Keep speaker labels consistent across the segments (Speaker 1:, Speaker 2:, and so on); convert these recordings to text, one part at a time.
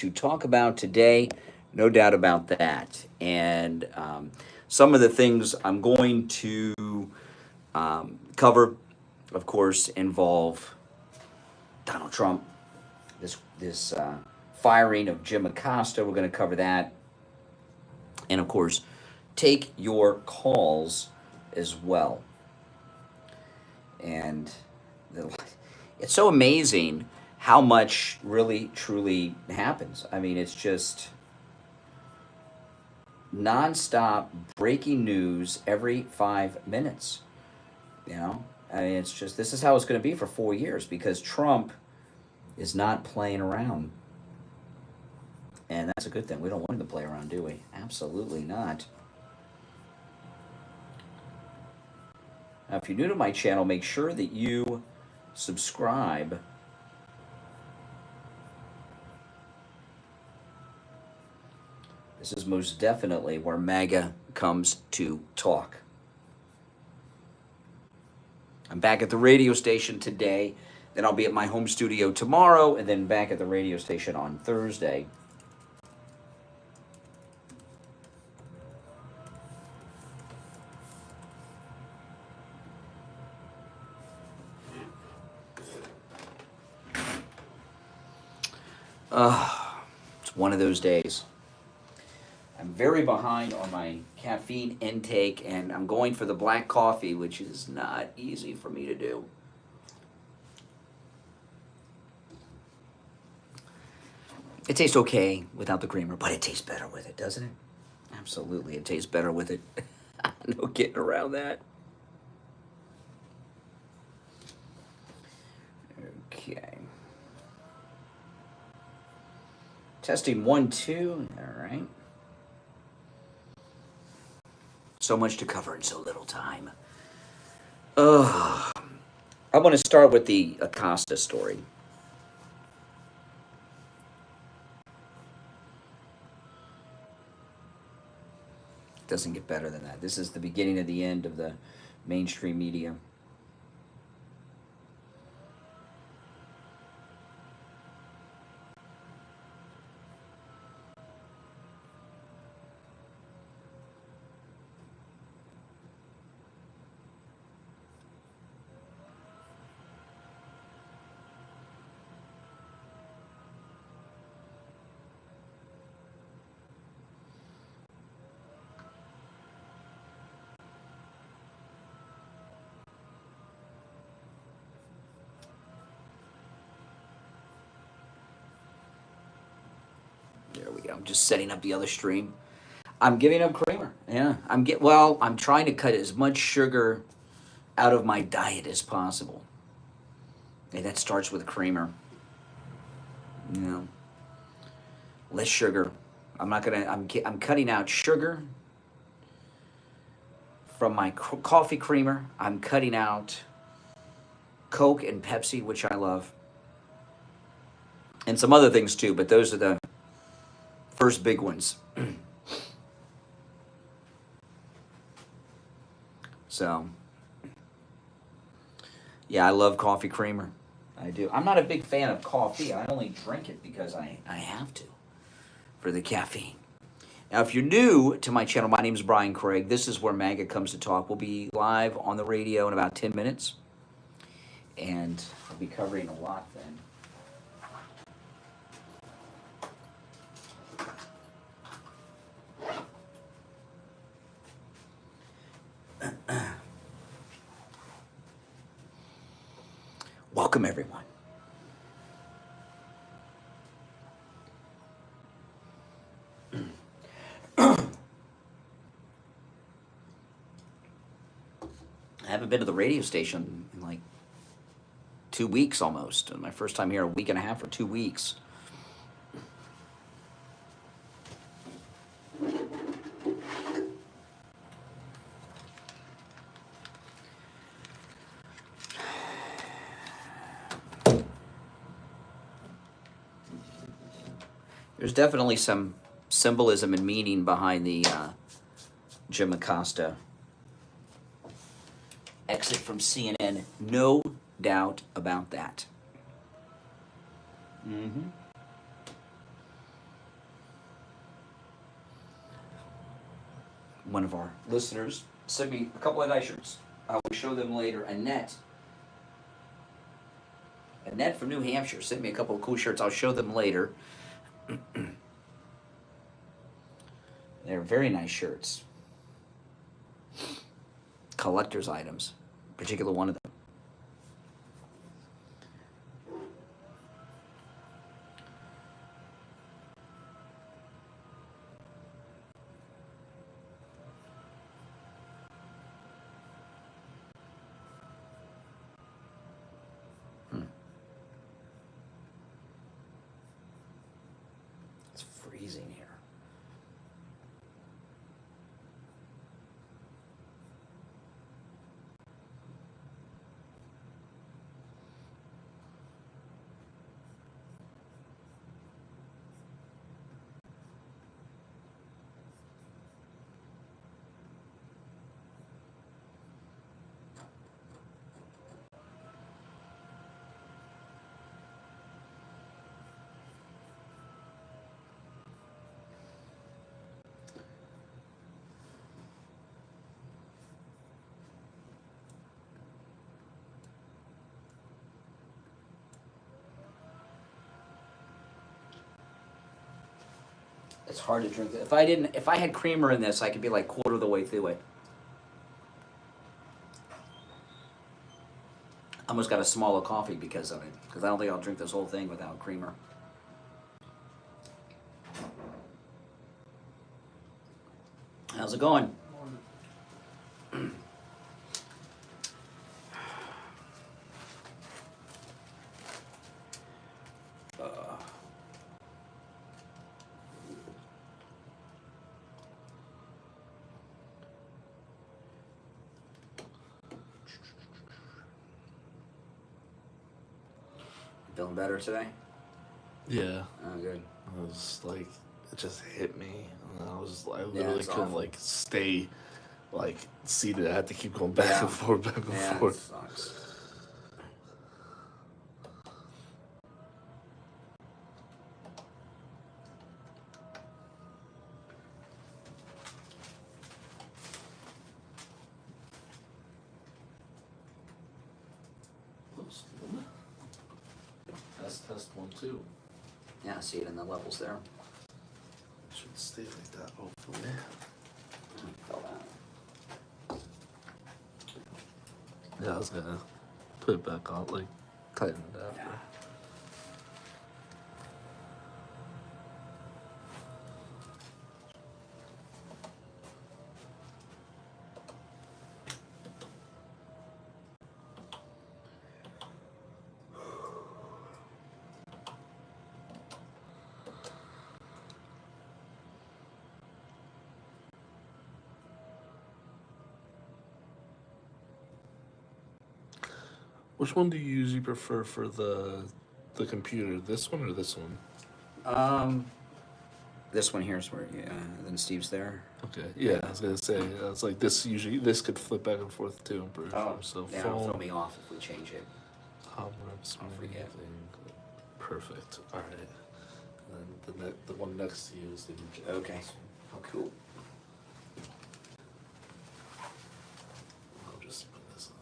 Speaker 1: to talk about today. No doubt about that. And some of the things I'm going to cover, of course, involve Donald Trump, this firing of Jim Acosta. We're going to cover that. And, of course, take your calls as well. And it's so amazing how much really, truly happens. I mean, it's just nonstop breaking news every 5 minutes. You know, I mean, it's just, this is how it's going to be for 4 years because Trump is not playing around. And that's a good thing. We don't want him to play around, do we? Absolutely not. Now, if you're new to my channel, make sure that you subscribe. This is most definitely where MAGA comes to talk. I'm back at the radio station today. Then I'll be at my home studio tomorrow, and then back at the radio station on Thursday. It's one of those days. I'm very behind on my caffeine intake, and I'm going for the black coffee, which is not easy for me to do. It tastes okay without the creamer, but it tastes better with it, doesn't it? Absolutely, it tastes better with it. No getting around that. Okay. Testing 1, 2. All right. So much to cover in so little time. I want to start with the Acosta story. It doesn't get better than that. This is the beginning of the end of the mainstream media. There we go. I'm just setting up the other stream. I'm giving up creamer. Yeah, I'm trying to cut as much sugar out of my diet as possible. And that starts with creamer. You know, less sugar. I'm cutting out sugar from my coffee creamer. I'm cutting out Coke and Pepsi, which I love. And some other things too, but those are the first big ones. So, yeah, I love coffee creamer. I do. I'm not a big fan of coffee. I only drink it because I have to for the caffeine. Now, if you're new to my channel, my name is Brian Craig. This is where MAGA comes to talk. We'll be live on the radio in about 10 minutes. And I'll be covering a lot then. Welcome, everyone. I haven't been to the radio station in like 2 weeks almost. My first time here, a week and a half or 2 weeks. There's definitely some symbolism and meaning behind the Jim Acosta exit from CNN. No doubt about that. one of our listeners sent me a couple of nice shirts. I will show them later. Annette from New Hampshire sent me a couple of cool shirts. I'll show them later. They're very nice shirts. Collector's items, particular one of them. It's freezing here. It's hard to drink. If I had creamer in this, I could be like quarter of the way through it. I almost got a smaller coffee because of it, because I don't think I'll drink this whole thing without creamer. How's it going? Feeling better today?
Speaker 2: Yeah.
Speaker 1: Oh, good.
Speaker 2: I was like, it just hit me. And I literally couldn't awful. Like stay like seated. I had to keep going back and forth, back and forth.
Speaker 1: It sucks.
Speaker 2: Test 1, 2.
Speaker 1: Yeah, I see it in the levels there.
Speaker 2: Should stay like that, hopefully.
Speaker 1: Fell down.
Speaker 2: Yeah, I was gonna put it back on, like tighten it after.
Speaker 1: Yeah.
Speaker 2: Which one do you usually prefer for the computer? This one or this one?
Speaker 1: This one here is where, then Steve's there.
Speaker 2: Okay, yeah, I was gonna say, it's like this could flip back and forth too.
Speaker 1: So yeah, it'll throw me off if we change it.
Speaker 2: I'll forget. Perfect. All right. And then the one next to you is the new.
Speaker 1: Okay. Oh, cool.
Speaker 2: I'll just put this on.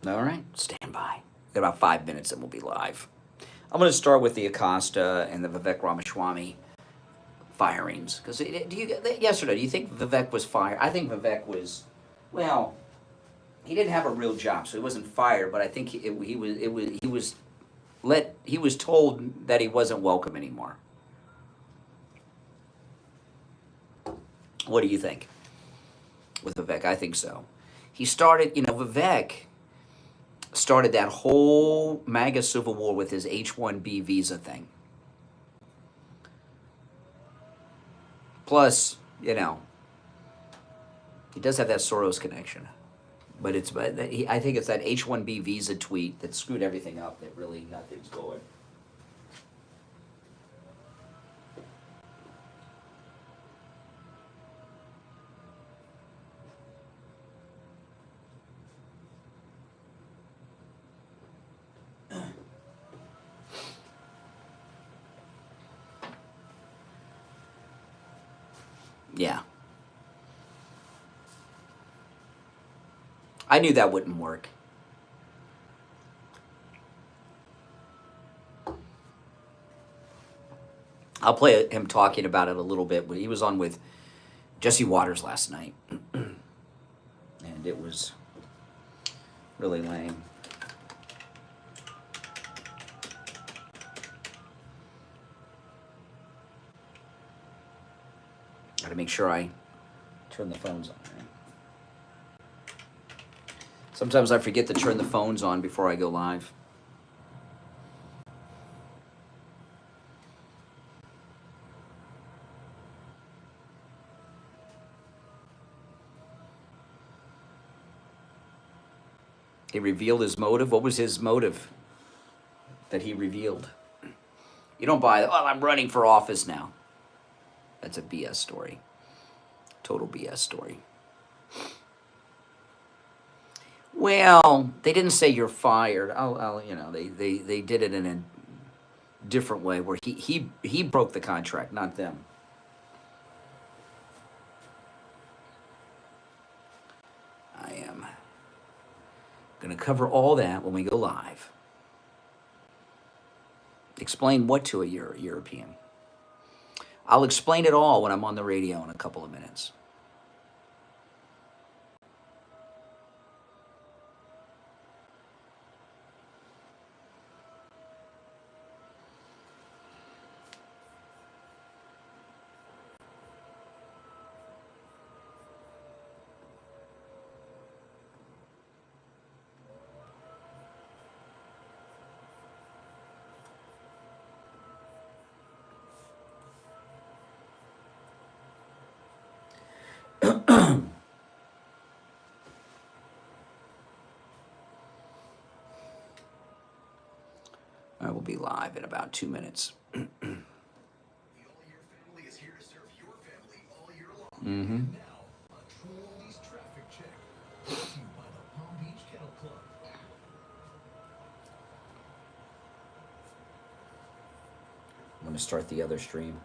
Speaker 1: All right, stand by. Got about 5 minutes and we'll be live. I'm going to start with the Acosta and the Vivek Ramaswamy firings. Because yesterday, do you think Vivek was fired? I think Vivek was, well, he didn't have a real job, so he wasn't fired. But I think he was told that he wasn't welcome anymore. What do you think with Vivek? I think so. He started, Vivek started that whole MAGA civil war with his H-1B visa thing. Plus, he does have that Soros connection. But I think it's that H-1B visa tweet that screwed everything up, that really got things going. Yeah. I knew that wouldn't work. I'll play him talking about it a little bit. He was on with Jesse Waters last night. And it was really lame. Gotta make sure I turn the phones on. Right? Sometimes I forget to turn the phones on before I go live. He revealed his motive. What was his motive that he revealed? You don't buy that. Oh, I'm running for office now. That's a BS story. Total BS story. Well, they didn't say you're fired. They did it in a different way where he broke the contract, not them. I am going to cover all that when we go live. Explain what to a European? I'll explain it all when I'm on the radio in a couple of minutes. I will be live in about 2 minutes. Mm-hmm. I'm going to start the other stream.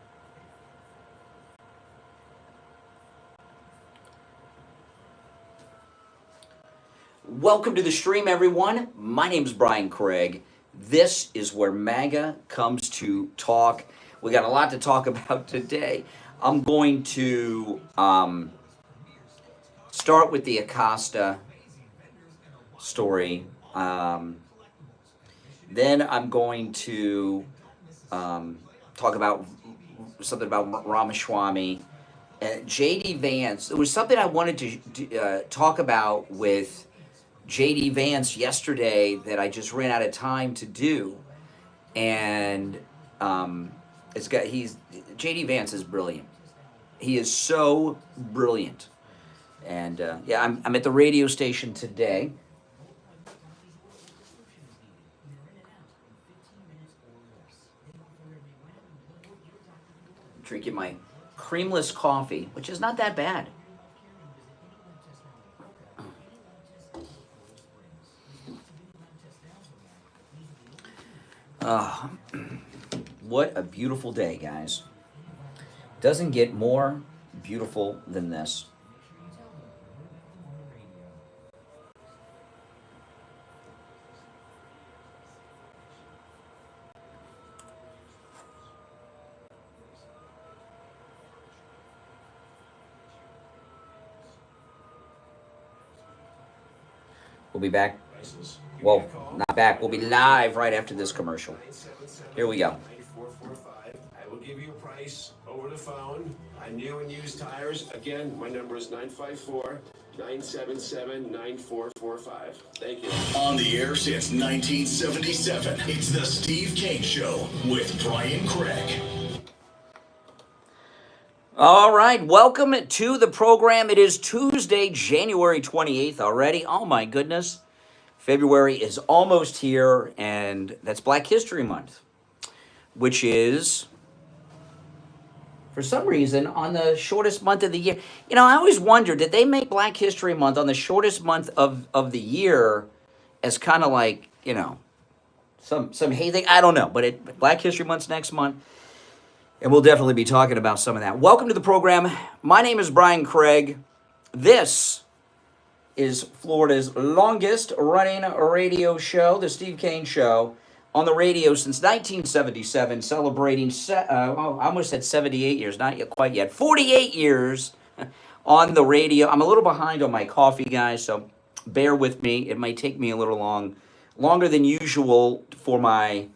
Speaker 1: Welcome to the stream, everyone. My name is Brian Craig. This is where MAGA comes to talk. We got a lot to talk about today. I'm going to start with the Acosta story. Then I'm going to talk about something about Ramaswamy. J.D. Vance. There was something I wanted to talk about with J.D. Vance yesterday that I just ran out of time to do, and J.D. Vance is brilliant. He is so brilliant, and I'm at the radio station today. Drinking my creamless coffee, which is not that bad. What a beautiful day, guys. Doesn't get more beautiful than this. We'll be back. Well, not back. We'll be live right after this commercial. Here we go.
Speaker 3: I will give you a price over the phone on new and used tires. Again, my number is 954-977-9445. Thank you.
Speaker 4: On the air since 1977, it's the Steve Kane Show with Brian Craig.
Speaker 1: All right, welcome to the program. It is Tuesday, January 28th already. Oh my goodness. February is almost here, and that's Black History Month, which is, for some reason, on the shortest month of the year. You know, I always wonder, did they make Black History Month on the shortest month of the year as kind of like, you know, some hey thing? I don't know, but Black History Month's next month. And we'll definitely be talking about some of that. Welcome to the program. My name is Brian Craig. This is Florida's longest running radio show, the Steve Kane Show, on the radio since 1977, celebrating, I almost said 78 years, not yet, quite yet, 48 years on the radio. I'm a little behind on my coffee, guys, so bear with me. It might take me a little longer than usual for my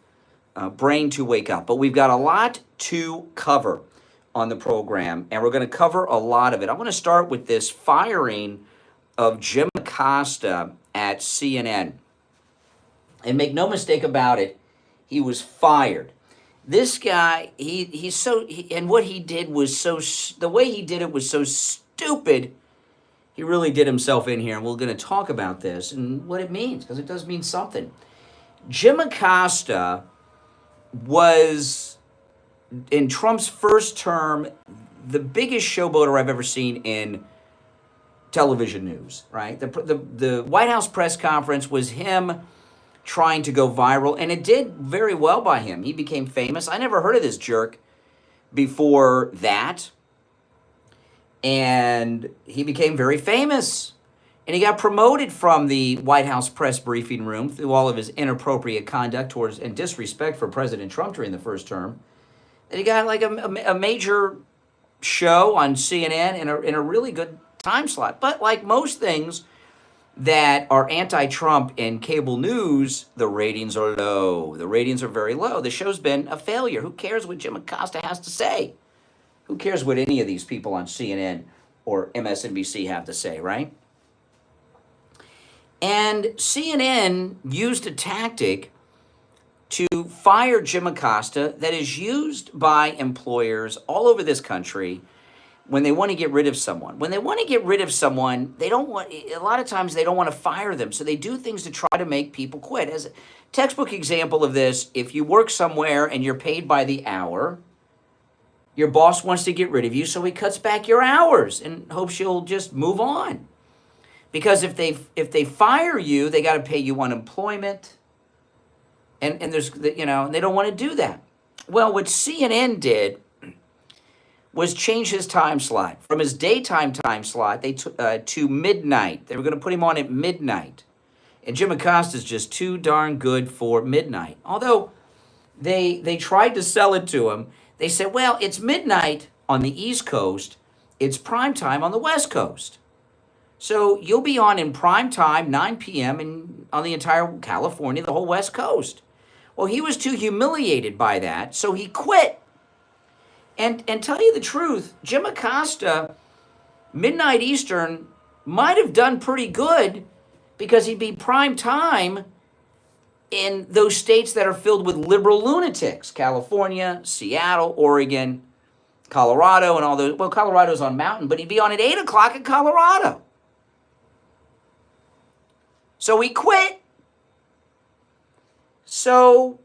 Speaker 1: brain to wake up. But we've got a lot to cover on the program, and we're going to cover a lot of it. I want to start with this firing of Jim Acosta at CNN. And make no mistake about it, he was fired. This guy, and what he did was the way he did it was so stupid, he really did himself in here. And we're going to talk about this and what it means, because it does mean something. Jim Acosta was, in Trump's first term, the biggest showboater I've ever seen in television news, right? The White House press conference was him trying to go viral, and it did very well by him. He became famous. I never heard of this jerk before that, and he became very famous. And he got promoted from the White House press briefing room through all of his inappropriate conduct towards and disrespect for President Trump during the first term. And he got like a major show on CNN in a really good time slot. But like most things that are anti-Trump in cable news, the ratings are low. The ratings are very low. The show's been a failure. Who cares what Jim Acosta has to say? Who cares what any of these people on CNN or MSNBC have to say, right? And CNN used a tactic to fire Jim Acosta that is used by employers all over this country when they want to get rid of someone. When they want to get rid of someone, a lot of times they don't want to fire them. So they do things to try to make people quit. As a textbook example of this, if you work somewhere and you're paid by the hour, your boss wants to get rid of you, so he cuts back your hours and hopes you'll just move on. Because if they fire you, they got to pay you unemployment, and there's, you know, they don't want to do that. Well, what CNN did was change his time slot from his daytime time slot to midnight. They were going to put him on at midnight, and Jim Acosta is just too darn good for midnight. Although they tried to sell it to him, they said, well, it's midnight on the East Coast, it's prime time on the West Coast. So you'll be on in prime time, 9 p.m. on the entire California, the whole West Coast. Well, he was too humiliated by that, so he quit. And tell you the truth, Jim Acosta, midnight Eastern, might have done pretty good because he'd be prime time in those states that are filled with liberal lunatics. California, Seattle, Oregon, Colorado, and all those. Well, Colorado's on mountain, but he'd be on at 8 o'clock in Colorado. So he quit. So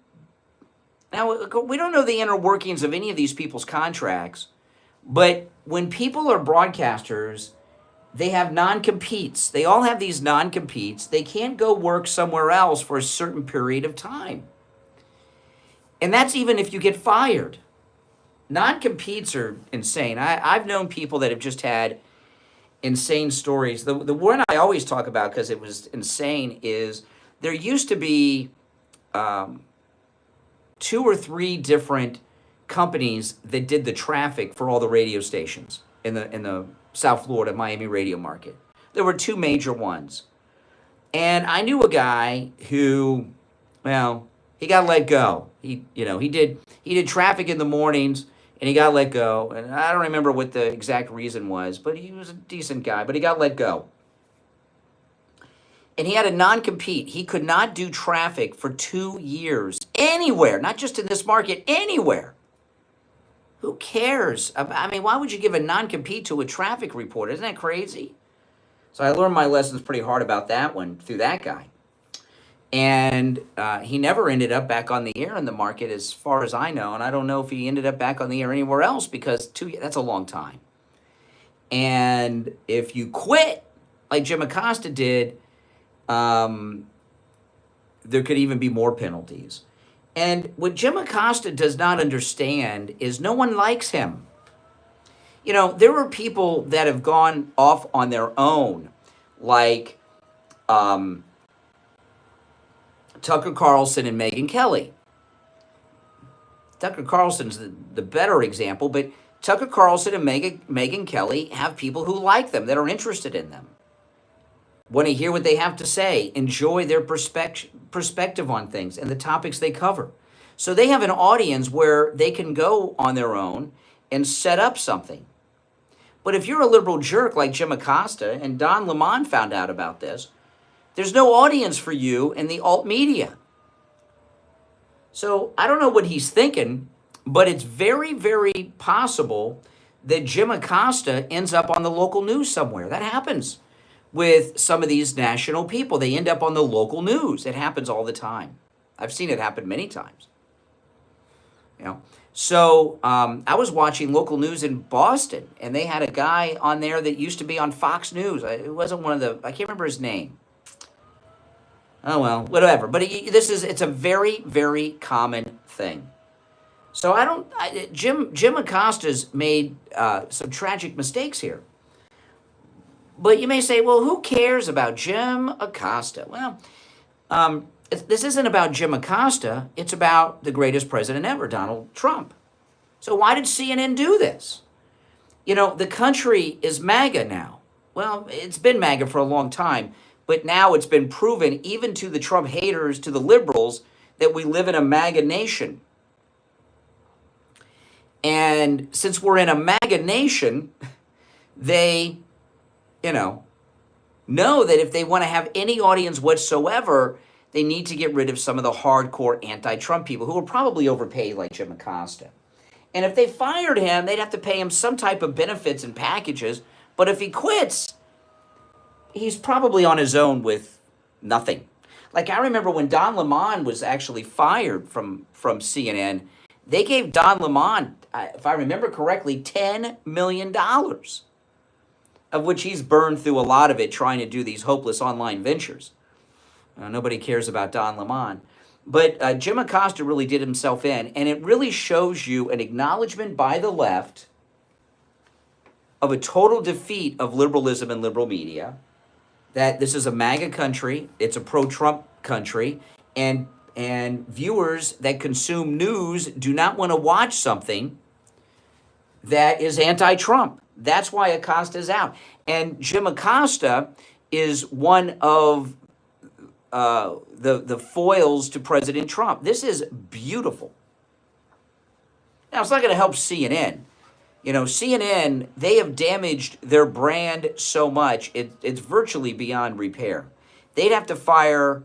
Speaker 1: now we don't know the inner workings of any of these people's contracts, but when people are broadcasters, they have non-competes. They all have these non-competes. They can't go work somewhere else for a certain period of time. And that's even if you get fired. Non-competes are insane. I've known people that have just had insane stories. The one I always talk about because it was insane is there used to be 2 or 3 different companies that did the traffic for all the radio stations in the South Florida, Miami radio market. There were 2 major ones. And I knew a guy who, well, he got let go. He did traffic in the mornings, and he got let go. And I don't remember what the exact reason was, but he was a decent guy, but he got let go. And he had a non-compete. He could not do traffic for 2 years anywhere, not just in this market, anywhere. Who cares? I mean, why would you give a non-compete to a traffic reporter? Isn't that crazy? So I learned my lessons pretty hard about that one through that guy. And he never ended up back on the air in the market as far as I know. And I don't know if he ended up back on the air anywhere else because that's a long time. And if you quit, like Jim Acosta did, there could even be more penalties. And what Jim Acosta does not understand is no one likes him. You know, there are people that have gone off on their own, like Tucker Carlson and Megyn Kelly. Tucker Carlson's the better example, but Tucker Carlson and Megyn Kelly have people who like them, that are interested in them, want to hear what they have to say, enjoy their perspective on things and the topics they cover. So they have an audience where they can go on their own and set up something. But if you're a liberal jerk like Jim Acosta, and Don Lemon found out about this, there's no audience for you in the alt media. So I don't know what he's thinking, but it's very, very possible that Jim Acosta ends up on the local news somewhere. That happens with some of these national people. They end up on the local news. It happens all the time. I've seen it happen many times. You know, so I was watching local news in Boston, and they had a guy on there that used to be on Fox News. It wasn't one of the, I can't remember his name. Oh well, whatever. But it's a very, very common thing. So Jim Acosta's made some tragic mistakes here. But you may say, well, who cares about Jim Acosta? Well, this isn't about Jim Acosta. It's about the greatest president ever, Donald Trump. So why did CNN do this? You know, the country is MAGA now. Well, it's been MAGA for a long time, but now it's been proven, even to the Trump haters, to the liberals, that we live in a MAGA nation. And since we're in a MAGA nation, they, know that if they want to have any audience whatsoever, they need to get rid of some of the hardcore anti-Trump people who are probably overpaid like Jim Acosta. And if they fired him, they'd have to pay him some type of benefits and packages. But if he quits, he's probably on his own with nothing. Like I remember when Don Lemon was actually fired from CNN, they gave Don Lemon, if I remember correctly, $10 million, of which he's burned through a lot of it trying to do these hopeless online ventures. Nobody cares about Don Lemon. But Jim Acosta really did himself in, and it really shows you an acknowledgement by the left of a total defeat of liberalism and liberal media, that this is a MAGA country, it's a pro-Trump country, and viewers that consume news do not want to watch something that is anti-Trump. That's why Acosta is out. And Jim Acosta is one of the foils to President Trump. This is beautiful. Now, it's not going to help CNN. CNN, they have damaged their brand so much, it's virtually beyond repair. They'd have to fire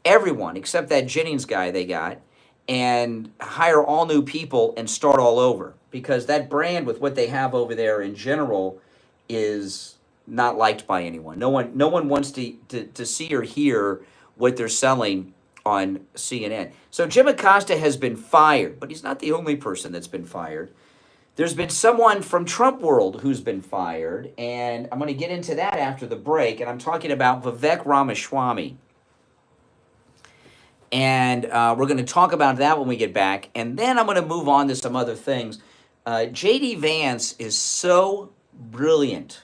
Speaker 1: everyone except that Jennings guy they got and hire all new people and start all over, because that brand with what they have over there in general is not liked by anyone. No one wants to see or hear what they're selling on CNN. So Jim Acosta has been fired, but he's not the only person that's been fired. There's been someone from Trump world who's been fired, and I'm going to get into that after the break, and I'm talking about Vivek Ramaswamy. And we're going to talk about that when we get back, and then I'm going to move on to some other things. J.D. Vance is so brilliant,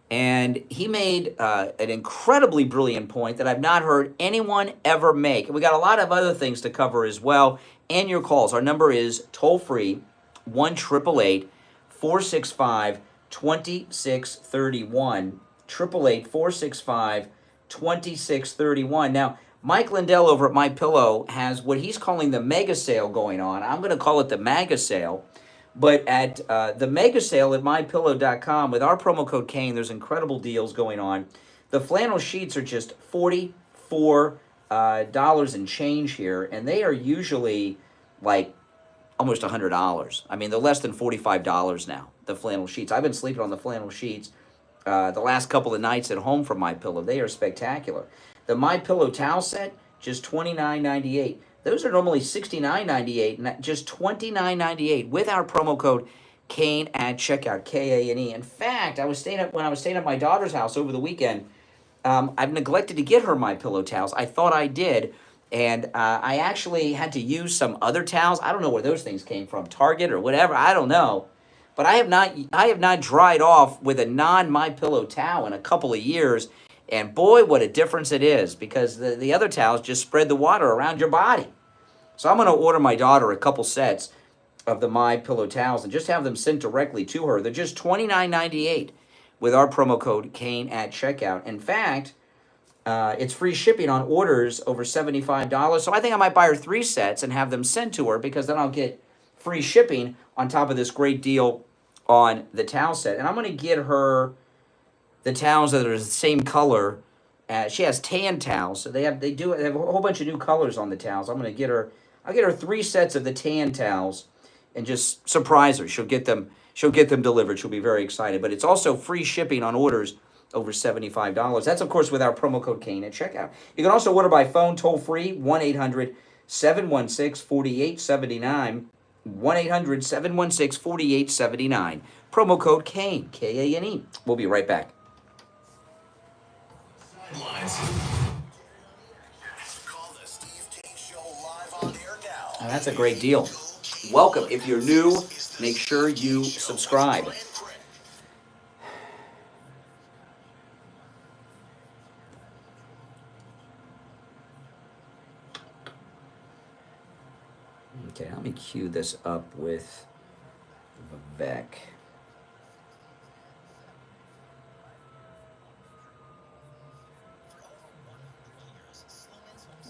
Speaker 1: and he made an incredibly brilliant point that I've not heard anyone ever make. And we got a lot of other things to cover as well, and your calls. Our number is toll-free, 1-888-465-2631, 888-465-2631. Now, Mike Lindell over at MyPillow has what he's calling the mega sale going on. I'm going to call it the MAGA sale. But at the mega sale at MyPillow.com, with our promo code Kane, there's incredible deals going on. The flannel sheets are just $44 and change here, and they are usually like almost $100. I mean, they're less than $45 now, the flannel sheets. I've been sleeping on the flannel sheets the last couple of nights at home from MyPillow. They are spectacular. The MyPillow towel set, just $29.98. Those are normally $69.98, and just $29.98 with our promo code Kane at checkout, Kane. In fact, when I was staying at my daughter's house over the weekend, I've neglected to get her MyPillow towels. I thought I did, and I actually had to use some other towels. I don't know where those things came from, Target or whatever. I don't know. But I have not dried off with a non-MyPillow towel in a couple of years, and boy, what a difference it is, because the other towels just spread the water around your body. So I'm going to order my daughter a couple sets of the MyPillow towels and just have them sent directly to her. They're just $29.98 with our promo code Kane at checkout. In fact, it's free shipping on orders over $75. So I think I might buy her 3 sets and have them sent to her, because then I'll get free shipping on top of this great deal on the towel set. And I'm going to get her the towels that are the same color. She has tan towels, so they have a whole bunch of new colors on the towels. I'll get her 3 sets of the tan towels and just surprise her. She'll get them delivered. She'll be very excited. But it's also free shipping on orders over $75. That's, of course, with our promo code Kane at checkout. You can also order by phone, toll free, 1-800-716-4879. 1-800-716-4879. Promo code Kane, Kane. We'll be right back.
Speaker 4: Call the Steve Kane Show live on air now.
Speaker 1: Oh, that's a great deal. Welcome. If you're new, make sure you subscribe. Okay, let me cue this up with Vivek.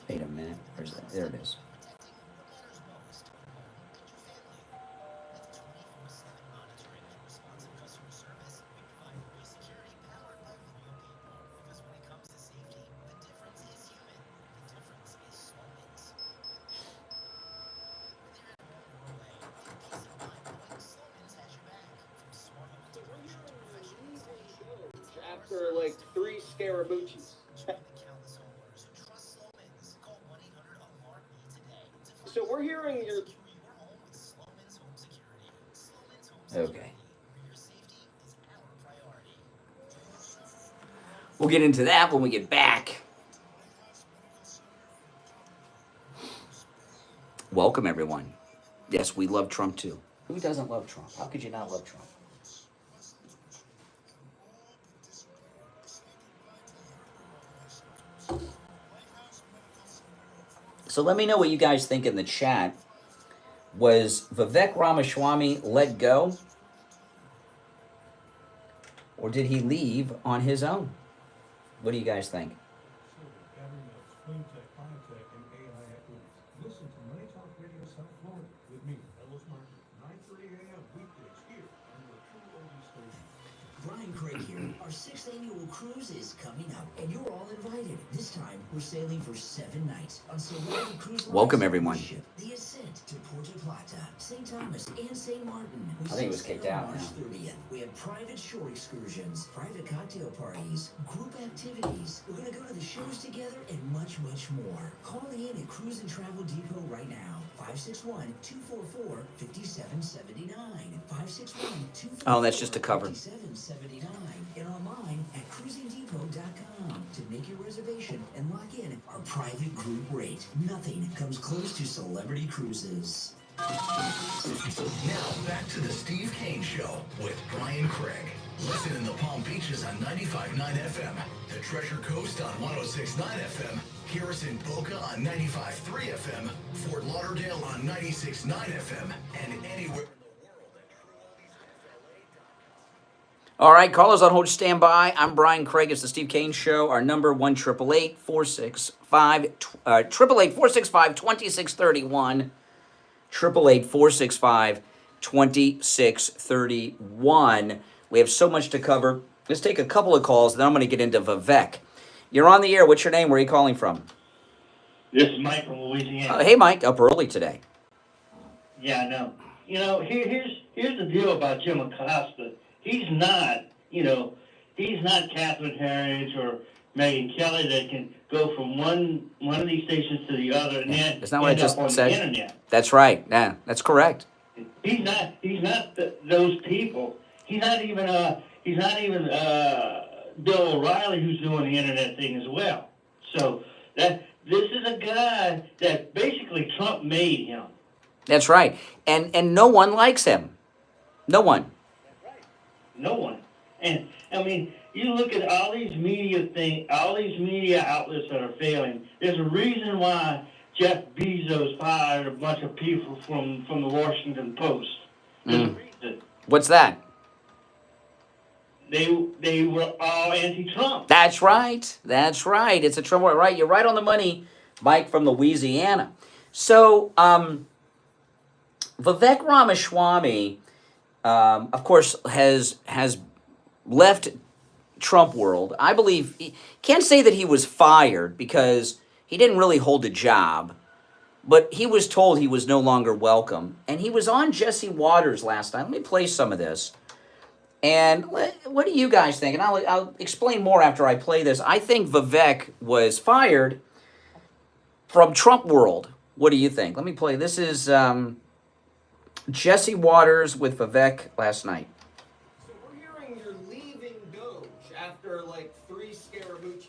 Speaker 1: Wait a minute. Where's that? There it is.
Speaker 3: After like 3 Scaramucci's. So we're hearing your...
Speaker 1: Okay. We'll get into that when we get back. Welcome, everyone. Yes, we love Trump, too. Who doesn't love Trump? How could you not love Trump? So let me know what you guys think in the chat. Was Vivek Ramaswamy let go? Or did he leave on his own? What do you guys think?
Speaker 5: Listen to Money Talk Radio South Florida with me, Ellis Martin, 9:30 a.m. weekdays here on your true oldies station.
Speaker 6: Brian Craig here. Our 6th annual cruise is coming up, and you're all invited. This time, we're sailing for 7 nights on Celebrity Cruise Lines.
Speaker 1: Welcome, everyone.
Speaker 6: The Ascent to Puerto Plata, St. Thomas, and St. Martin.
Speaker 1: I think it was kicked out
Speaker 6: March
Speaker 1: now.
Speaker 6: 30th. We have private shore excursions, private cocktail parties, group activities. We're going to go to the shows together and much, much more. Call in at Cruise and Travel Depot right now. 561-244-5779. 561-244-5779.
Speaker 1: Oh, that's just a cover.
Speaker 6: And online at cruisingdepot.com to make your reservation and lock in our private group rate. Nothing comes close to Celebrity Cruises.
Speaker 4: Now back to the Steve Kane Show with Brian Craig. Listen in the Palm Beaches on 95.9 FM, the Treasure Coast on 106.9 FM, Garrison Boca on 95.3 FM, Fort Lauderdale on 96.9 FM, and anywhere in the world at TrueOldiesLA.com.
Speaker 1: All right, callers on hold, stand by. I'm Brian Craig. It's the Steve Kane Show. Our number 1-888-465-2631. 888-465-2631. We have so much to cover. Let's take a couple of calls, then I'm going to get into Vivek. You're on the air. What's your name? Where are you calling from?
Speaker 7: This is Mike from Louisiana.
Speaker 1: Hey, Mike. Up early today.
Speaker 7: Yeah, I know. You know, here's the deal about Jim Acosta. He's not, he's not Catherine Herridge or Megyn Kelly that can go from one of these stations to the other and then
Speaker 1: That's not what I
Speaker 7: end
Speaker 1: just
Speaker 7: up on
Speaker 1: said.
Speaker 7: the internet.
Speaker 1: That's right. Yeah, that's correct.
Speaker 7: He's not those people. He's not even Bill O'Reilly, who's doing the internet thing as well. So this is a guy that basically Trump made him.
Speaker 1: That's right. And no one likes him. No one.
Speaker 7: No one. And I mean, you look at all these media outlets that are failing. There's a reason why Jeff Bezos fired a bunch of people from the Washington Post. There's a reason.
Speaker 1: What's that?
Speaker 7: They were all anti-Trump.
Speaker 1: That's right. That's right. It's a Trump war, right? You're right on the money, Mike from Louisiana. So, Vivek Ramaswamy, of course, has left Trump world. I believe, can't say that he was fired because he didn't really hold a job, but he was told he was no longer welcome. And he was on Jesse Waters last night. Let me play some of this. And what do you guys think? And I'll explain more after I play this. I think Vivek was fired from Trump world. What do you think? Let me play. This is Jesse Waters with Vivek last night.
Speaker 8: So we're hearing you're leaving Doge after like 3 Scaramucci's.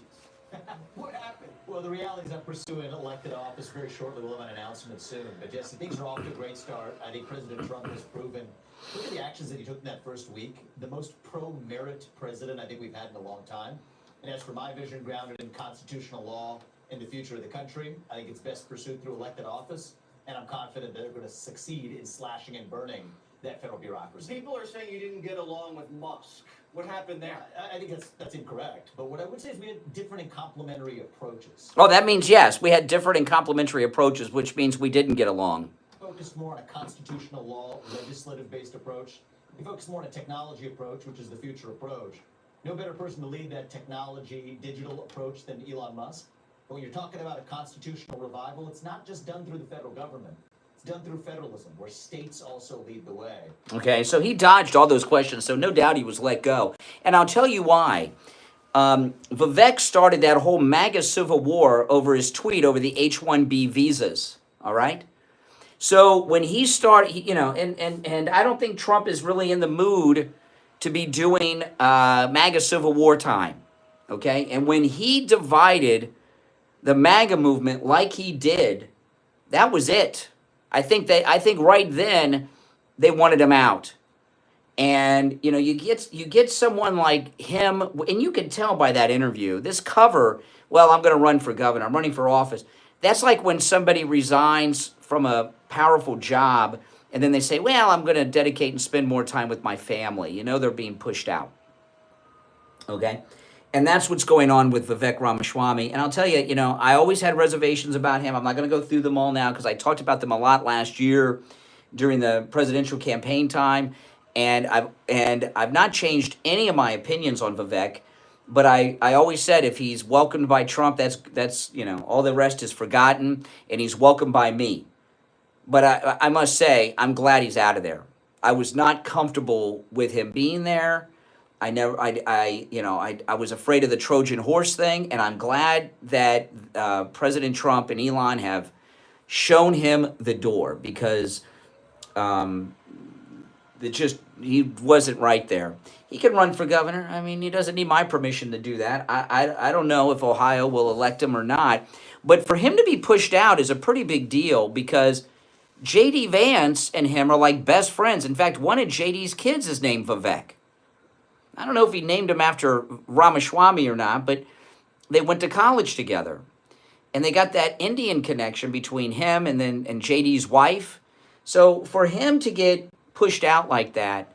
Speaker 8: What happened?
Speaker 9: Well, the reality is I'm pursuing elected office very shortly. We'll have an announcement soon. But Jesse, things are off to a great start. I think President Trump has proven. Look at the actions that he took in that first week. The most pro-merit president I think we've had in a long time. And as for my vision grounded in constitutional law and the future of the country, I think it's best pursued through elected office. And I'm confident that they're going to succeed in slashing and burning that federal bureaucracy.
Speaker 8: People are saying you didn't get along with Musk. What happened there?
Speaker 9: I think that's incorrect. But what I would say is we had different and complementary approaches.
Speaker 1: Oh, that means yes. We had different and complementary approaches, which means we didn't get along.
Speaker 9: Focused more on a constitutional law, legislative-based approach. We focused more on a technology approach, which is the future approach. No better person to lead that technology, digital approach than Elon Musk. But when you're talking about a constitutional revival, it's not just done through the federal government. It's done through federalism, where states also lead the way.
Speaker 1: Okay, so he dodged all those questions, so no doubt he was let go. And I'll tell you why. Vivek started that whole MAGA civil war over his tweet over the H-1B visas, all right? So when he started, and I don't think Trump is really in the mood to be doing MAGA civil war time, okay? And when he divided the MAGA movement like he did, that was it. I think right then they wanted him out. And you get someone like him, and you can tell by that interview, this cover, well, I'm going to run for governor, I'm running for office. That's like when somebody resigns from a powerful job and then they say, well, I'm going to dedicate and spend more time with my family. They're being pushed out. Okay? And that's what's going on with Vivek Ramaswamy. And I'll tell you, I always had reservations about him. I'm not going to go through them all now because I talked about them a lot last year during the presidential campaign time. And I've not changed any of my opinions on Vivek. But I always said if he's welcomed by Trump, that's all the rest is forgotten, and he's welcomed by me. But I must say, I'm glad he's out of there. I was not comfortable with him being there. I was afraid of the Trojan horse thing, and I'm glad that President Trump and Elon have shown him the door because he wasn't right there. He can run for governor. I mean, he doesn't need my permission to do that. I don't know if Ohio will elect him or not. But for him to be pushed out is a pretty big deal because J.D. Vance and him are like best friends. In fact, one of J.D.'s kids is named Vivek. I don't know if he named him after Ramaswamy or not, but they went to college together. And they got that Indian connection between him and J.D.'s wife. So for him to get pushed out like that,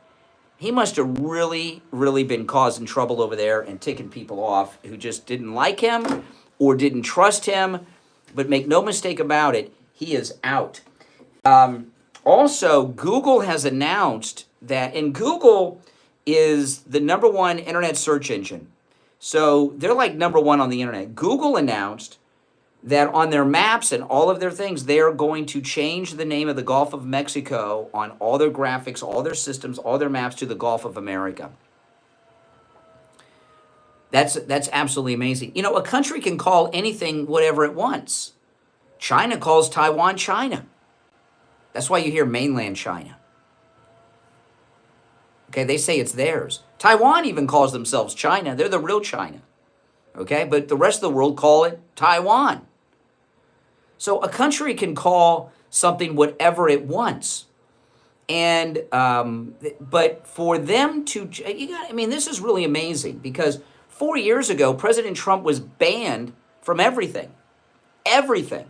Speaker 1: he must have really, really been causing trouble over there and ticking people off who just didn't like him or didn't trust him. But make no mistake about it, he is out. Also, Google has announced that, and Google is the #1 internet search engine. So they're like #1 on the internet. Google announced that on their maps and all of their things, they are going to change the name of the Gulf of Mexico on all their graphics, all their systems, all their maps to the Gulf of America. That's absolutely amazing. You know, a country can call anything whatever it wants. China calls Taiwan China. That's why you hear mainland China. Okay, they say it's theirs. Taiwan even calls themselves China. They're the real China. Okay, but the rest of the world call it Taiwan. So a country can call something whatever it wants. And, but for them to, this is really amazing because 4 years ago, President Trump was banned from everything. Everything.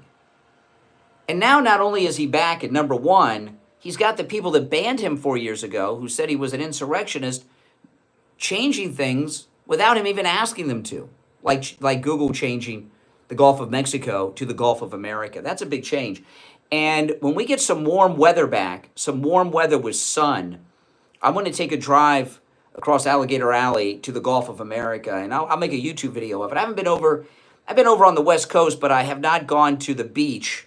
Speaker 1: And now not only is he back at number one, he's got the people that banned him 4 years ago, who said he was an insurrectionist, changing things without him even asking them to. Like Google changing the Gulf of Mexico to the Gulf of America. That's a big change. And when we get some warm weather back, some warm weather with sun, I'm going to take a drive across Alligator Alley to the Gulf of America, and I'll make a YouTube video of it. I've been over on the West Coast, but I have not gone to the beach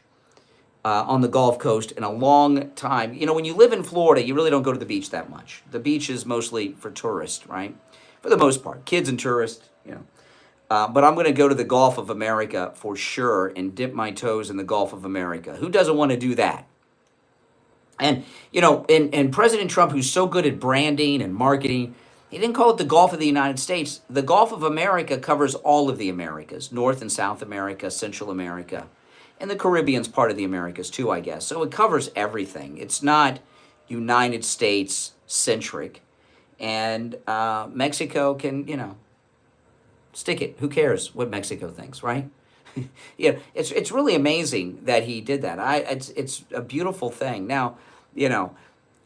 Speaker 1: on the Gulf Coast in a long time. You know, when you live in Florida, you really don't go to the beach that much. The beach is mostly for tourists, right? For the most part, kids and tourists, you know. But I'm going to go to the Gulf of America for sure and dip my toes in the Gulf of America. Who doesn't want to do that? And, you know, and President Trump, who's so good at branding and marketing, he didn't call it the Gulf of the United States. The Gulf of America covers all of the Americas, North and South America, Central America, and the Caribbean's part of the Americas too, I guess. So it covers everything. It's not United States centric. And Mexico can, you know, stick it. Who cares what Mexico thinks, right? Yeah, it's really amazing that he did that. It's a beautiful thing. Now, you know,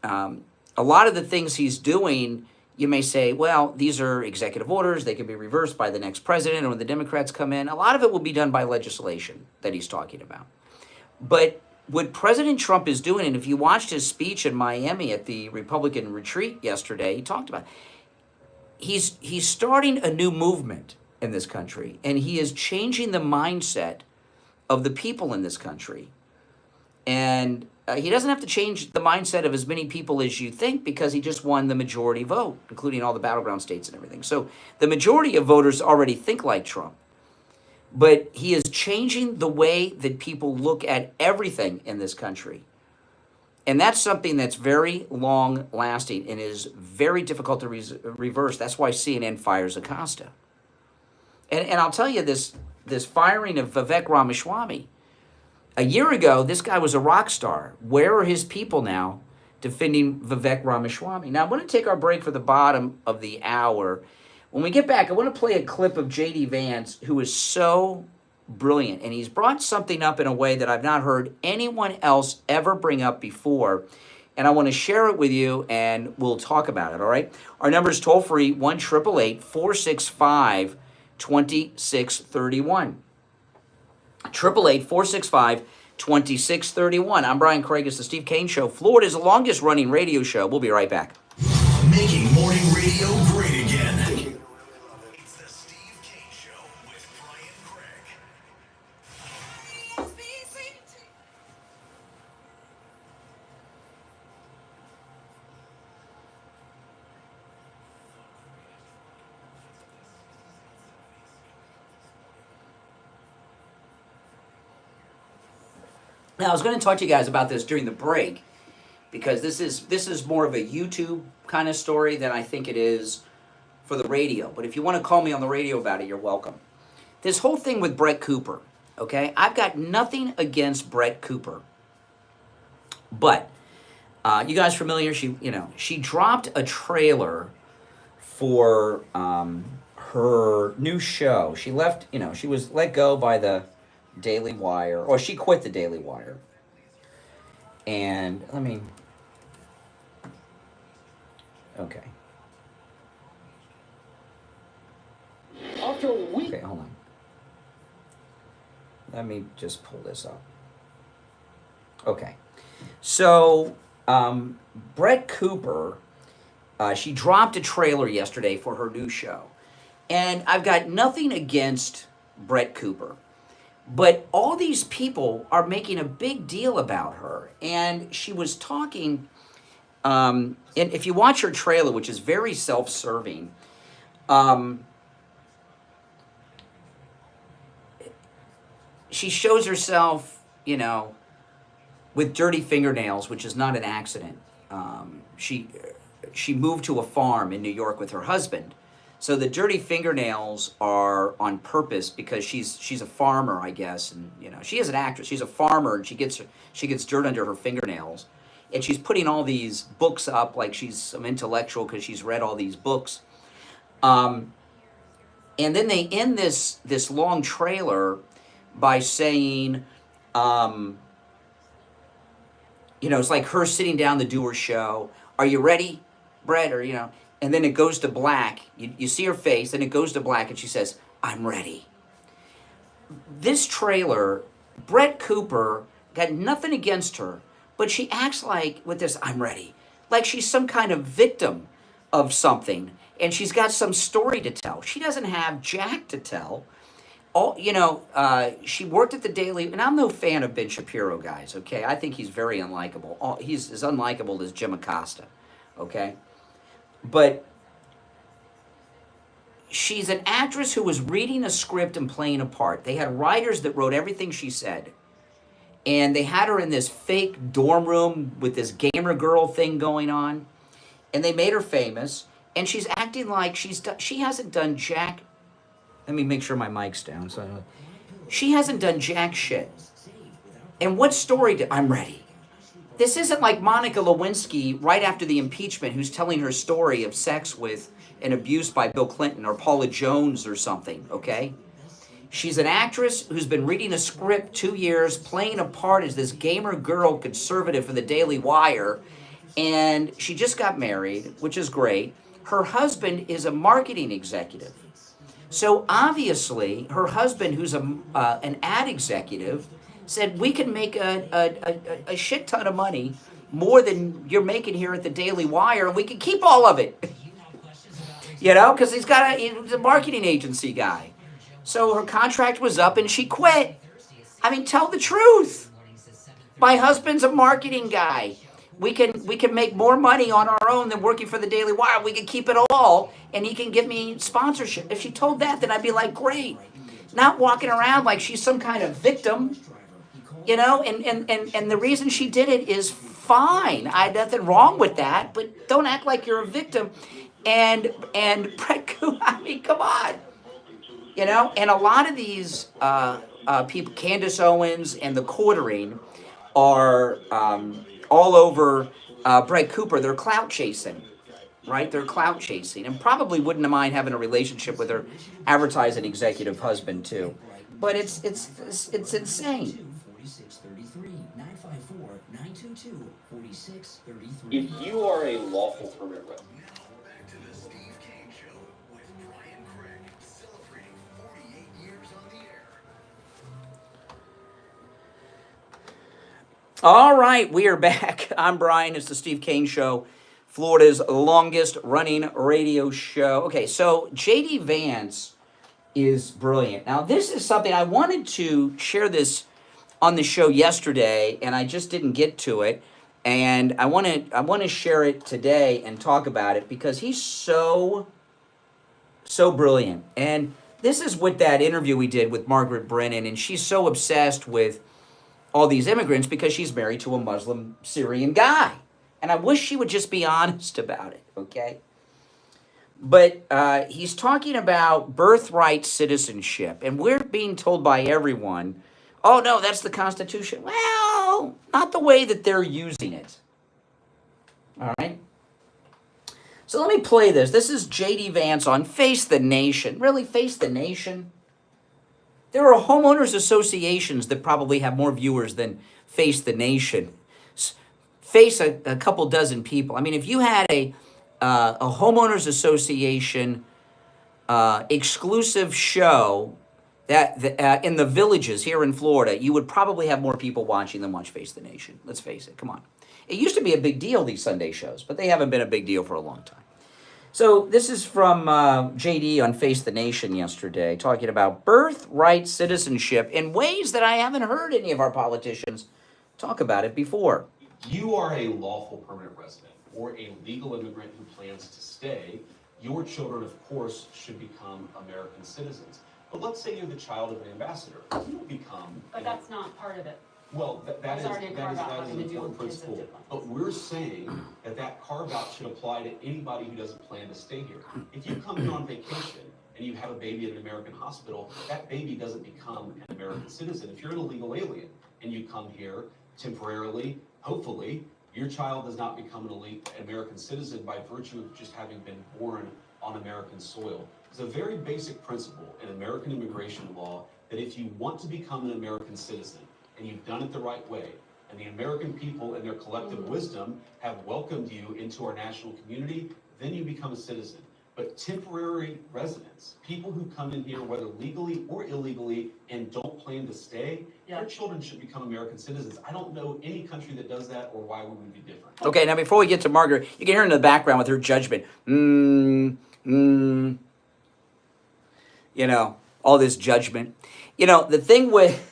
Speaker 1: a lot of the things he's doing, you may say, well, these are executive orders. They can be reversed by the next president or when the Democrats come in. A lot of it will be done by legislation that he's talking about. But what President Trump is doing, and if you watched his speech in Miami at the Republican retreat yesterday, he talked about he's starting a new movement in this country, and he is changing the mindset of the people in this country. And he doesn't have to change the mindset of as many people as you think because he just won the majority vote, including all the battleground states and everything. So the majority of voters already think like Trump. But he is changing the way that people look at everything in this country. And that's something that's very long lasting and is very difficult to reverse. That's why CNN fires Acosta. And I'll tell you this firing of Vivek Ramaswamy. A year ago, this guy was a rock star. Where are his people now defending Vivek Ramaswamy? Now, I'm going to take our break for the bottom of the hour. When we get back, I want to play a clip of J.D. Vance, who is so brilliant. And he's brought something up in a way that I've not heard anyone else ever bring up before. And I want to share it with you, and we'll talk about it, all right? Our number is toll-free, 1-888-465-2631. 888-465-2631. I'm Brian Craig. It's the Steve Kane Show, Florida's longest running radio show. We'll be right back.
Speaker 4: Making morning radio great again. It's the Steve Kane Show with Brian Craig.
Speaker 1: Now, I was going to talk to you guys about this during the break because this is more of a YouTube kind of story than I think it is for the radio. But if you want to call me on the radio about it, you're welcome. This whole thing with Brett Cooper, okay? I've got nothing against Brett Cooper. But you guys familiar? She dropped a trailer for her new show. She left, she was let go by the Daily Wire, or she quit the Daily Wire. And okay. Okay, hold on. Let me just pull this up. Okay. So, Brett Cooper, she dropped a trailer yesterday for her new show. And I've got nothing against Brett Cooper. But all these people are making a big deal about her. And she was talking, and if you watch her trailer, which is very self-serving, she shows herself, you know, with dirty fingernails, which is not an accident. She moved to a farm in New York with her husband. So the dirty fingernails are on purpose because she's a farmer, I guess, and you know she is an actress. She's a farmer, and she gets dirt under her fingernails, and she's putting all these books up like she's some intellectual because she's read all these books. And then they end this long trailer by saying, you know, it's like her sitting down to do her show. Are you ready, Brett? Or, you know, and then it goes to black. You see her face, then it goes to black, and she says, I'm ready. This trailer, Brett Cooper got nothing against her, but she acts like, with this, I'm ready, like she's some kind of victim of something, and she's got some story to tell. She doesn't have jack to tell. You know, she worked at the Daily, and I'm no fan of Ben Shapiro, guys, okay? I think he's very unlikable. He's as unlikable as Jim Acosta, okay? But she's an actress who was reading a script and playing a part. They had writers that wrote everything she said, and they had her in this fake dorm room with this gamer girl thing going on, and they made her famous, and she's acting like she hasn't done jack. Let me make sure my mic's down. So she hasn't done jack shit. And what story I'm ready. This isn't like Monica Lewinsky right after the impeachment who's telling her story of sex with and abuse by Bill Clinton or Paula Jones or something, okay? She's an actress who's been reading a script 2 years, playing a part as this gamer girl conservative for the Daily Wire, and she just got married, which is great. Her husband is a marketing executive. So obviously, her husband, who's an ad executive, said, we can make a shit ton of money, more than you're making here at the Daily Wire, and we can keep all of it. You know, because he's a marketing agency guy. So her contract was up, and she quit. I mean, tell the truth. My husband's a marketing guy. We can make more money on our own than working for the Daily Wire. We can keep it all, and he can give me sponsorship. If she told that, then I'd be like, great. Not walking around like she's some kind of victim, you know, and the reason she did it is fine. I had nothing wrong with that, but don't act like you're a victim. And Brett Cooper, I mean, come on. You know, and a lot of these people, Candace Owens and the Quartering, are all over Brett Cooper. They're clout chasing, right? They're clout chasing, and probably wouldn't mind having a relationship with her advertising executive husband too. But it's insane.
Speaker 10: If you are a lawful permit rep,
Speaker 4: Back to the Steve Kane Show with Brian Craig, celebrating 48 years on the air.
Speaker 1: All right, we are back. I'm Brian. It's the Steve Kane Show, Florida's longest running radio show. Okay, so J.D. Vance is brilliant. Now, this is something I wanted to share this on the show yesterday, and I just didn't get to it. And I want to share it today and talk about it because he's so brilliant. And this is what that interview we did with Margaret Brennan, and she's so obsessed with all these immigrants because she's married to a Muslim Syrian guy. And I wish she would just be honest about it, okay? But he's talking about birthright citizenship, and we're being told by everyone, oh, no, that's the Constitution. Well, not the way that they're using it. All right? So let me play this. This is J.D. Vance on Face the Nation. Really, Face the Nation? There are homeowners associations that probably have more viewers than Face the Nation. Face a couple dozen people. I mean, if you had a homeowners association exclusive show that in the villages here in Florida, you would probably have more people watching than watch Face the Nation. Let's face it. Come on. It used to be a big deal, these Sunday shows, but they haven't been a big deal for a long time. So this is from JD on Face the Nation yesterday, talking about birthright citizenship in ways that I haven't heard any of our politicians talk about it before.
Speaker 10: You are a lawful permanent resident or a legal immigrant who plans to stay. Your children, of course, should become American citizens. But let's say you're the child of an ambassador. You don't become.
Speaker 11: But that's not part of it.
Speaker 10: Well, that is
Speaker 11: already a carve-out
Speaker 10: an
Speaker 11: having to do
Speaker 10: important
Speaker 11: with kids of
Speaker 10: principle.
Speaker 11: different
Speaker 10: But we're saying that carve-out should apply to anybody who doesn't plan to stay here. If you come here on vacation and you have a baby in an American hospital, that baby doesn't become an American citizen. If you're an illegal alien and you come here temporarily, hopefully, your child does not become an American citizen by virtue of just having been born on American soil. It's a very basic principle in American immigration law that if you want to become an American citizen and you've done it the right way, and the American people in their collective wisdom have welcomed you into our national community, then you become a citizen. But temporary residents, people who come in here, whether legally or illegally, and don't plan to stay, their children should become American citizens. I don't know any country that does that or why we would be different.
Speaker 1: Okay, now before we get to Margaret, you can hear in the background with her judgment. You know, all this judgment. You know, the thing with,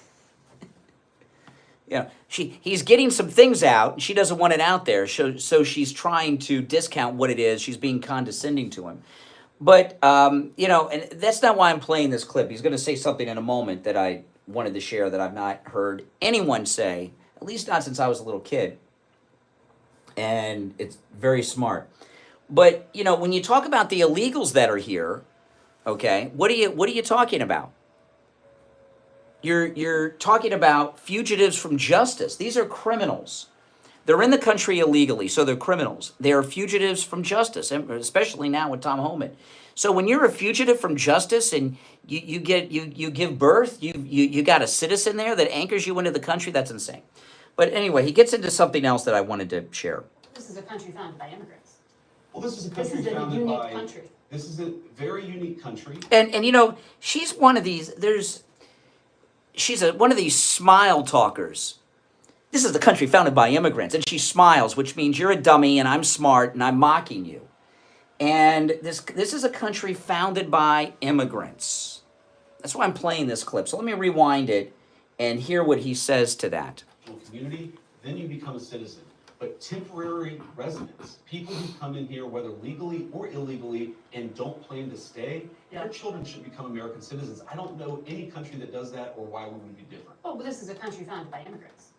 Speaker 1: you know, he's getting some things out, and she doesn't want it out there, so she's trying to discount what it is. She's being condescending to him. But, you know, and that's not why I'm playing this clip. He's going to say something in a moment that I wanted to share that I've not heard anyone say, at least not since I was a little kid. And it's very smart. But, you know, when you talk about the illegals that are here, okay, what are you talking about? You're talking about fugitives from justice. These are criminals. They're in the country illegally, so they're criminals. They are fugitives from justice, especially now with Tom Homan. So when you're a fugitive from justice and you give birth, you got a citizen there that anchors you into the country, that's insane. But anyway, he gets into something else that I wanted to share.
Speaker 11: This is a country founded by immigrants.
Speaker 10: Well, this is a country founded by. Country. This is a very unique country.
Speaker 1: And you know, she's one of these. She's one of these smile talkers. This is the country founded by immigrants, and she smiles, which means you're a dummy and I'm smart and I'm mocking you. And this is a country founded by immigrants. That's why I'm playing this clip. So let me rewind it and hear what he says to that.
Speaker 10: Community, then you become a citizen. But temporary residents, people who come in here, whether legally or illegally, and don't plan to stay, their children should become American citizens. I don't know any country that does that or why we would be different.
Speaker 11: Oh, but this is a country founded by immigrants.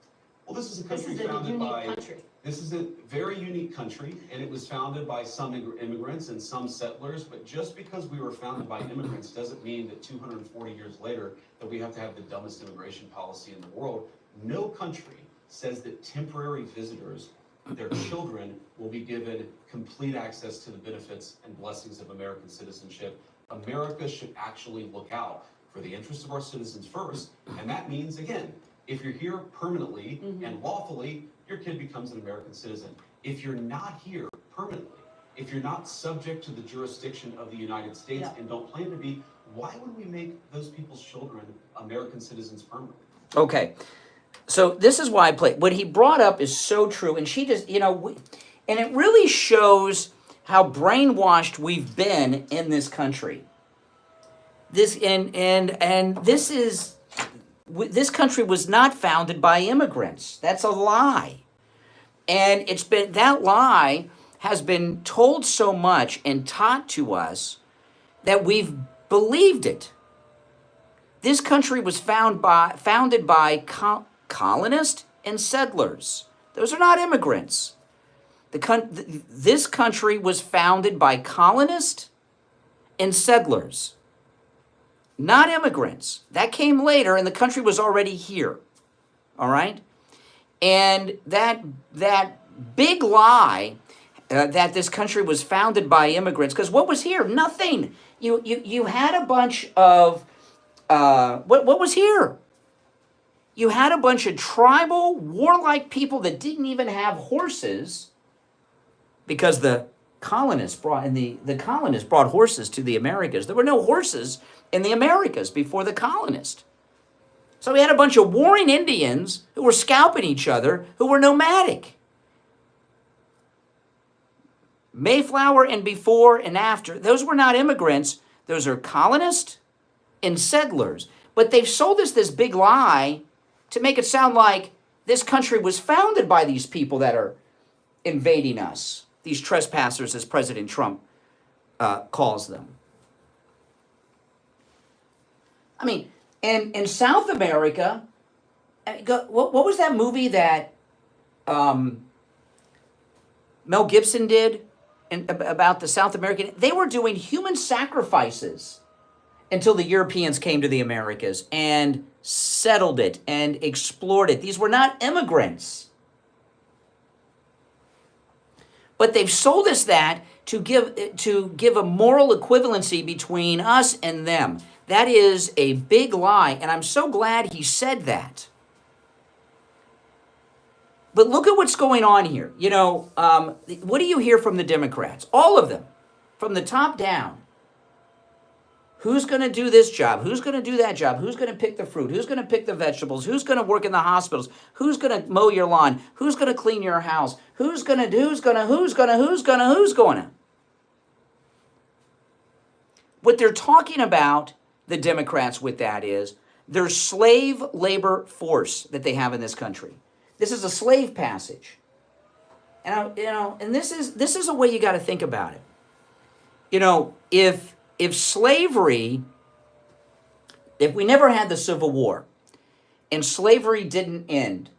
Speaker 10: Well, this is a country founded by. Country. This is a very unique country, and it was founded by some immigrants and some settlers. But just because we were founded by immigrants doesn't mean that 240 years later that we have to have the dumbest immigration policy in the world. No country says that temporary visitors, their children, will be given complete access to the benefits and blessings of American citizenship. America should actually look out for the interests of our citizens first, and that means, again, if you're here permanently and lawfully, your kid becomes an American citizen. If you're not here permanently, if you're not subject to the jurisdiction of the United States and don't plan to be, why would we make those people's children American citizens permanently?
Speaker 1: Okay. So this is why I play. What he brought up is so true, and she just, you know, and it really shows how brainwashed we've been in this country. This this country was not founded by immigrants. That's a lie, and that lie has been told so much and taught to us that we've believed it. This country was founded by colonists and settlers. Those are not immigrants. This country was founded by colonists and settlers, not immigrants. That came later, and the country was already here. All right? And that big lie that this country was founded by immigrants, because what was here? Nothing. You had a bunch of, what was here? You had a bunch of tribal, warlike people that didn't even have horses, because the colonists brought horses to the Americas. There were no horses in the Americas before the colonists. So we had a bunch of warring Indians who were scalping each other, who were nomadic. Mayflower and before and after, those were not immigrants. Those are colonists and settlers. But they've sold us this big lie to make it sound like this country was founded by these people that are invading us, these trespassers, as President Trump calls them. I mean, in South America, what was that movie that Mel Gibson did about the South American? They were doing human sacrifices until the Europeans came to the Americas and settled it and explored it. These were not immigrants. But they've sold us that to give a moral equivalency between us and them. That is a big lie, and I'm so glad he said that. But look at what's going on here. You know, what do you hear from the Democrats? All of them, from the top down. Who's going to do this job? Who's going to do that job? Who's going to pick the fruit? Who's going to pick the vegetables? Who's going to work in the hospitals? Who's going to mow your lawn? Who's going to clean your house? Who's going to? What they're talking about, the Democrats, with that is their slave labor force that they have in this country. This is a slave passage. And this is a way you got to think about it. You know, if slavery, if we never had the Civil War and slavery didn't end,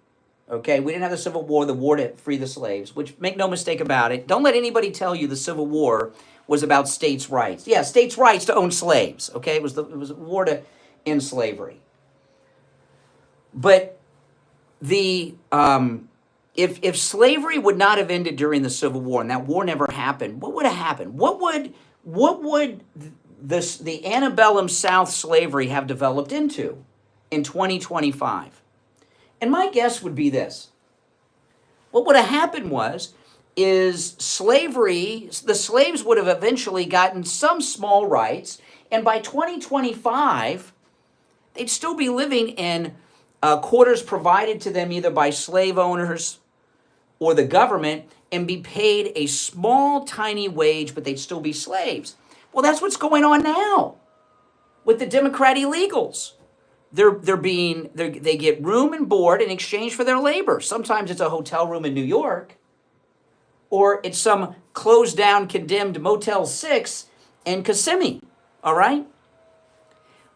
Speaker 1: okay, we didn't have the Civil War, the war to free the slaves, which, make no mistake about it, don't let anybody tell you the Civil War was about states' rights. Yeah, states' rights to own slaves, okay? It was a war to end slavery. But if slavery would not have ended during the Civil War and that war never happened, what would have happened? What would the antebellum South slavery have developed into in 2025? And my guess would be this. What would have happened is slavery, the slaves would have eventually gotten some small rights, and by 2025, they'd still be living in quarters provided to them either by slave owners or the government, and be paid a small, tiny wage, but they'd still be slaves. Well, that's what's going on now with the Democrat illegals. They get room and board in exchange for their labor. Sometimes it's a hotel room in New York, or it's some closed down, condemned Motel 6 in Kissimmee, all right?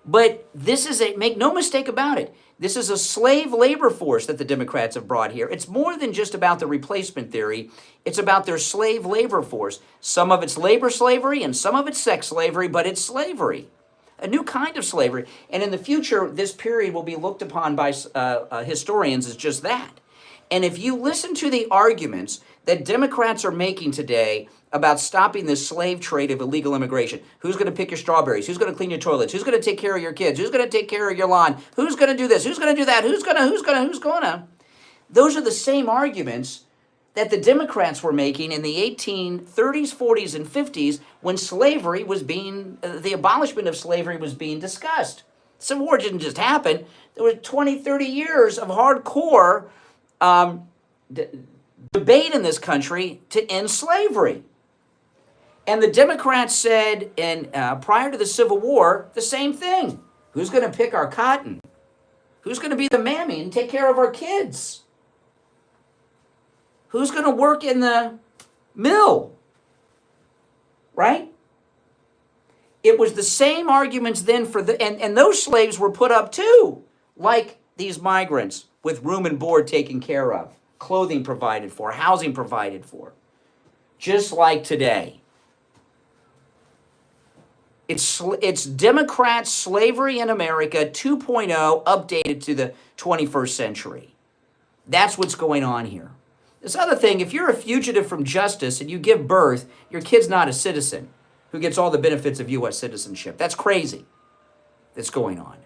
Speaker 1: But this is make no mistake about it, this is a slave labor force that the Democrats have brought here. It's more than just about the replacement theory. It's about their slave labor force. Some of it's labor slavery and some of it's sex slavery, but it's slavery. A new kind of slavery. And in the future, this period will be looked upon by historians as just that. And if you listen to the arguments that Democrats are making today about stopping this slave trade of illegal immigration, who's going to pick your strawberries? Who's going to clean your toilets? Who's going to take care of your kids? Who's going to take care of your lawn? Who's going to do this? Who's going to do that? Who's going to? Those are the same arguments that the Democrats were making in the 1830s, 40s, and 50s when slavery was the abolishment of slavery was being discussed. Civil War didn't just happen. There were 20, 30 years of hardcore debate in this country to end slavery. And the Democrats said prior to the Civil War, the same thing. Who's going to pick our cotton? Who's going to be the mammy and take care of our kids? Who's going to work in the mill? Right? It was the same arguments then and those slaves were put up too, like these migrants, with room and board taken care of, clothing provided for, housing provided for. Just like today. It's Democrat slavery in America 2.0 updated to the 21st century. That's what's going on here. This other thing, if you're a fugitive from justice and you give birth, your kid's not a citizen who gets all the benefits of U.S. citizenship. That's crazy that's going on.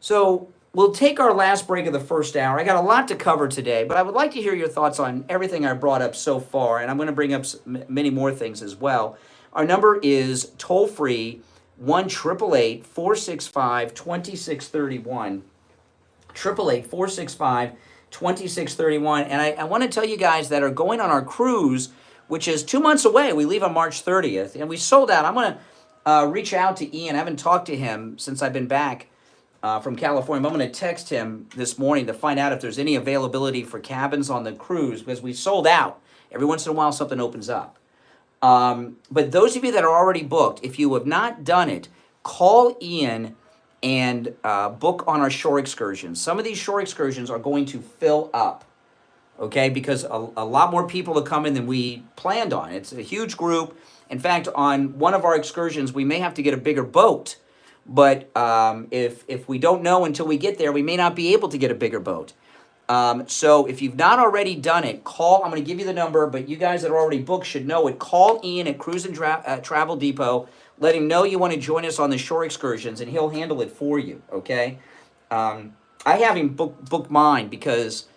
Speaker 1: So we'll take our last break of the first hour. I got a lot to cover today, but I would like to hear your thoughts on everything I brought up so far, and I'm going to bring up many more things as well. Our number is toll-free 1-888-465-2631. 888-465 2631. And I want to tell you guys that are going on our cruise, which is 2 months away. We leave on March 30th, and we sold out. I'm going to reach out to Ian. I haven't talked to him since I've been back from California. I'm going to text him this morning to find out if there's any availability for cabins on the cruise, because we sold out. Every once in a while, something opens up. But those of you that are already booked, if you have not done it, call Ian and book on our shore excursions. Some of these shore excursions are going to fill up, okay, because a lot more people are coming than we planned on. It's a huge group. In fact, on one of our excursions, we may have to get a bigger boat. But if we don't know until we get there, we may not be able to get a bigger boat. So if you've not already done it, call. I'm going to give you the number, but you guys that are already booked should know it. Call Ian at Cruise and Travel Depot. Let him know you want to join us on the shore excursions, and he'll handle it for you, okay? I have him book mine because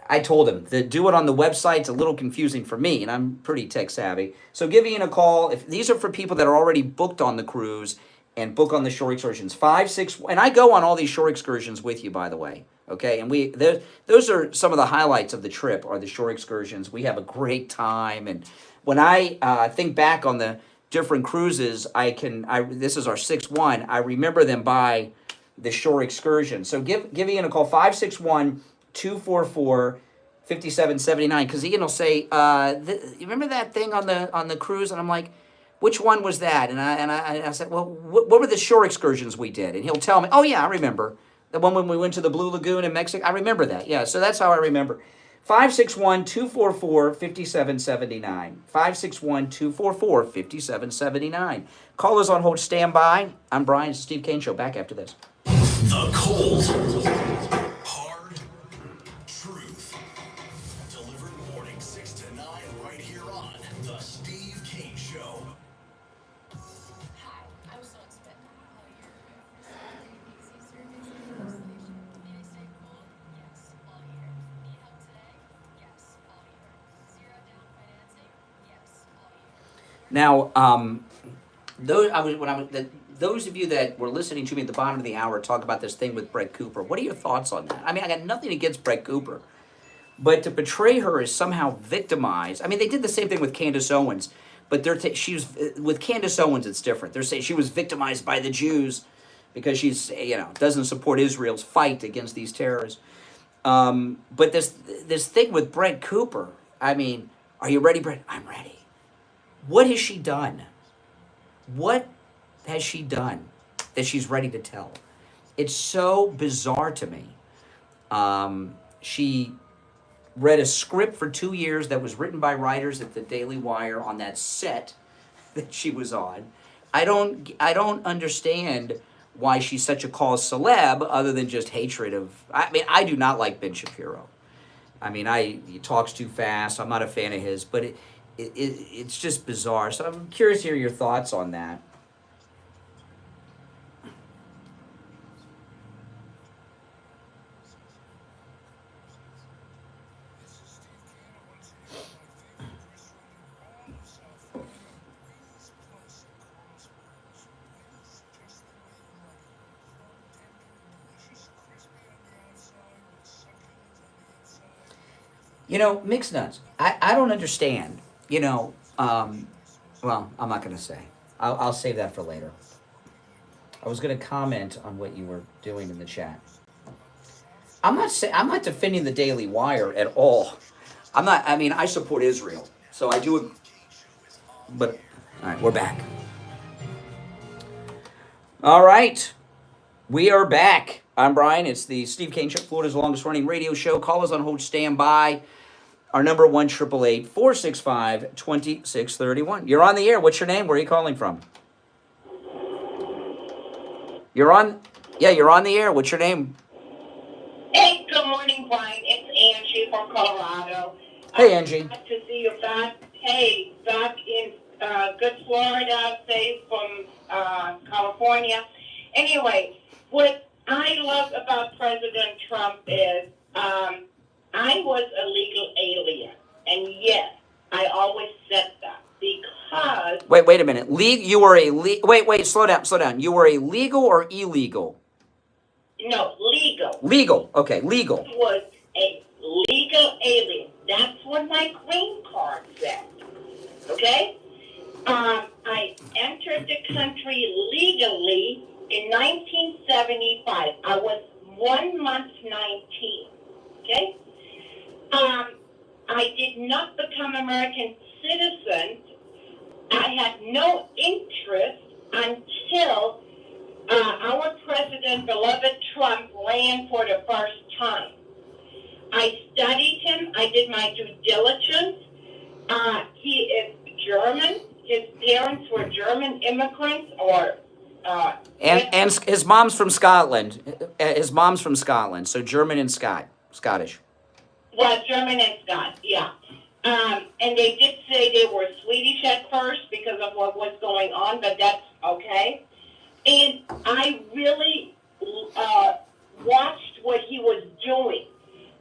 Speaker 1: I told him to do it on the website. It's a little confusing for me, and I'm pretty tech savvy. So give Ian a call. If these are for people that are already booked on the cruise and book on the shore excursions. 561, and I go on all these shore excursions with you, by the way. Okay, and those are some of the highlights of the trip, are the shore excursions. We have a great time, and when I think back on the different cruises, this is our 6th one. I remember them by the shore excursion. So give Ian a call, 561-244-5779, because Ian will say, you remember that thing on the cruise? And I'm like, which one was that? And I said, well, what were the shore excursions we did? And he'll tell me, oh yeah, I remember. The one when we went to the Blue Lagoon in Mexico, I remember that. Yeah, so that's how I remember. 561-244-5779. 561-244-5779. Call us on hold. Stand by. I'm Brian. It's the Steve Kane Show. Back after this.
Speaker 4: The cold, hard truth. Delivered morning 6 to 9 right here on The Steve Kane Show.
Speaker 11: Hi, I was so expecting
Speaker 1: Now, those of you that were listening to me at the bottom of the hour talk about this thing with Brett Cooper. What are your thoughts on that? I mean, I got nothing against Brett Cooper, but to portray her as somehow victimized. I mean, they did the same thing with Candace Owens, but with Candace Owens, it's different. They're saying she was victimized by the Jews because she's, doesn't support Israel's fight against these terrorists. But this thing with Brett Cooper, I mean, are you ready, Brett? I'm ready. What has she done? What has she done that she's ready to tell? It's so bizarre to me. She read a script for 2 years that was written by writers at the Daily Wire on that set that she was on. I don't understand why she's such a called celeb other than just hatred of... I mean, I do not like Ben Shapiro. I mean, he talks too fast. I'm not a fan of his, but it's just bizarre. So I'm curious to hear your thoughts on that. Mixed nuts. I don't understand. Well, I'm not going to say. I'll save that for later. I was going to comment on what you were doing in the chat. I'm not defending the Daily Wire at all. I support Israel. So I do. But, all right, we're back. All right. We are back. I'm Brian. It's the Steve Kane Show, Florida's longest running radio show. Call us on hold. Stand by. Our number 1-888-465-2631. You're on the air. What's your name? Where are you calling from? You're on the air. What's your name?
Speaker 12: Hey, good morning, Brian. It's Angie from Colorado.
Speaker 1: Hey, Angie.
Speaker 12: Glad to see you back. Hey, back in good Florida, safe from California. Anyway, what I love about President Trump is I was a legal alien, and yes, I always said that because...
Speaker 1: Wait a minute. You were wait, slow down. You were a legal or illegal?
Speaker 12: No, legal.
Speaker 1: Legal, okay, legal.
Speaker 12: Was a legal alien. That's what my green card said. Okay? I entered the country legally in 1975. I was 1 month 19. Okay? I did not become American citizen. I had no interest until our president, beloved Trump, ran for the first time. I studied him. I did my due diligence. He is German. His parents were German immigrants, or
Speaker 1: and his mom's from Scotland. His mom's from Scotland, so German and Scottish.
Speaker 12: Well, German and Scots, yeah. And they did say they were Swedish at first because of what was going on, but that's okay. And I really watched what he was doing.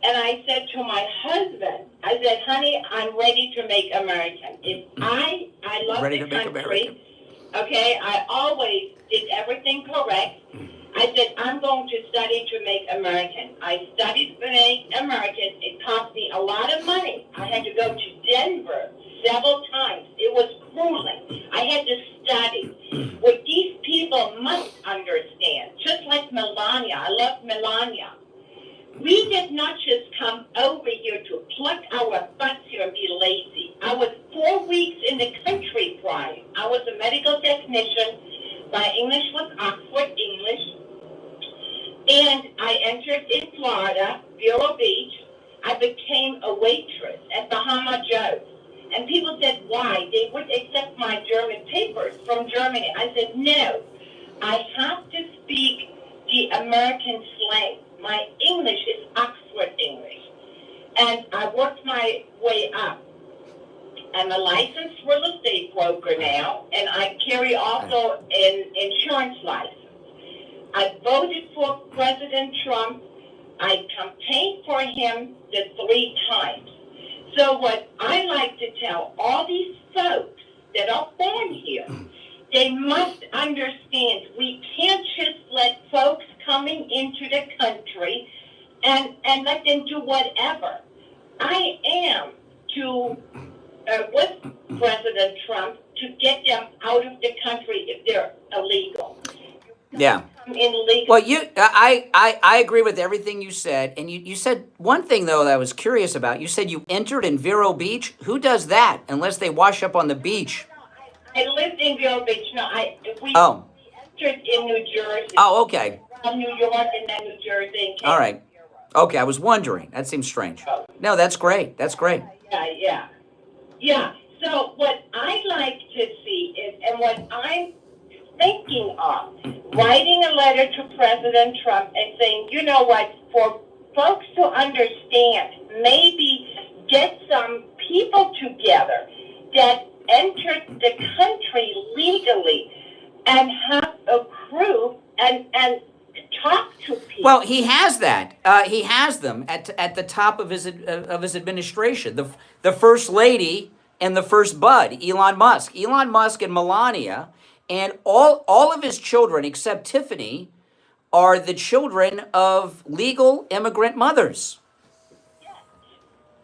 Speaker 12: And I said to my husband, I said, honey, I'm ready to make American. If I love the country, okay, I always did everything correct. I said, I'm going to study to make American. I studied to make American. It cost me a lot of money. I had to go to Denver several times. It was grueling. I had to study. What these people must understand, just like Melania, I love Melania. We did not just come over here to pluck our butts here and be lazy. I was 4 weeks in the country prior. I was a medical technician. My English was Oxford English. And I entered in Florida, Vero Beach. I became a waitress at Bahama Joe's. And people said, why? They would accept my German papers from Germany. I said, no. I have to speak the American slang. My English is Oxford English. And I worked my way up. I'm a licensed real estate broker now, and I carry also an insurance license. I voted for President Trump. I campaigned for him the 3 times. So what I like to tell all these folks that are born here, they must understand we can't just let folks coming into the country and let them do whatever. I am with President Trump to get them out of the country if they're illegal.
Speaker 1: Yeah. Well, I agree with everything you said. And you said one thing, though, that I was curious about. You said you entered in Vero Beach. Who does that unless they wash up on the beach?
Speaker 12: I lived in Vero Beach. No, we entered in New Jersey.
Speaker 1: Oh, okay.
Speaker 12: New York and then New Jersey.
Speaker 1: All right. Okay, I was wondering. That seems strange. No, that's great. That's great.
Speaker 12: Yeah. So what I like to see is, and what I'm thinking of, writing a letter to President Trump and saying, you know what, for folks to understand, maybe get some people together that entered the country legally and have a crew and talk to people.
Speaker 1: Well, he has that. He has them at the top of his administration. The first lady and the first bud, Elon Musk and Melania, and all of his children except Tiffany are the children of legal immigrant mothers.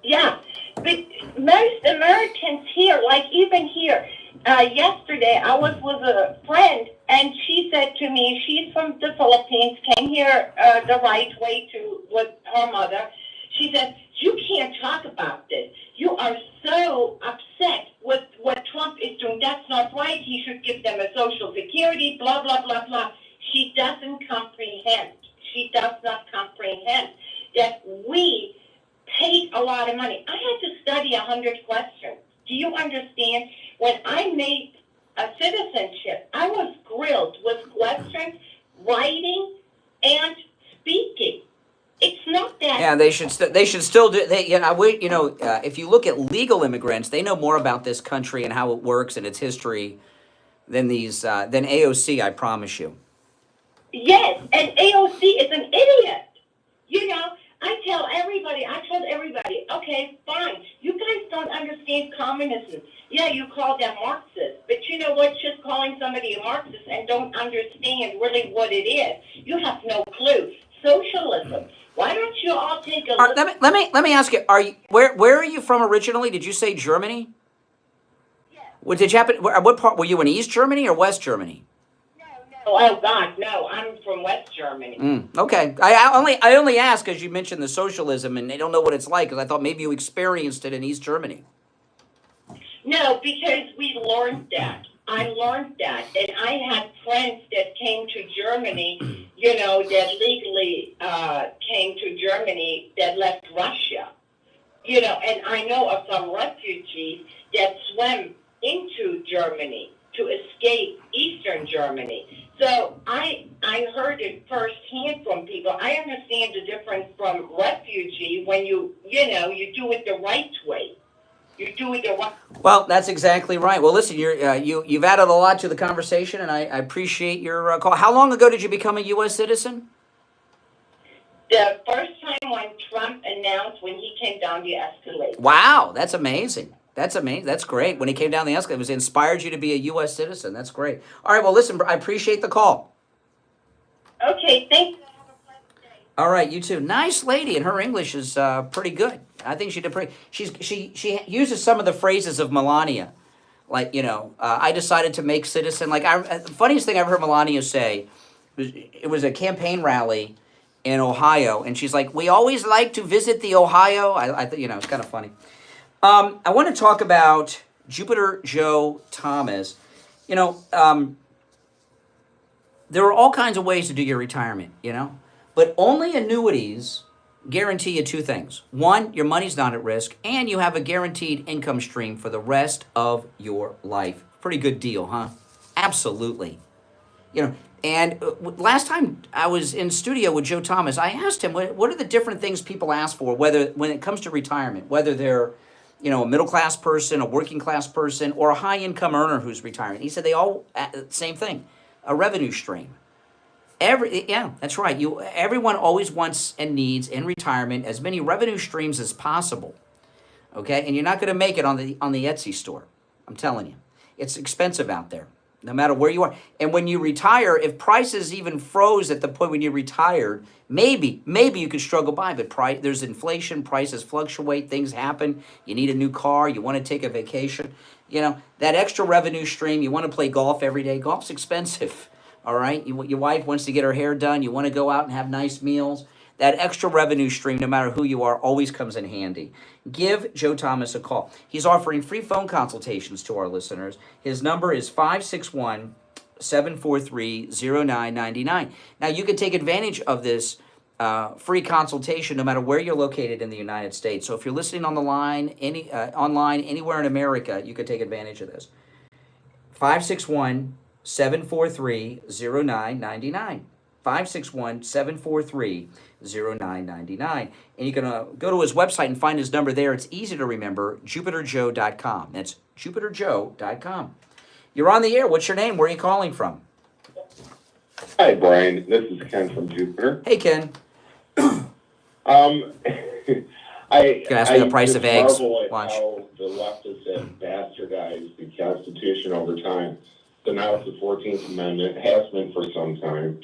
Speaker 12: Yeah, but most Americans here, like even here, yesterday I was with a friend and she said to me, she's from the Philippines, came here the right way with her mother. She said, you can't talk about this. You are so upset with what Trump is doing. That's not right. He should give them a Social Security, blah, blah, blah, blah. She doesn't comprehend. She does not comprehend that we paid a lot of money. I had to study 100 questions. Do you understand? When I made a citizenship, I was grilled with questions, writing, and speaking. It's not that.
Speaker 1: Yeah, they should still do. If you look at legal immigrants, they know more about this country and how it works and its history than AOC. I promise you.
Speaker 12: Yes, and AOC is an idiot. You know, I told everybody, okay, fine. You guys don't understand communism. Yeah, you call them Marxists, but you know what? Just calling somebody a Marxist and don't understand really what it is. You have no clue. Socialism. Why don't you all take a
Speaker 1: All
Speaker 12: look?
Speaker 1: right, let me ask you. Are you where are you from originally? Did you say Germany?
Speaker 12: Yes.
Speaker 1: Well, did you happen? What part were you in? East Germany or West Germany?
Speaker 12: Oh God, no! I'm from West Germany.
Speaker 1: Okay. I only ask because you mentioned the socialism and they don't know what it's like. Because I thought maybe you experienced it in East Germany.
Speaker 12: No, because we learned that. I learned that, and I had friends that came to Germany. You know, that legally came to Germany that left Russia. You know, and I know of some refugees that swam into Germany to escape Eastern Germany. So I heard it firsthand from people. I understand the difference from refugee when you do it the right way. You do it the right.
Speaker 1: Well, that's exactly right. Well, listen, you've added a lot to the conversation, and I appreciate your call. How long ago did you become a U.S. citizen?
Speaker 12: The first time when Trump announced when he came down the escalator.
Speaker 1: Wow, that's amazing. That's amazing. That's great. When he came down the escalator, it was inspired you to be a U.S. citizen. That's great. All right. Well, listen, I appreciate the call.
Speaker 12: Okay, thanks.
Speaker 1: All right, you too. Nice lady, and her English is pretty good. I think she did pretty. She uses some of the phrases of Melania, like I decided to make citizen. Like the funniest thing I've heard Melania say, it was a campaign rally in Ohio, and she's like, "We always like to visit the Ohio." I it's kind of funny. I want to talk about Jupiter Joe Thomas. There are all kinds of ways to do your retirement, but only annuities guarantee you two things. One, your money's not at risk, and you have a guaranteed income stream for the rest of your life. Pretty good deal, huh? Absolutely. And last time I was in studio with Joe Thomas, I asked him, what are the different things people ask for, when it comes to retirement, whether they're a middle-class person, a working-class person, or a high-income earner who's retiring. He said they all, same thing, a revenue stream. That's right. Everyone always wants and needs in retirement as many revenue streams as possible. Okay, and you're not going to make it on the Etsy store. I'm telling you, it's expensive out there, no matter where you are. And when you retire, if prices even froze at the point when you retired, maybe you could struggle by. But there's inflation, prices fluctuate, things happen. You need a new car. You want to take a vacation. That extra revenue stream. You want to play golf every day. Golf's expensive. All right, your wife wants to get her hair done. You want to go out and have nice meals. That extra revenue stream, no matter who you are, always comes in handy. Give Joe Thomas a call. He's offering free phone consultations to our listeners. His number is 561-743-0999. Now, you can take advantage of this free consultation no matter where you're located in the United States. So if you're listening on the line, online, anywhere in America, you can take advantage of this. 561-743-0999. 561-743-0999. And you can go to his website and find his number there. It's easy to remember, jupiterjoe.com. That's jupiterjoe.com. You're on the air. What's your name? Where are you calling from?
Speaker 13: Hi, Brian. This is Ken from Jupiter.
Speaker 1: Hey, Ken.
Speaker 13: You
Speaker 1: can ask me the price of eggs.
Speaker 13: Watch. How the leftists have bastardized the Constitution over time. So now it's the 14th Amendment. It has been for some time.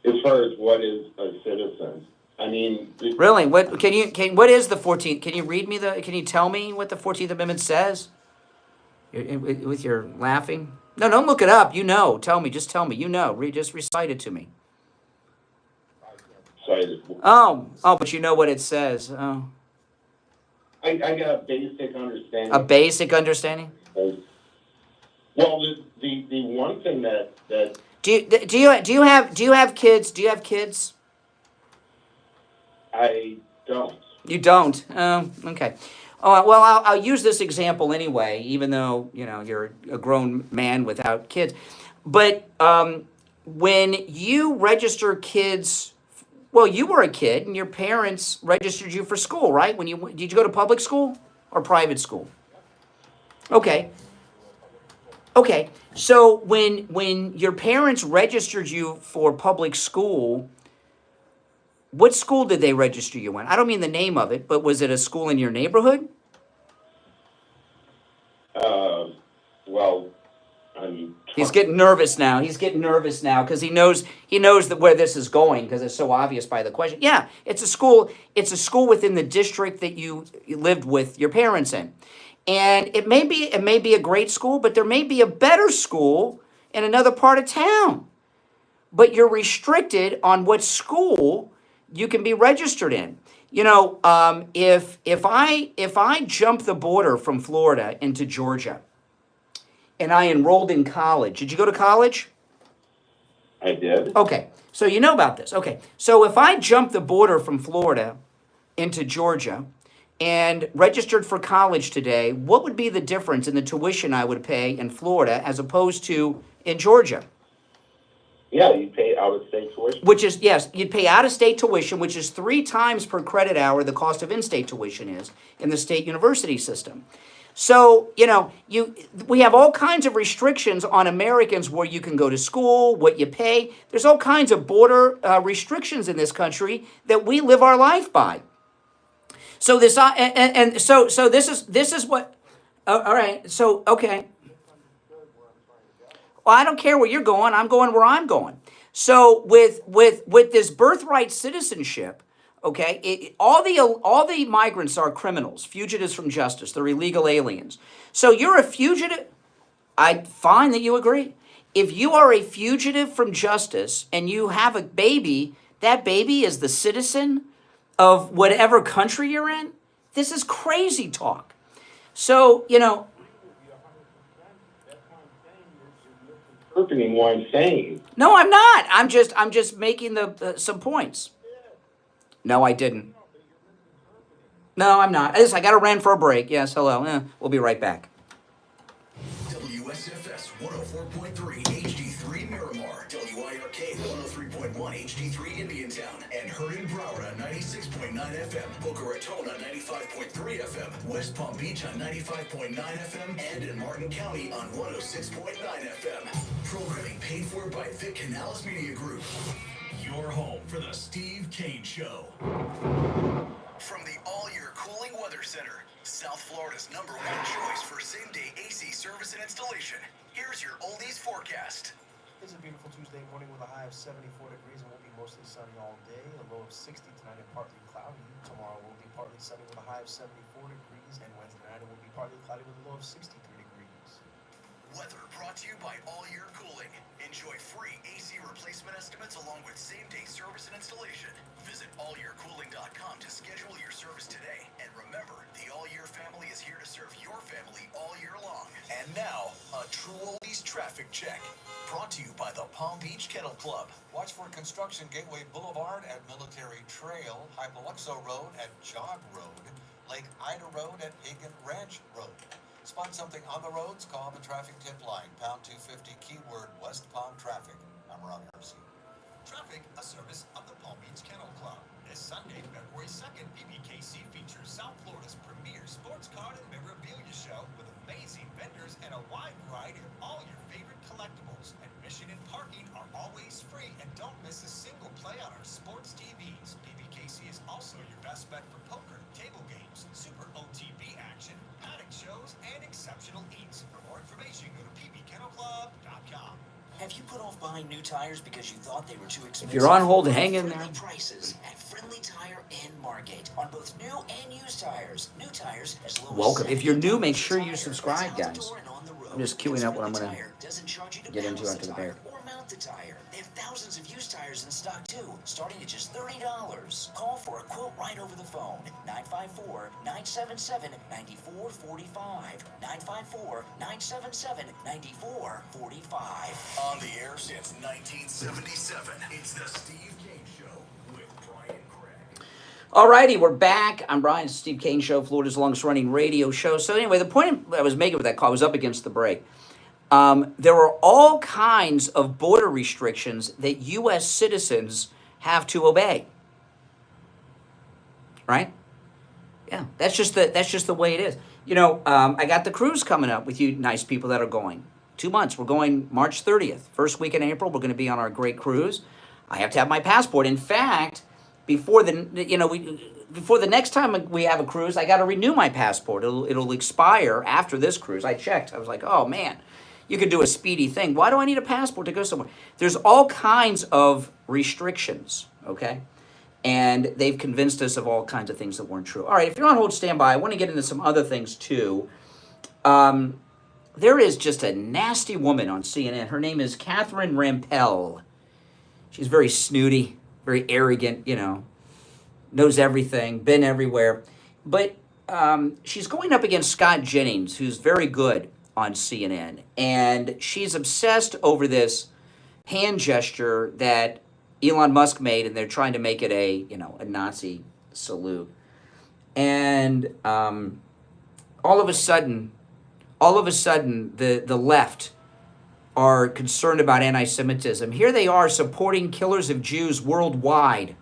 Speaker 13: As far as what is a citizen, I mean,
Speaker 1: really, what is the 14th? Can you read me can you tell me what the 14th Amendment says? With your laughing? No, don't look it up. Tell me, just tell me. Just recite it to me. Oh, but you know what it says. Oh.
Speaker 13: I got a basic understanding.
Speaker 1: A basic understanding?
Speaker 13: Well, the one thing that
Speaker 1: do you have kids? Do you have kids?
Speaker 13: I don't.
Speaker 1: You don't? Oh, okay. Oh, well, I'll use this example anyway, even though you're a grown man without kids. But when you register kids, well, you were a kid and your parents registered you for school, right? Did you go to public school or private school? Okay. Okay, so when your parents registered you for public school, what school did they register you in? I don't mean the name of it, but was it a school in your
Speaker 13: well, I'm
Speaker 1: He's getting nervous now. He's getting nervous now because he knows that where this is going because it's so obvious by the question. Yeah, it's a school. It's a school within the district that you lived with your parents in, and it may be a great school, but there may be a better school in another part of town. But you're restricted on what school you can be registered in. You know, if I jump the border from Florida into Georgia, and I enrolled in college, did you go to college?
Speaker 13: I did.
Speaker 1: Okay, so you know about this. Okay, so if I jump the border from Florida into Georgia and registered for college today, what would be the difference in the tuition I would pay in Florida as opposed to in Georgia?
Speaker 13: Yeah, you pay out-of-state tuition.
Speaker 1: Which is, yes, you'd pay out-of-state tuition, which is 3 times per credit hour the cost of in-state tuition is in the state university system. So, you know, we have all kinds of restrictions on Americans where you can go to school, what you pay. There's all kinds of border restrictions in this country that we live our life by. So this, so this is what, all right, so, okay. Well, I don't care where you're going. I'm going where I'm going. So with this birthright citizenship, okay, all the migrants are criminals, fugitives from justice. They're illegal aliens. So you're a fugitive. I find that you agree. If you are a fugitive from justice and you have a baby, that baby is the citizen of whatever country you're in. This is crazy talk. So, you know.
Speaker 13: Interpreting what I'm saying.
Speaker 1: No, I'm not. I'm just making some points. No, I didn't. No, I'm not. I got to run for a break. Yes, hello. We'll be right back.
Speaker 4: WSFS 104.3 HD3 Miramar, WIRK 103.1 HD3 Indiantown, and Herding Broward on 96.9 FM, Boca Raton on 95.3 FM, West Palm Beach on 95.9 FM, and in Martin County on 106.9 FM. Programming paid for by Vic Canales Media Group. Your home for the Steve Kane Show. From the All-Year Cooling Weather Center, South Florida's #1 choice for same-day AC service and installation. Here's your oldies forecast.
Speaker 14: It's a beautiful Tuesday morning with a high of 74 degrees and will be mostly sunny all day. A low of 60 tonight and partly cloudy. Tomorrow will be partly sunny with a high of 74 degrees, and Wednesday night it will be partly cloudy with a low of 63 degrees.
Speaker 4: Weather brought to you by All-Year Cooling. Enjoy free AC replacement estimates along with same-day service and installation. Visit allyearcooling.com to schedule your service today. And remember, the All-Year family is here to serve your family all year long. And now, a true oldies traffic check. Brought to you by the Palm Beach Kennel Club.
Speaker 5: Watch for construction Gateway Boulevard at Military Trail, Hypaluxo Road at Jog Road, Lake Ida Road at Hagen Ranch Road. Spot something on the roads, call the traffic tip line, pound 250, keyword West Palm Traffic. I'm Ron Hersey.
Speaker 15: Traffic, a service of the Palm Beach Kennel Club. This Sunday, February 2nd, PBKC features South Florida's premier sports card and memorabilia show with amazing vendors and a wide variety of all your favorite collectibles. Admission and parking are always free, and don't miss a single play on our sports TVs. PBKC is also your best bet for poker, table games, super OTB action, paddock shows, and exceptional eats. For more information, go to pbkennelclub.com.
Speaker 6: Have you put off buying new tires because you thought they were too expensive?
Speaker 1: If you're on hold, hang in there.
Speaker 6: Friendly prices at Friendly Tire and Margate on both new and used tires. New tires as low as
Speaker 1: Welcome. If you're new, make sure you subscribe, guys. I'm just queuing up what I'm going to get into after the break.
Speaker 6: Or mount the tire. They have thousands of used tires in stock too, starting at just $30. Call for a quote right over the phone. 954-977-9445. 954-977-9445.
Speaker 4: On the air since 1977, it's the Steve Kane Show with Brian Craig.
Speaker 1: Alrighty, we're back. I'm Brian, Steve Kane Show, Florida's longest running radio show. So anyway, the point I was making with that call, I was up against the break. There are all kinds of border restrictions that U.S. citizens have to obey. Right? Yeah, that's just the way it is. You know, I got the cruise coming up with you nice people that are going. 2 months. We're going March 30th. First week in April, we're going to be on our great cruise. I have to have my passport. In fact, before the next time we have a cruise, I got to renew my passport. It'll expire after this cruise. I checked. I was like, oh man. You could do a speedy thing. Why do I need a passport to go somewhere? There's all kinds of restrictions, okay? And they've convinced us of all kinds of things that weren't true. All right, if you're on hold, stand by. I want to get into some other things, too. There is just a nasty woman on CNN. Her name is Catherine Rampell. She's very snooty, very arrogant, you know, knows everything, been everywhere. But she's going up against Scott Jennings, who's very good on CNN. And she's obsessed over this hand gesture that Elon Musk made, and they're trying to make it a Nazi salute. And all of a sudden, the left are concerned about anti-Semitism. Here they are supporting killers of Jews worldwide,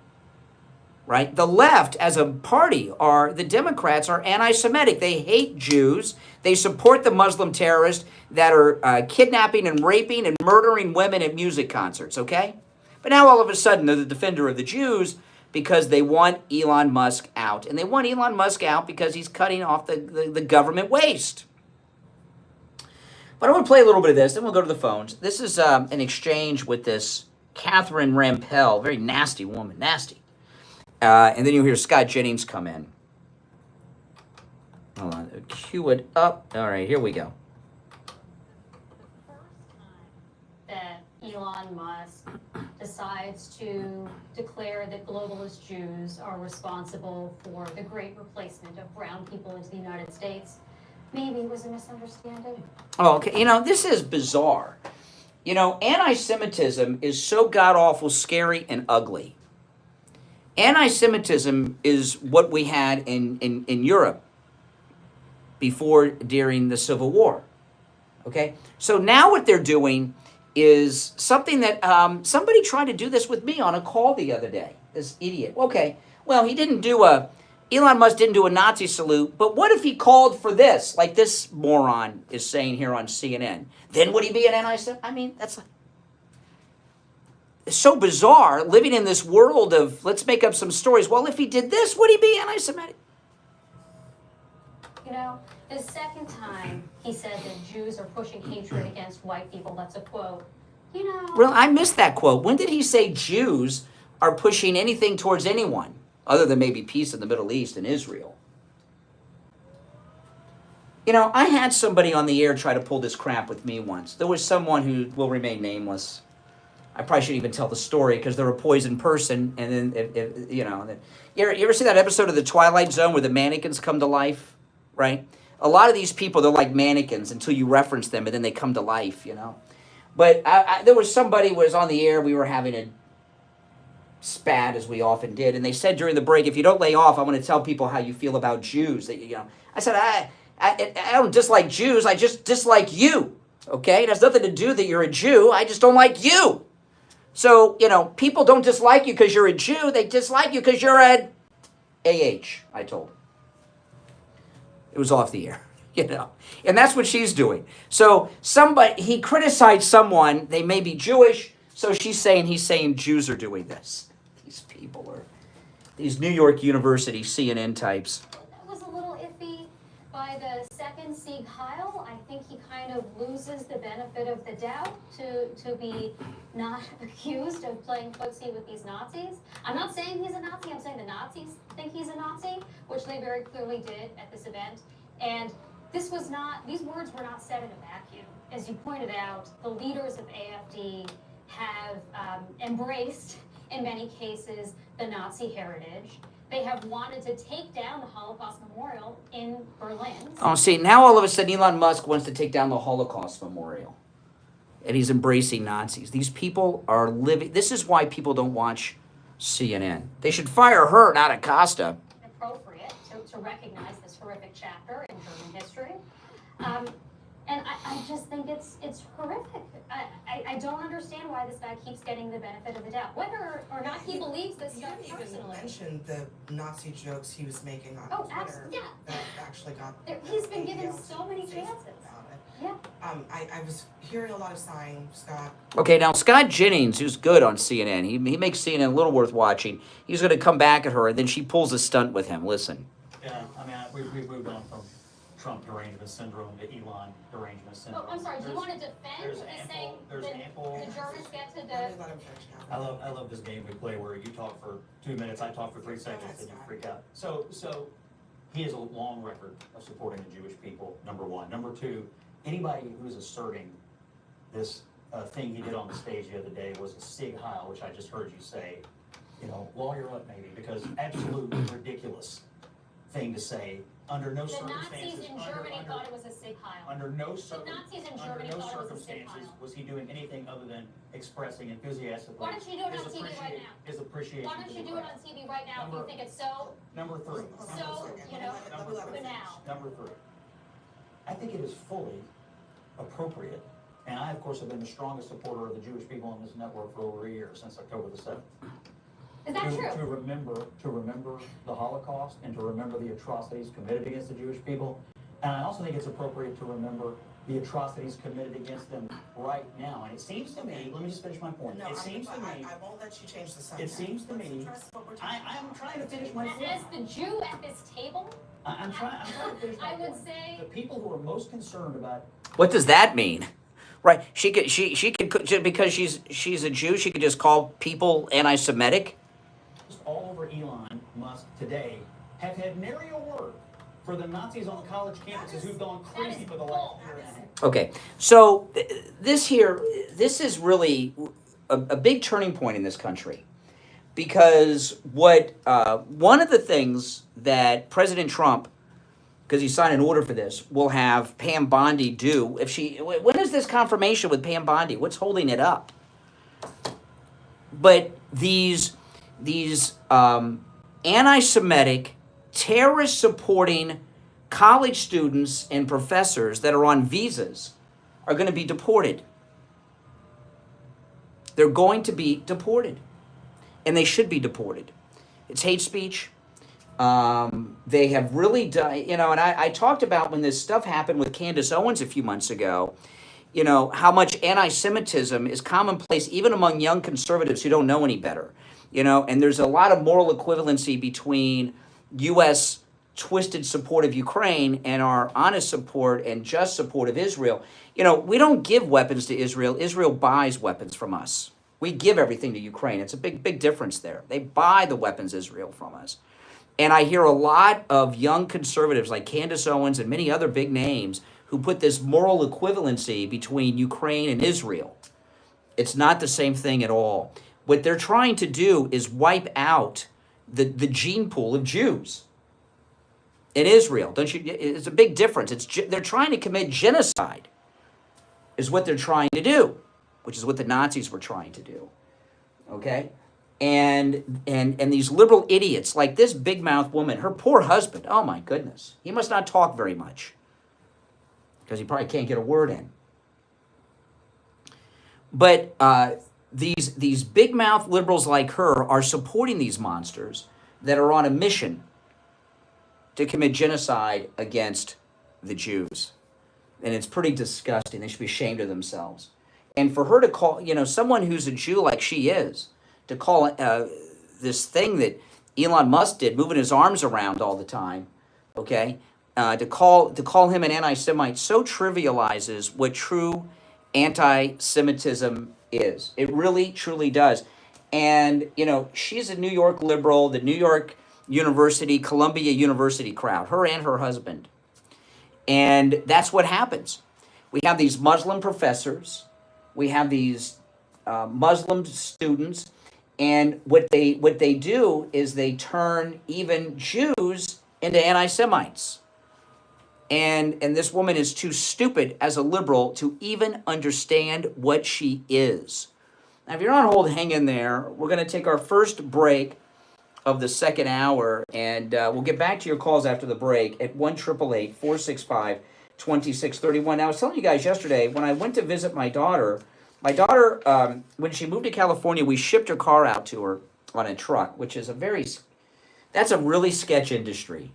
Speaker 1: right? The left, as a party, the Democrats are anti-Semitic. They hate Jews. They support the Muslim terrorists that are kidnapping and raping and murdering women at music concerts, okay? But now all of a sudden they're the defender of the Jews because they want Elon Musk out. And they want Elon Musk out because he's cutting off the government waste. But I want to play a little bit of this, then we'll go to the phones. This is an exchange with this Catherine Rampell, very nasty woman, nasty. And then you'll hear Scott Jennings come in. Hold on, cue it up. All right, here we go.
Speaker 16: That Elon Musk decides to declare that globalist Jews are responsible for the great replacement of brown people into the United States. Maybe it was a misunderstanding.
Speaker 1: Oh, okay. You know, this is bizarre. You know, anti-Semitism is so god-awful, scary, and ugly. Anti-Semitism is what we had in Europe during the Civil War. Okay? So now what they're doing is something that somebody tried to do this with me on a call the other day. This idiot. Okay. Well, Elon Musk didn't do a Nazi salute, but what if he called for this, like this moron is saying here on CNN? Then would he be an anti-Semite? I mean, it's so bizarre living in this world of let's make up some stories. Well, if he did this, would he be anti-Semitic?
Speaker 16: You know, the second time he said that Jews are pushing hatred against white people, that's a quote. You know.
Speaker 1: Well, I missed that quote. When did he say Jews are pushing anything towards anyone? Other than maybe peace in the Middle East and Israel. You know, I had somebody on the air try to pull this crap with me once. There was someone who will remain nameless. I probably shouldn't even tell the story because they're a poison person. And then, you ever see that episode of The Twilight Zone where the mannequins come to life, right? A lot of these people, they're like mannequins until you reference them and then they come to life, you know. But there was somebody who was on the air. We were having a spat, as we often did, and they said during the break, if you don't lay off, I want to tell people how you feel about Jews. That I said, I don't dislike Jews, I just dislike you, okay? It has nothing to do that you're a Jew, I just don't like you. So, people don't dislike you because you're a Jew, they dislike you because you're an AH, I told them. It was off the air, and that's what she's doing. So he criticized someone, they may be Jewish, so he's saying Jews are doing this. These people are, these New York University CNN types.
Speaker 16: That was a little iffy. By the second Sieg Heil, I think he kind of loses the benefit of the doubt to be not accused of playing footsie with these Nazis. I'm not saying he's a Nazi, I'm saying the Nazis think he's a Nazi, which they very clearly did at this event. And these words were not said in a vacuum. As you pointed out, the leaders of AfD have embraced, in many cases, the Nazi heritage. They have wanted to take down the Holocaust Memorial in Berlin.
Speaker 1: Oh, see, now all of a sudden Elon Musk wants to take down the Holocaust Memorial. And he's embracing Nazis. These people are living... This is why people don't watch CNN. They should fire her, not Acosta.
Speaker 16: Appropriate to recognize this horrific chapter in German history. And I just think it's horrific. I don't understand why this guy keeps getting the benefit of the doubt. Whether or not he believes this stuff personally.
Speaker 17: You mentioned the Nazi jokes he was making on Twitter.
Speaker 16: Yeah.
Speaker 17: That actually got...
Speaker 16: He's been given so many chances. Yeah.
Speaker 17: I was hearing a lot of sighing, Scott.
Speaker 1: Okay, now Scott Jennings, who's good on CNN, he makes CNN a little worth watching. He's going to come back at her, and then she pulls a stunt with him. Listen.
Speaker 9: Yeah, I mean, we've moved on from
Speaker 18: Trump derangement syndrome to Elon derangement syndrome.
Speaker 16: Oh, I'm sorry. Do you want to defend? He's saying
Speaker 18: there's ample.
Speaker 16: the Germans get to the.
Speaker 18: I love this game we play where you talk for 2 minutes, I talk for 3 seconds, and you freak out. So he has a long record of supporting the Jewish people. Number one. Number two, anybody who's asserting this thing he did on the stage the other day was a Sig Heil, which I just heard you say. Lawyer up maybe, because absolute ridiculous thing to say. Under no circumstances.
Speaker 16: The Nazis in Germany thought it was a Sig Heil.
Speaker 18: Under no
Speaker 16: circumstances
Speaker 18: was he doing anything other than expressing enthusiastically.
Speaker 16: Why don't you do it on TV right now?
Speaker 18: His appreciation.
Speaker 16: Why don't you do it on TV right now if you think it's so?
Speaker 18: Number three.
Speaker 16: Banal.
Speaker 18: Number three. I think it is fully appropriate, and I of course have been the strongest supporter of the Jewish people on this network for over a year, since October the 7th.
Speaker 16: Is that true?
Speaker 18: To remember the Holocaust and to remember the atrocities committed against the Jewish people. And I also think it's appropriate to remember the atrocities committed against them right now. And it seems to me, let me just finish my point.
Speaker 17: No,
Speaker 18: it seems to me,
Speaker 17: I won't let you change the subject.
Speaker 18: it seems to me, I'm trying to finish my point.
Speaker 16: As the Jew at this table,
Speaker 18: I'm trying to finish my point.
Speaker 16: I would say
Speaker 18: the people who are most concerned about.
Speaker 1: What does that mean? Right? She could because she's a Jew. She could just call people anti-Semitic.
Speaker 18: All over Elon Musk today have had nary a word for the Nazis on college campuses who've gone crazy for the last year and a half.
Speaker 1: Okay, so this is really a big turning point in this country, because one of the things that President Trump, because he signed an order for this, will have Pam Bondi do when is this confirmation with Pam Bondi? What's holding it up? But these anti-Semitic, terrorist-supporting college students and professors that are on visas are going to be deported. They're going to be deported. And they should be deported. It's hate speech. They have really done, and I talked about when this stuff happened with Candace Owens a few months ago, how much anti-Semitism is commonplace even among young conservatives who don't know any better. And there's a lot of moral equivalency between U.S. twisted support of Ukraine and our honest support and just support of Israel. We don't give weapons to Israel. Israel buys weapons from us. We give everything to Ukraine. It's a big difference there. They buy the weapons Israel from us. And I hear a lot of young conservatives like Candace Owens and many other big names who put this moral equivalency between Ukraine and Israel. It's not the same thing at all. What they're trying to do is wipe out the gene pool of Jews in Israel. Don't you? It's a big difference. They're trying to commit genocide, is what they're trying to do, which is what the Nazis were trying to do. Okay, and these liberal idiots like this big mouth woman, her poor husband. Oh my goodness, he must not talk very much because he probably can't get a word in. But these big mouth liberals like her are supporting these monsters that are on a mission to commit genocide against the Jews. And it's pretty disgusting. They should be ashamed of themselves. And for her to call, someone who's a Jew like she is, to call this thing that Elon Musk did, moving his arms around all the time, okay, to call him an anti-Semite so trivializes what true anti-Semitism is. It really, truly does. And, she's a New York liberal, the New York University, Columbia University crowd, her and her husband. And that's what happens. We have these Muslim professors. We have these Muslim students. And what they do is they turn even Jews into anti-Semites. And this woman is too stupid as a liberal to even understand what she is. Now, if you're on hold, hang in there. We're going to take our first break of the second hour, and we'll get back to your calls after the break at 1-888-465-2631. Now, I was telling you guys yesterday, when I went to visit my daughter, when she moved to California, we shipped her car out to her on a truck, which is that's a really sketch industry.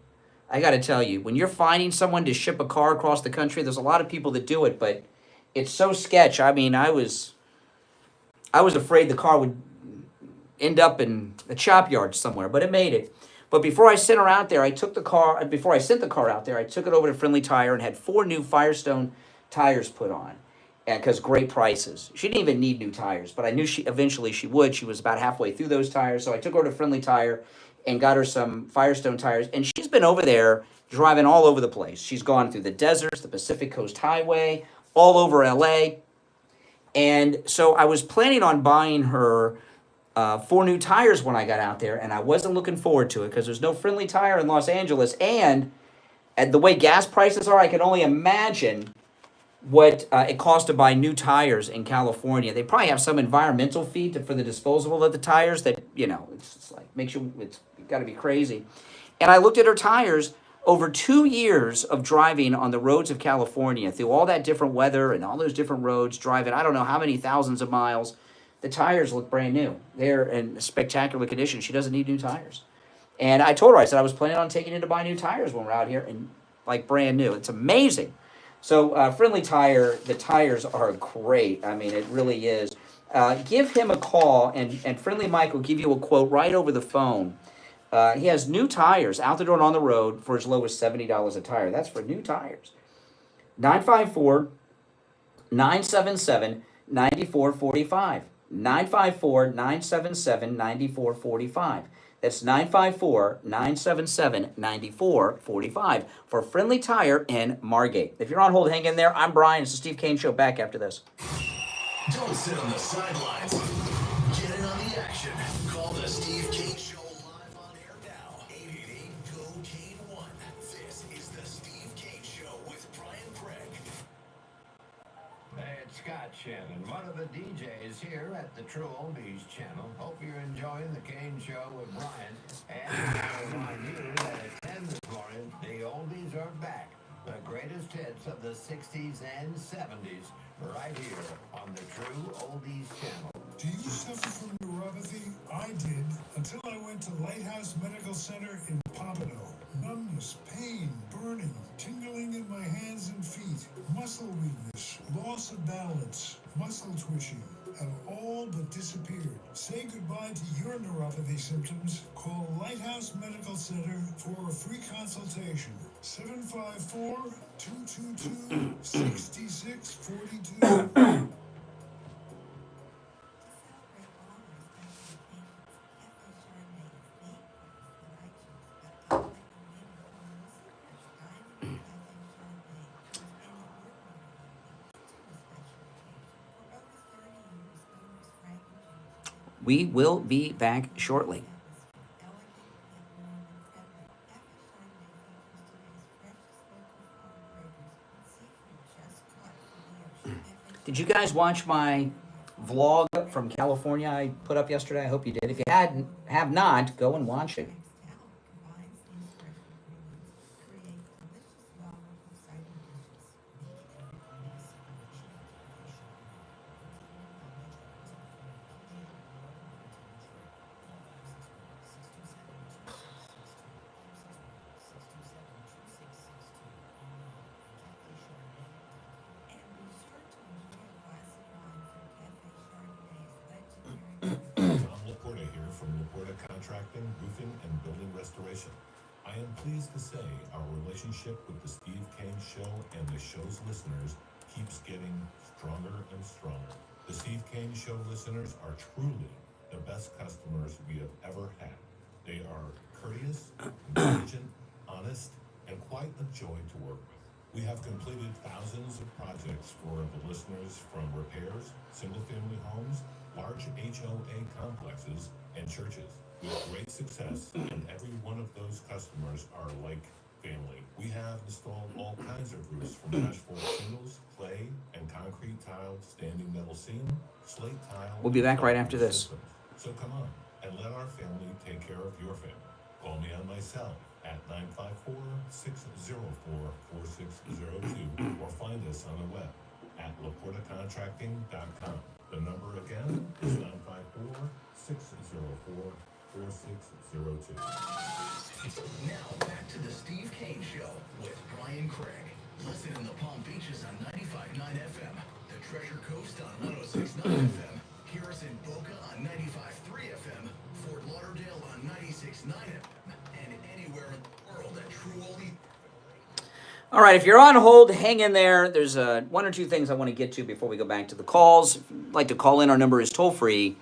Speaker 1: I got to tell you, when you're finding someone to ship a car across the country, there's a lot of people that do it, but it's so sketch. I mean, I was afraid the car would end up in a chop yard somewhere, but it made it. But before I sent her out there, before I sent the car out there, I took it over to Friendly Tire and had 4 new Firestone tires put on. And because great prices. She didn't even need new tires, but I knew eventually she would. She was about halfway through those tires. So I took her to Friendly Tire and got her some Firestone tires. And she's been over there driving all over the place. She's gone through the deserts, the Pacific Coast Highway, all over LA. And so I was planning on buying her 4 new tires when I got out there, and I wasn't looking forward to it because there's no Friendly Tire in Los Angeles, and at the way gas prices are, I can only imagine what it costs to buy new tires in California. They probably have some environmental fee for the disposal of the tires that, it's like it's got to be crazy. And I looked at her tires. Over 2 years of driving on the roads of California through all that different weather and all those different roads, driving I don't know how many thousands of miles, the tires look brand new. They're in spectacular condition. She doesn't need new tires. And I told her, I said I was planning on taking her to buy new tires when we're out here, and like brand new. It's amazing. So Friendly Tire, the tires are great. I mean, it really is. Give him a call, and Friendly Mike will give you a quote right over the phone. He has new tires out the door and on the road for as low as $70 a tire. That's for new tires. 954-977-9445. 954-977-9445. That's 954-977-9445 for Friendly Tire in Margate. If you're on hold, hang in there. I'm Brian. It's the Steve Kane Show. Back after this.
Speaker 4: Don't sit on the sidelines. Get in on the action. Call the Steve Kane Show live on air now. 888-GO-KANE-1. This is the Steve Kane Show with Brian Craig.
Speaker 3: Hey, it's Scott Shannon, one of the DJs here at the True Oldies channel. Hope you're enjoying the Kane Show with Brian. And I remind you that at 10 this morning, the Oldies are back. The greatest hits of the 60s and 70s, right here on the True Oldies channel.
Speaker 19: Do you suffer from neuropathy? I did, until I went to Lighthouse Medical Center in Pompano. Numbness, pain, burning, tingling in my hands and feet, muscle weakness, loss of balance, muscle twitching, have all but disappeared. Say goodbye to your neuropathy symptoms. Call Lighthouse Medical Center for a free consultation. 754-222-6642.
Speaker 1: We will be back shortly. Did you guys watch my vlog from California I put up yesterday? I hope you did. If you have not, go and watch it.
Speaker 20: Roofing and building restoration. I am pleased to say our relationship with the Steve Kane Show and the show's listeners keeps getting stronger and stronger. The Steve Kane Show listeners are truly the best customers we have ever had. They are courteous, intelligent, honest, and quite a joy to work with. We have completed thousands of projects for the listeners, from repairs, single-family homes, large HOA complexes, and churches. With great success, and every one of those customers are like family. We have installed all kinds of roofs, from asphalt shingles, clay, and concrete tile, standing metal seam, slate tile.
Speaker 1: We'll be back right after this.
Speaker 20: Systems. So come on, and let our family take care of your family. Call me on my cell at 954-604-4602, or find us on the web at laportacontracting.com. The number again is 954-604-4602.
Speaker 4: Now back to the Steve Kane Show with Brian Craig. Listen in the Palm Beaches on 95.9 FM, the Treasure Coast on 106.9 FM, hear us in Boca on 95.3 FM, Fort Lauderdale on 96.9 FM, and
Speaker 1: All right, if you're on hold, hang in there. There's one or two things I want to get to before we go back to the calls. If you'd like to call in, our number is toll-free,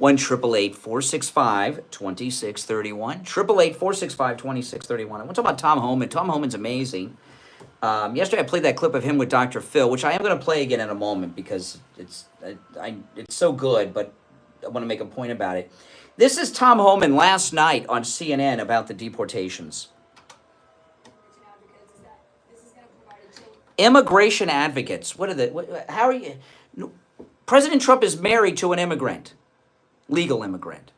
Speaker 1: 1-888-465-2631. 888-465-2631. I want to talk about Tom Homan. Tom Homan's amazing. Yesterday I played that clip of him with Dr. Phil, which I am going to play again in a moment because it's so good, but I want to make a point about it. This is Tom Homan last night on CNN about the deportations. Immigration advocates. How are you? President Trump is married to an immigrant, legal immigrant.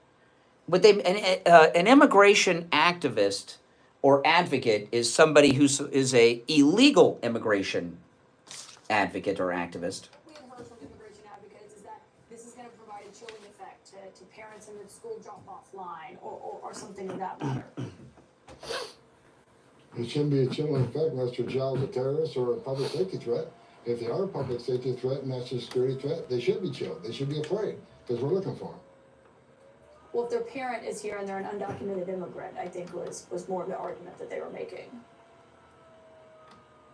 Speaker 1: But an immigration activist or advocate is somebody who is a illegal immigration advocate or activist.
Speaker 11: We have heard from immigration advocates is that this is going to provide a chilling effect to parents in the school drop-off line or something of that matter.
Speaker 21: It shouldn't be a chilling effect unless your child's a terrorist or a public safety threat. If they are a public safety threat and national security threat, they should be chilled. They should be afraid because we're looking for them.
Speaker 11: Well, if their parent is here and they're an undocumented immigrant, I think was more of the argument that they were making.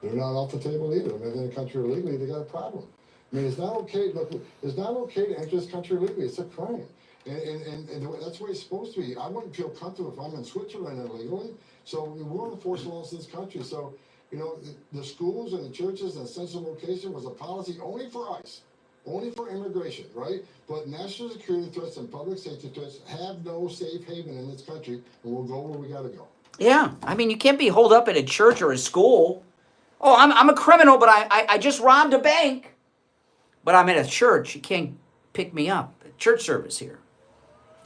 Speaker 21: They're not off the table either. If they're in the country illegally, they got a problem. I mean, it's not okay. Look, it's not okay to enter this country illegally. It's a crime, and that's the way it's supposed to be. I wouldn't feel comfortable if I'm in Switzerland illegally. So we will enforce laws in this country. So, you know, the schools and the churches and sensitive location was a policy only for ICE, only for immigration, right? But national security threats and public safety threats have no safe haven in this country, and we'll go where we got to go.
Speaker 1: Yeah, I mean, you can't be holed up at a church or a school. Oh, I'm a criminal, but I just robbed a bank. But I'm at a church. You can't pick me up. Church service here.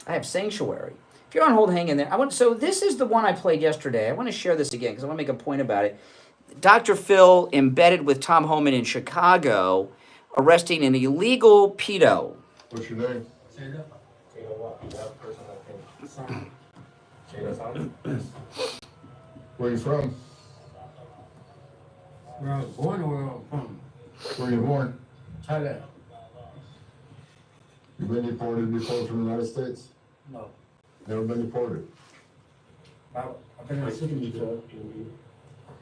Speaker 1: I have sanctuary. If you're on hold, hang in there. So this is the one I played yesterday. I want to share this again because I want to make a point about it. Dr. Phil embedded with Tom Homan in Chicago, arresting an illegal pedo.
Speaker 21: What's your name? Where are you from?
Speaker 22: Where I was born or where I'm from?
Speaker 21: Where were you born?
Speaker 22: Thailand.
Speaker 21: You been deported before from the United States?
Speaker 22: No.
Speaker 21: Never been deported?
Speaker 22: I've been in the city before.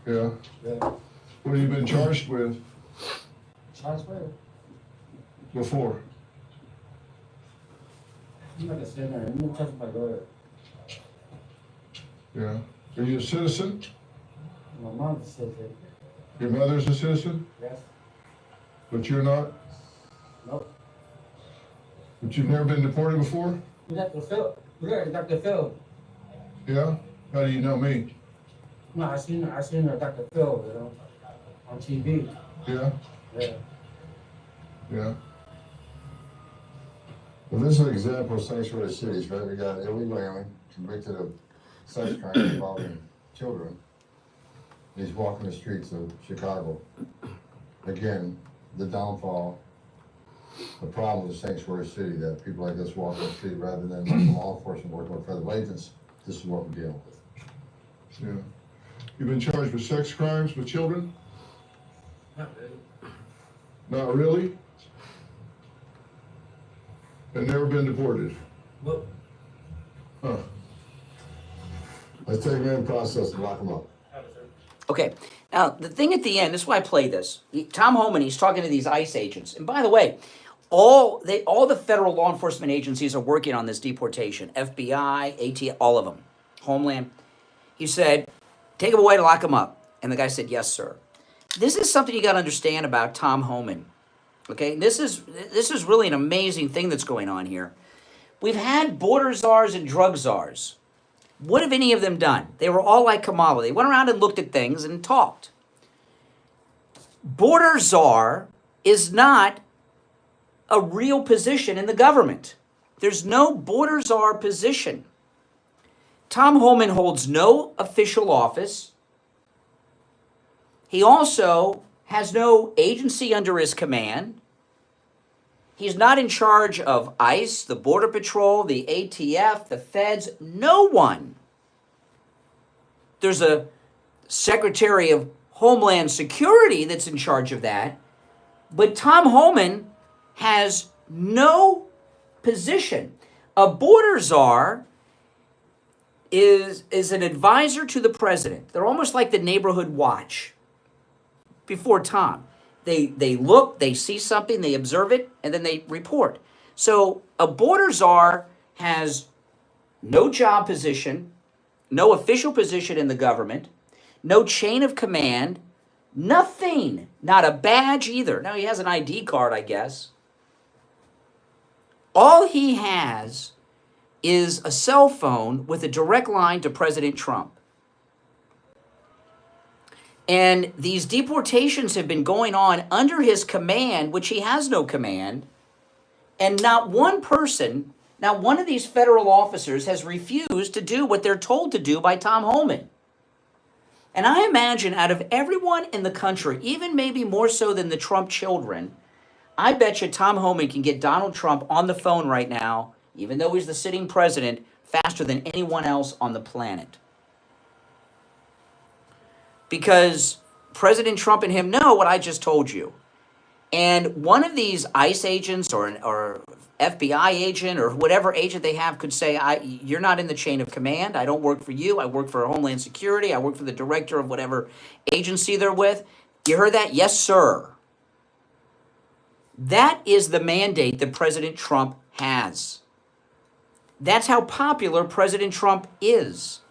Speaker 21: Yeah.
Speaker 22: Yeah.
Speaker 21: What have you been charged with
Speaker 22: Charged with?
Speaker 21: before?
Speaker 22: I'm not gonna say that. I'm gonna touch my daughter.
Speaker 21: Yeah. Are you a citizen?
Speaker 22: My mom's a citizen.
Speaker 21: Your mother's a citizen?
Speaker 22: Yes.
Speaker 21: But you're not?
Speaker 22: Nope.
Speaker 21: But you've never been deported before?
Speaker 22: Dr. Phil. Yeah, Dr. Phil.
Speaker 21: Yeah? How do you know me?
Speaker 22: No, I seen Dr. Phil, you know, on TV.
Speaker 21: Yeah?
Speaker 22: Yeah.
Speaker 21: Yeah. Well, this is an example of sanctuary cities, right? We got an illegal alien convicted of sex crimes involving children. He's walking the streets of Chicago. Again, the downfall, the problem with the sanctuary city, that people like this walk the street rather than law enforcement working with federal agents. This is what we're dealing with. Yeah. You've been charged with sex crimes with children?
Speaker 22: Not really.
Speaker 21: Not really? And never been deported?
Speaker 22: Well,
Speaker 21: Huh. Let's take them in the process and lock them up.
Speaker 1: Okay, now the thing at the end, this is why I play this. Tom Homan, he's talking to these ICE agents. And by the way, all the federal law enforcement agencies are working on this deportation. FBI, AT, all of them. Homeland. He said, take him away to lock him up. And the guy said, yes, sir. This is something you got to understand about Tom Homan. Okay, this is really an amazing thing that's going on here. We've had border czars and drug czars. What have any of them done? They were all like Kamala. They went around and looked at things and talked. Border czar is not a real position in the government. There's no border czar position. Tom Homan holds no official office. He also has no agency under his command. He's not in charge of ICE, the Border Patrol, the ATF, the feds, no one. There's a Secretary of Homeland Security that's in charge of that. But Tom Homan has no position. A border czar is an advisor to the president. They're almost like the neighborhood watch. before Tom. They look, they see something, they observe it, and then they report. So a border czar has no job position, no official position in the government, no chain of command, nothing, not a badge either. Now he has an ID card, I guess. All he has is a cell phone with a direct line to President Trump. And these deportations have been going on under his command, which he has no command. And not one person, not one of these federal officers has refused to do what they're told to do by Tom Homan. And I imagine out of everyone in the country, even maybe more so than the Trump children, I bet you Tom Homan can get Donald Trump on the phone right now, even though he's the sitting president, faster than anyone else on the planet. Because President Trump and him know what I just told you. And one of these ICE agents or FBI agent or whatever agent they have could say, you're not in the chain of command. I don't work for you. I work for Homeland Security. I work for the director of whatever agency they're with. You heard that? Yes, sir. That is the mandate that President Trump has. That's how popular President Trump is.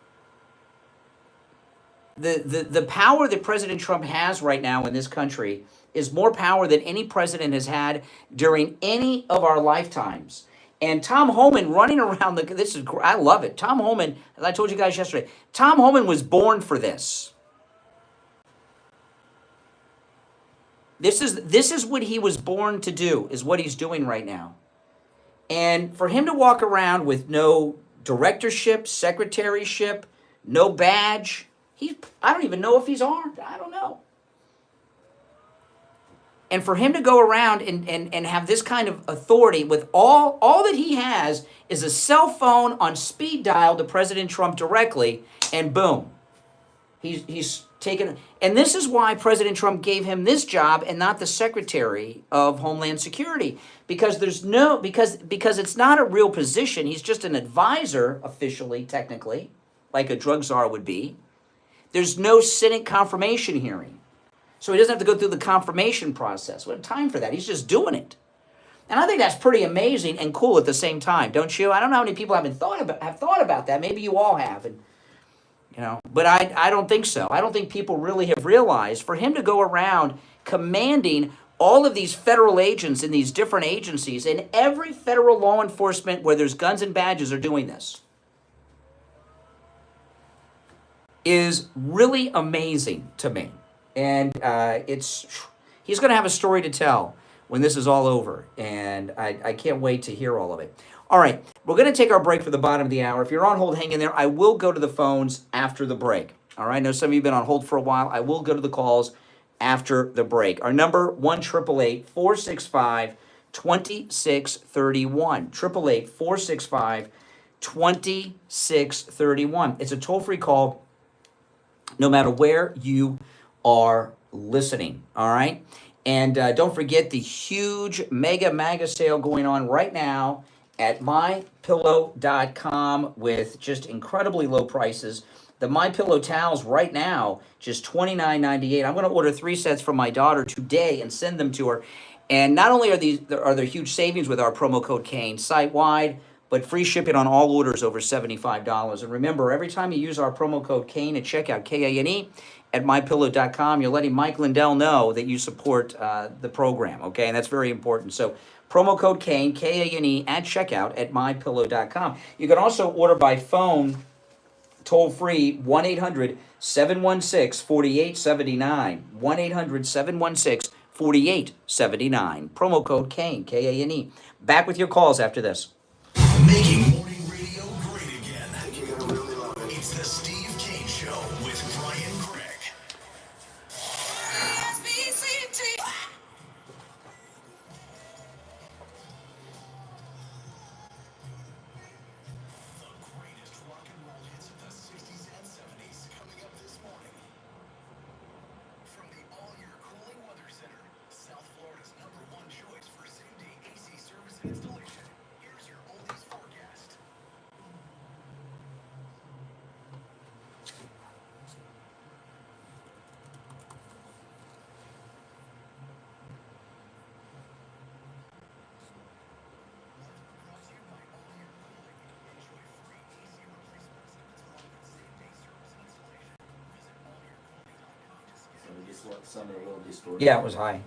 Speaker 1: The power that President Trump has right now in this country is more power than any president has had during any of our lifetimes. And Tom Homan running around, I love it. Tom Homan, as I told you guys yesterday, Tom Homan was born for this. This is what he was born to do, is what he's doing right now. And for him to walk around with no directorship, secretaryship, no badge, I don't even know if he's armed. I don't know. And for him to go around and have this kind of authority with all that he has is a cell phone on speed dial to President Trump directly, and boom. He's taken, and this is why President Trump gave him this job and not the Secretary of Homeland Security, because because it's not a real position. He's just an advisor officially, technically, like a drug czar would be. There's no Senate confirmation hearing. So he doesn't have to go through the confirmation process. We have time for that. He's just doing it. And I think that's pretty amazing and cool at the same time, don't you? I don't know how many people have thought about that. Maybe you all have, but I don't think so. I don't think people really have realized for him to go around commanding all of these federal agents in these different agencies, and every federal law enforcement where there's guns and badges are doing this, is really amazing to me. And he's going to have a story to tell when this is all over. And I can't wait to hear all of it. All right, we're going to take our break for the bottom of the hour. If you're on hold, hang in there. I will go to the phones after the break. All right, I know some of you have been on hold for a while. I will go to the calls after the break. Our number, 1-888-465-2631. 888-465-2631. It's a toll-free call no matter where you are listening, all right? And don't forget the huge mega sale going on right now at MyPillow.com with just incredibly low prices. The MyPillow towels right now, just $29.98. I'm going to order 3 sets from my daughter today and send them to her. And not only are there huge savings with our promo code Kane site-wide, but free shipping on all orders over $75. And remember, every time you use our promo code Kane at checkout, K-A-N-E, at MyPillow.com, you're letting Mike Lindell know that you support the program, okay? And that's very important. So promo code Kane, K-A-N-E, at checkout at MyPillow.com. You can also order by phone, toll-free, 1-800-716-4879. 1-800-716-4879. Promo code Kane, K-A-N-E. Back with your calls after this.
Speaker 4: Making morning radio great again. You're gonna really love it. It's the Steve Kane Show with Brian Craig. The greatest rock and roll hits of the 60s and 70s coming up this morning. From the all-year cooling weather center, South Florida's #1 choice for same-day AC service and installation. Here's your oldies forecast.
Speaker 2: sounded a little distorted.
Speaker 1: Yeah, it was high.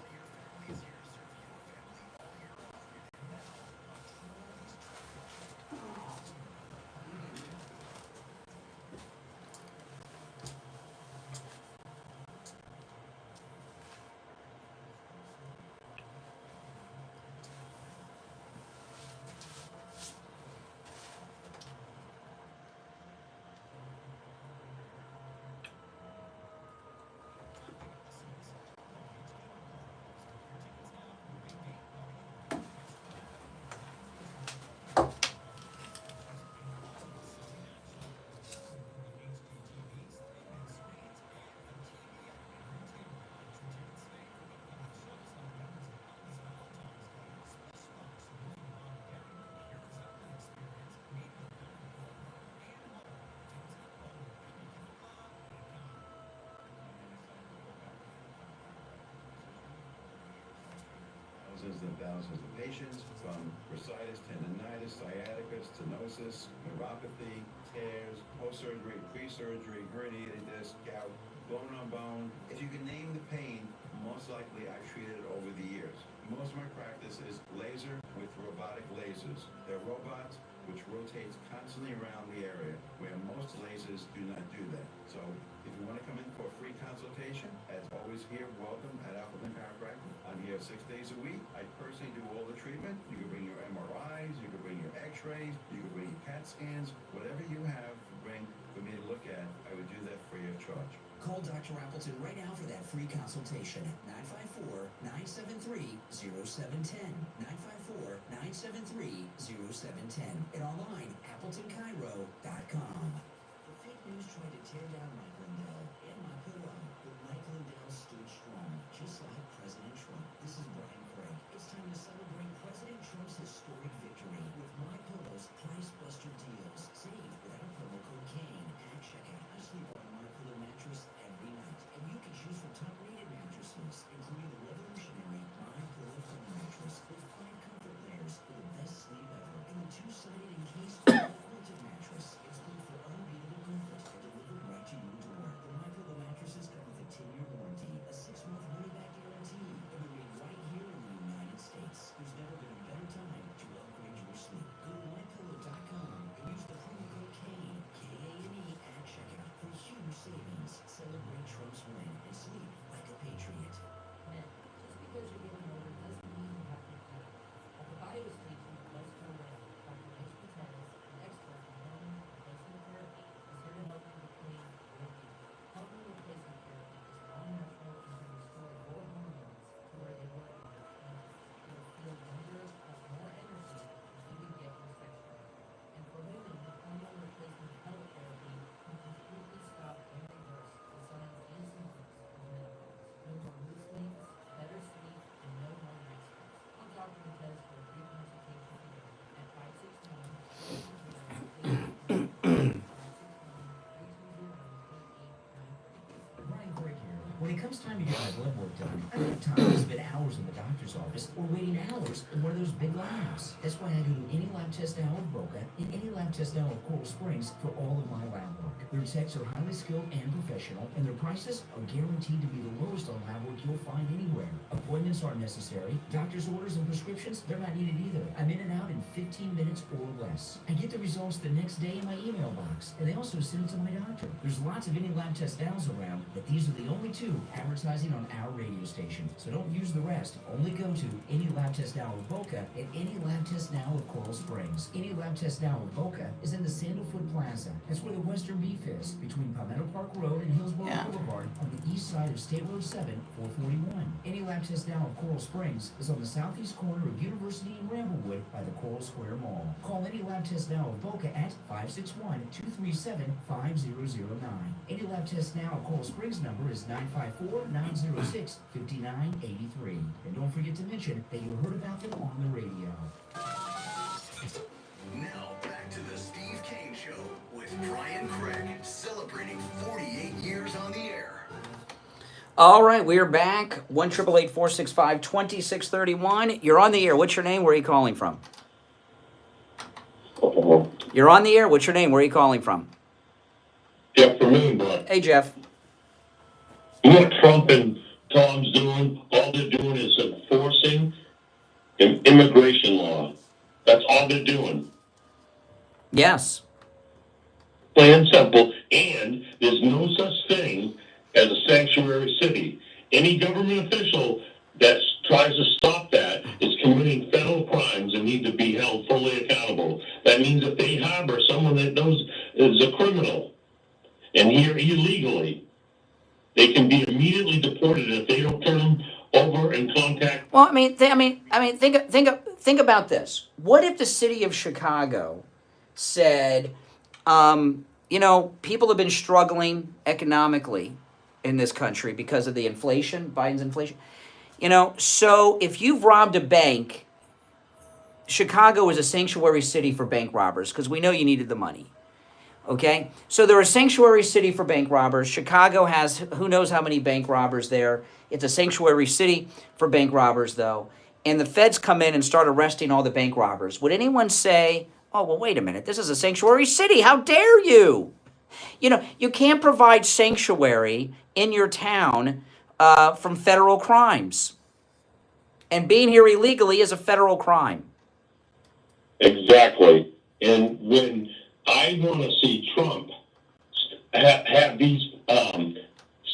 Speaker 7: Thousands and thousands of patients, from bursitis, tendonitis, sciatica, stenosis, neuropathy, tears, post-surgery, pre-surgery, herniated disc, gout, bone on bone. If you can name the pain, most likely I've treated it over the years. Most of my practice is laser with robotic lasers. They're robots which rotates constantly around the area, where most lasers do not do that. So if you want to come in for a free consultation, as always here, welcome at Appleton Chiropractic. I'm here 6 days a week. I personally do all the treatment. You can bring your MRIs, you can bring your x-rays, you can bring your CAT scans, whatever you have to bring for me to look at, I would do that free of charge.
Speaker 6: Call Dr. Appleton right now for that free consultation. 954-973-0710. 954-973-0710. And online, AppletonChiro.com. The fake news tried to tear down Mike Lindell and my pillow, but Mike Lindell stood strong, just like President Trump. This is Brian Craig. It's time to celebrate President Trump's historic victory with My Pillow's Price Buster deals. Save without promo code Kane at checkout. I sleep on a My Pillow mattress every night, and you can choose from top-rated mattresses, including the revolutionary My Pillow foam mattress with 5 comfort layers for the best sleep ever, and the 2-sided encased quilted mattress. It's built for unbeatable comfort and delivered right to your door. The My Pillow mattresses come with a 10-year warranty, a 6-month money-back guarantee, and are made right here in the United States. There's never been a better time to upgrade your sleep. Go to mypillow.com and use the promo code Kane, K-A-N-E, at checkout for huge savings. Celebrate Trump's win and sleep like a patriot.
Speaker 23: Just because you're getting older doesn't mean you have to quit. At the body was teaching, let's go away. Dr. H. Patel, an expert in hormone replacement therapy, is here to help you be clean with you. Hormone replacement therapy is all-natural and can restore your hormones to where they were in your 20s. You'll feel younger, have more energy, and even get your sex drive. And for women, the hormone replacement pellet therapy can completely stop and reverse the signs and symptoms of menopause. No more mood swings, better sleep, and no more night sweats. Call Dr. Matez for a free consultation today at 561-320-561-320-8893.
Speaker 6: Brian Craig here. When it comes time to get my blood work done, I don't have time to spend hours in the doctor's office or waiting hours in one of those big labs. That's why I go to any lab test now of Boca and any lab test now of Coral Springs for all of my lab work. Their techs are highly skilled and professional, and their prices are guaranteed to be the lowest on lab work you'll find anywhere. Appointments aren't necessary. Doctor's orders and prescriptions, they're not needed either. I'm in and out in 15 minutes or less. I get the results the next day in my email box, and they also send it to my doctor. There's lots of any lab test nows around, but these are the only 2 advertising on our radio station. So don't use the rest. Only go to any lab test now of Boca and any lab test now of Coral Springs. Any lab test now of Boca is in the Sandalfoot Plaza. That's where the Western Beef is, between Palmetto Park Road and Hillsborough Boulevard on the east side of State Road 7, 441. Any lab test now of Coral Springs is on the southeast corner of University and Ramblewood by the Coral Square Mall. Call any lab test now of Boca at 561-237-5009. Any lab test now of Coral Springs number is 954-906-5983. And don't forget to mention that you heard about them on the radio.
Speaker 4: Now back to the Steve Kane Show with Brian Craig, celebrating 48 years on the air.
Speaker 1: All right, we are back. 1-888-465-2631. You're on the air. What's your name? Where are you calling from? You're on the air. What's your name? Where are you calling from?
Speaker 13: Jeff from Moonblood.
Speaker 1: Hey, Jeff.
Speaker 13: You know, Trump and
Speaker 2: Tom's doing, all they're doing is enforcing an immigration law. That's all they're doing.
Speaker 1: Yes.
Speaker 2: Plain and simple. And there's no such thing as a sanctuary city. Any government official that tries to stop that is committing federal crimes and need to be held fully accountable. That means if they harbor someone that knows is a criminal and here illegally, they can be immediately deported if they don't turn them over and contact.
Speaker 1: Well, think about this. What if the city of Chicago said, people have been struggling economically in this country because of the inflation, Biden's inflation. So if you've robbed a bank, Chicago is a sanctuary city for bank robbers because we know you needed the money. Okay? So they're a sanctuary city for bank robbers. Chicago has who knows how many bank robbers there. It's a sanctuary city for bank robbers, though. And the feds come in and start arresting all the bank robbers. Would anyone say, oh, well, wait a minute, this is a sanctuary city. How dare you? You can't provide sanctuary in your town from federal crimes. And being here illegally is a federal crime.
Speaker 2: Exactly. And when I want to see Trump have these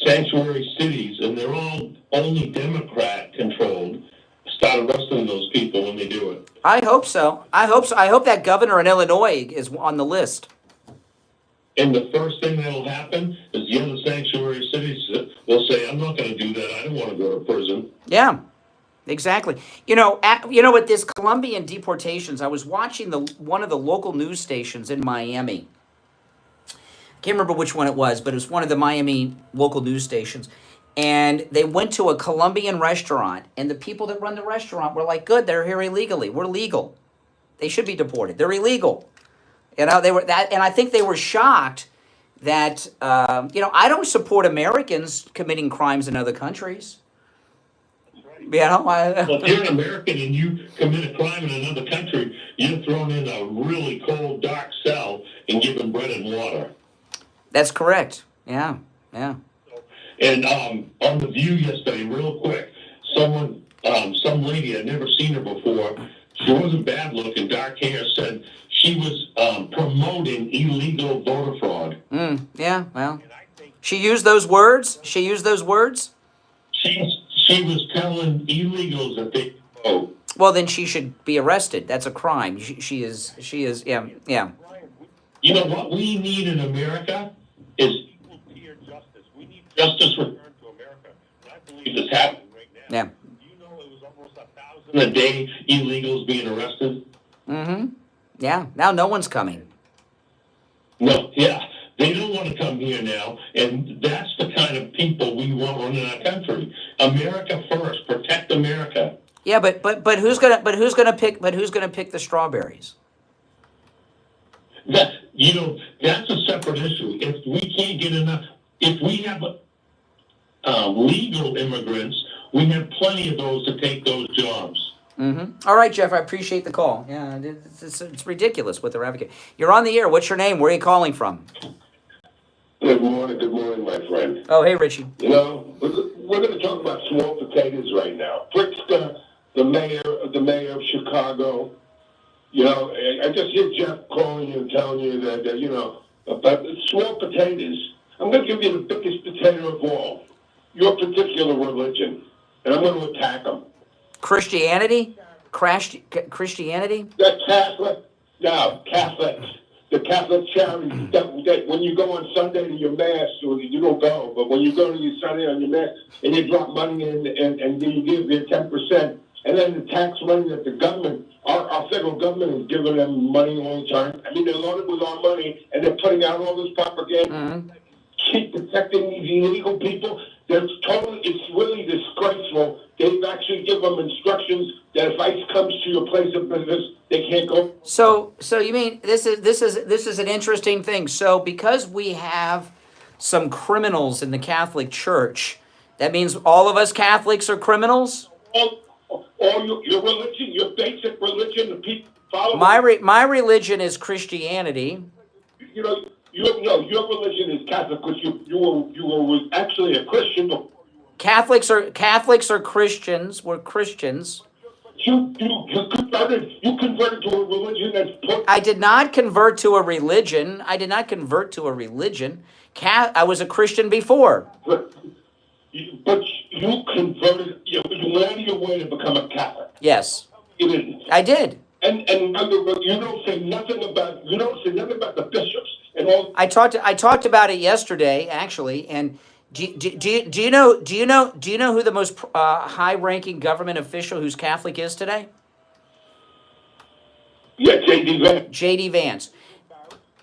Speaker 2: sanctuary cities, and they're all only Democrat-controlled, start arresting those people when they do it.
Speaker 1: I hope so. I hope that governor in Illinois is on the list.
Speaker 2: And the first thing that'll happen is the other sanctuary cities will say, I'm not going to do that. I don't want to go to prison.
Speaker 1: Yeah, exactly. With this Colombian deportations, I was watching one of the local news stations in Miami. Can't remember which one it was, but it was one of the Miami local news stations. And they went to a Colombian restaurant, and the people that run the restaurant were like, good, they're here illegally. We're legal. They should be deported. They're illegal. They were that, and I think they were shocked that, I don't support Americans committing crimes in other countries.
Speaker 2: Well, if you're an American and you commit a crime in another country, you're thrown in a really cold, dark cell and given bread and water.
Speaker 1: That's correct. Yeah.
Speaker 2: And on The View yesterday, real quick, some lady, I'd never seen her before, she wasn't bad looking, dark hair, said she was promoting illegal voter fraud.
Speaker 1: Yeah, well, she used those words?
Speaker 2: She was telling illegals that they vote.
Speaker 1: Well, then she should be arrested. That's a crime. She is, yeah.
Speaker 2: You know what we need in America is equal tier justice. We need justice returned to America. And I believe this happening right now.
Speaker 1: Yeah.
Speaker 2: Do you know it was almost 1,000 a day illegals being arrested?
Speaker 1: Mm-hmm. Yeah. Now no one's coming.
Speaker 2: No, yeah. They don't want to come here now, and that's the kind of people we want running our country. America first, protect America.
Speaker 1: Yeah, but who's gonna pick the strawberries?
Speaker 2: That's a separate issue. If we can't get enough, if we have legal immigrants, we have plenty of those to take those jobs.
Speaker 1: Mm-hmm. All right, Jeff, I appreciate the call. Yeah, it's ridiculous what they're advocating. You're on the air. What's your name? Where are you calling from?
Speaker 2: Good morning, my friend.
Speaker 1: Oh, hey, Richie.
Speaker 2: We're going to talk about small potatoes right now. Pritzker, the mayor of Chicago. I just hear Jeff calling you and telling you that, about small potatoes. I'm going to give you the biggest potato of all, your particular religion, and I'm going to attack them.
Speaker 1: Christianity? Christianity?
Speaker 2: The Catholic? No, Catholics. The Catholic charities, that when you go on Sunday to your Mass, or you don't go, but when you go to your Sunday on your Mass, and you drop money in, and you give your 10%, and then the tax money that the government, our federal government is giving them money all the time. I mean, they're loaded with our money, and they're putting out all this propaganda. Keep protecting these illegal people. It's really disgraceful. They've actually given them instructions that if ICE comes to your place of business, they can't go.
Speaker 1: So you mean this is an interesting thing. So because we have some criminals in the Catholic Church, that means all of us Catholics are criminals?
Speaker 2: All your religion, your basic religion, the people follow.
Speaker 1: My religion is Christianity.
Speaker 2: Your religion is Catholic because you were actually a Christian before you were
Speaker 1: Catholics are Christians. We're Christians.
Speaker 2: You converted to a religion that's put.
Speaker 1: I did not convert to a religion. I was a Christian before.
Speaker 2: But you converted. You went out of your way to become a Catholic.
Speaker 1: Yes.
Speaker 2: You didn't.
Speaker 1: I did.
Speaker 2: And you don't say nothing about the bishops and all.
Speaker 1: I talked about it yesterday, actually. And do you know who the most high-ranking government official who's Catholic is today?
Speaker 2: Yeah, J.D. Vance.
Speaker 1: J.D. Vance.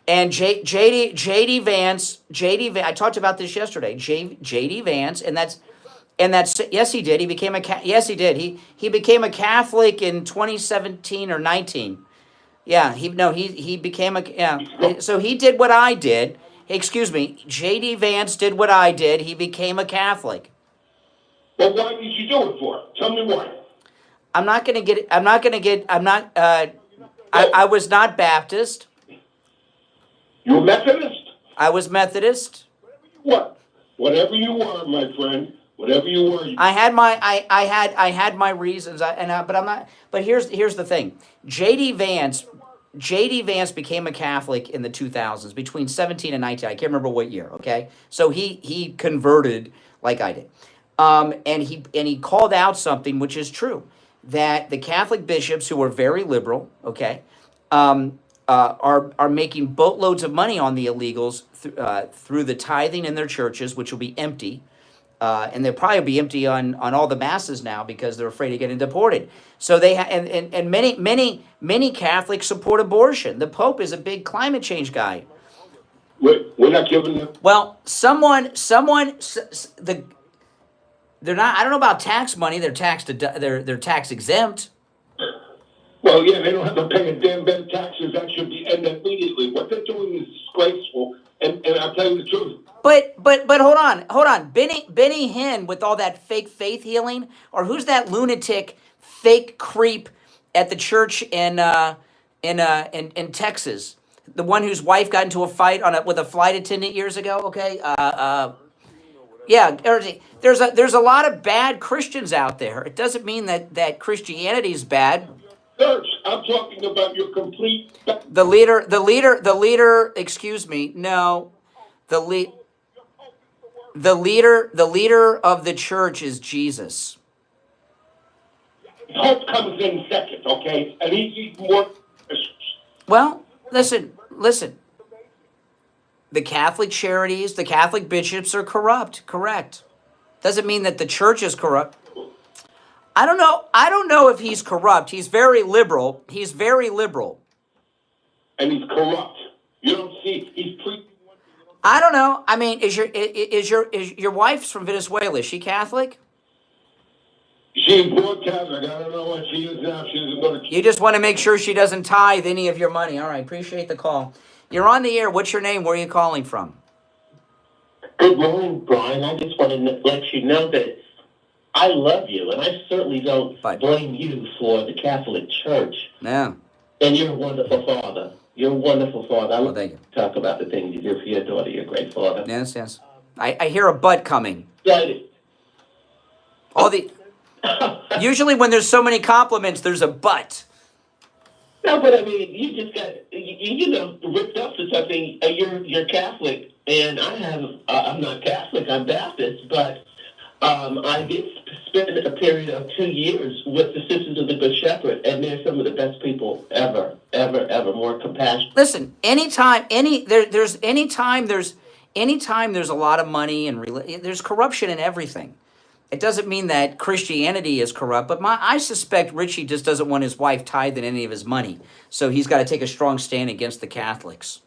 Speaker 1: And J.D. Vance. I talked about this yesterday. J.D. Vance, and that's yes, he did. He became he became a Catholic in 2017 or 19. Yeah, he became so he did what I did. Excuse me, J.D. Vance did what I did. He became a Catholic.
Speaker 2: Well, why did you do it for? Tell me why.
Speaker 1: I was not Baptist.
Speaker 2: You were Methodist?
Speaker 1: I was Methodist.
Speaker 2: What? Whatever you were, my friend. Whatever you were.
Speaker 1: I had my reasons. But I'm not. But here's the thing. J.D. Vance became a Catholic in the 2000s, between 17 and 19. I can't remember what year. Okay, so he converted like I did, and he called out something which is true, that the Catholic bishops, who are very liberal, okay, are making boatloads of money on the illegals through the tithing in their churches, which will be empty. And they'll probably be empty on all the masses now because they're afraid of getting deported. So they and many Catholics support abortion. The Pope is a big climate change guy.
Speaker 2: We're not giving them.
Speaker 1: Well, they're not. I don't know about tax money. They're tax exempt.
Speaker 2: Well, yeah, they don't have to pay a damn bit of taxes. That should be ended immediately. What they're doing is disgraceful. And I'll tell you the truth.
Speaker 1: But hold on. Benny Hinn with all that fake faith healing, or who's that lunatic fake creep at the church in Texas? The one whose wife got into a fight with a flight attendant years ago. Okay, yeah. There's a lot of bad Christians out there. It doesn't mean that Christianity is bad.
Speaker 2: Church, I'm talking about your complete.
Speaker 1: The leader. Excuse me. No, the leader of the church is Jesus.
Speaker 2: Pope comes in second, okay, and he's more.
Speaker 1: Well, listen. The Catholic charities, the Catholic bishops are corrupt. Correct. Doesn't mean that the church is corrupt. I don't know if he's corrupt. He's very liberal. And he's
Speaker 2: corrupt. You don't see. He's preaching.
Speaker 1: I don't know. I mean, is your wife's from Venezuela? Is she Catholic?
Speaker 2: She's born Catholic. I don't know what she is now. She's going to.
Speaker 1: You just want to make sure she doesn't tithe any of your money. All right. Appreciate the call. You're on the air. What's your name? Where are you calling from?
Speaker 8: Good morning, Brian. I just want to let you know that I love you, and I certainly don't blame you for the Catholic Church.
Speaker 1: No.
Speaker 8: And you're a wonderful father. You're a wonderful father. I
Speaker 1: Well, thank you.
Speaker 8: talk about the things you do for your daughter. You're a great father.
Speaker 1: Yes. I hear a butt coming.
Speaker 8: Yeah.
Speaker 1: Usually when there's so many compliments, there's a butt.
Speaker 8: No, but I mean, you just got ripped up for something. You're Catholic, and I'm not Catholic. I'm Baptist, but I did spend a period of 2 years with the Sisters of the Good Shepherd, and they're some of the best people ever. More compassionate.
Speaker 1: Listen, anytime there's a lot of money and there's corruption in everything. It doesn't mean that Christianity is corrupt, but I suspect Richie just doesn't want his wife tithing any of his money, so he's got to take a strong stand against the Catholics.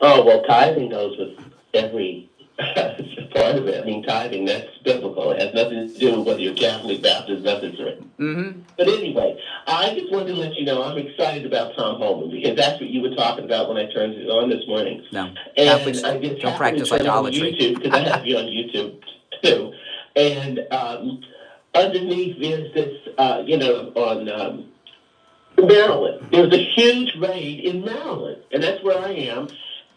Speaker 8: Oh, well, tithing goes with every part of it. I mean, tithing, that's biblical. It has nothing to do with whether you're Catholic, Baptist, nothing's written.
Speaker 1: Mm-hmm.
Speaker 8: But anyway, I just wanted to let you know I'm excited about Tom Holman, because that's what you were talking about when I turned it on this morning.
Speaker 1: No,
Speaker 8: And
Speaker 1: Catholics
Speaker 8: I just
Speaker 1: don't practice
Speaker 8: happened to turn on
Speaker 1: idolatry.
Speaker 8: YouTube, because I have you on YouTube, too. And underneath there's this, on Maryland. There was a huge raid in Maryland, and that's where I am.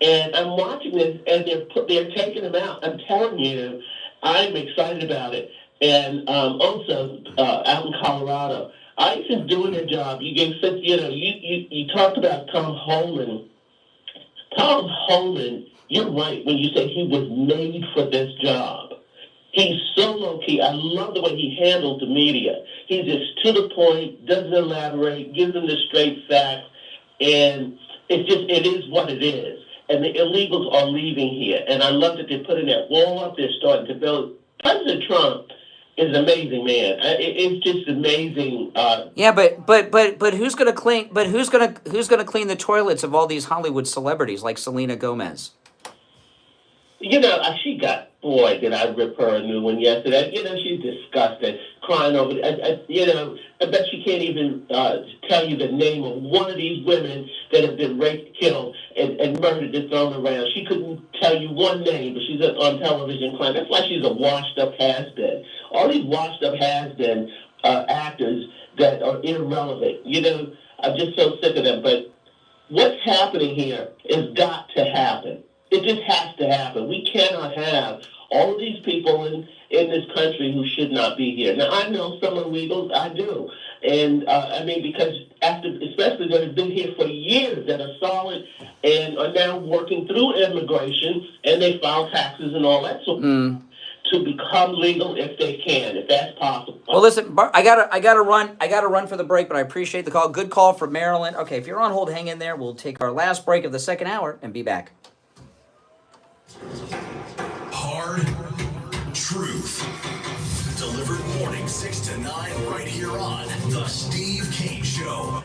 Speaker 8: And I'm watching this, and they're taking them out. I'm telling you, I'm excited about it. And also, out in Colorado, ICE is doing their job. You gave such, you talked about Tom Holman. Tom Holman, you're right when you say he was made for this job. He's so low-key. I love the way he handles the media. He's just to the point, doesn't elaborate, gives them the straight facts, and it is what it is. And the illegals are leaving here. And I love that they're putting that wall up. They're starting to build. President Trump is an amazing man. It's just amazing.
Speaker 1: Yeah, but who's gonna clean? But who's gonna clean the toilets of all these Hollywood celebrities like Selena Gomez?
Speaker 8: She got, boy, did I rip her a new one yesterday. She's disgusting, crying over it. I bet she can't even tell you the name of one of these women that have been raped, killed, and murdered and thrown around. She couldn't tell you one name, but she's on television crying. That's why she's a washed-up has-been. All these washed-up has-been actors that are irrelevant. I'm just so sick of them. But what's happening here has got to happen. It just has to happen. We cannot have all of these people in this country who should not be here. Now, I know some illegals, I do. And, because especially that have been here for years, that are solid and are now working through immigration, and they file taxes and all that sort of to become legal if they can, if that's possible.
Speaker 1: Well, listen, I gotta run for the break, but I appreciate the call. Good call from Maryland. Okay, if you're on hold, hang in there. We'll take our last break of the second hour and be back.
Speaker 4: Hard truth. Delivered morning 6 to 9 right here on The Steve Kane Show.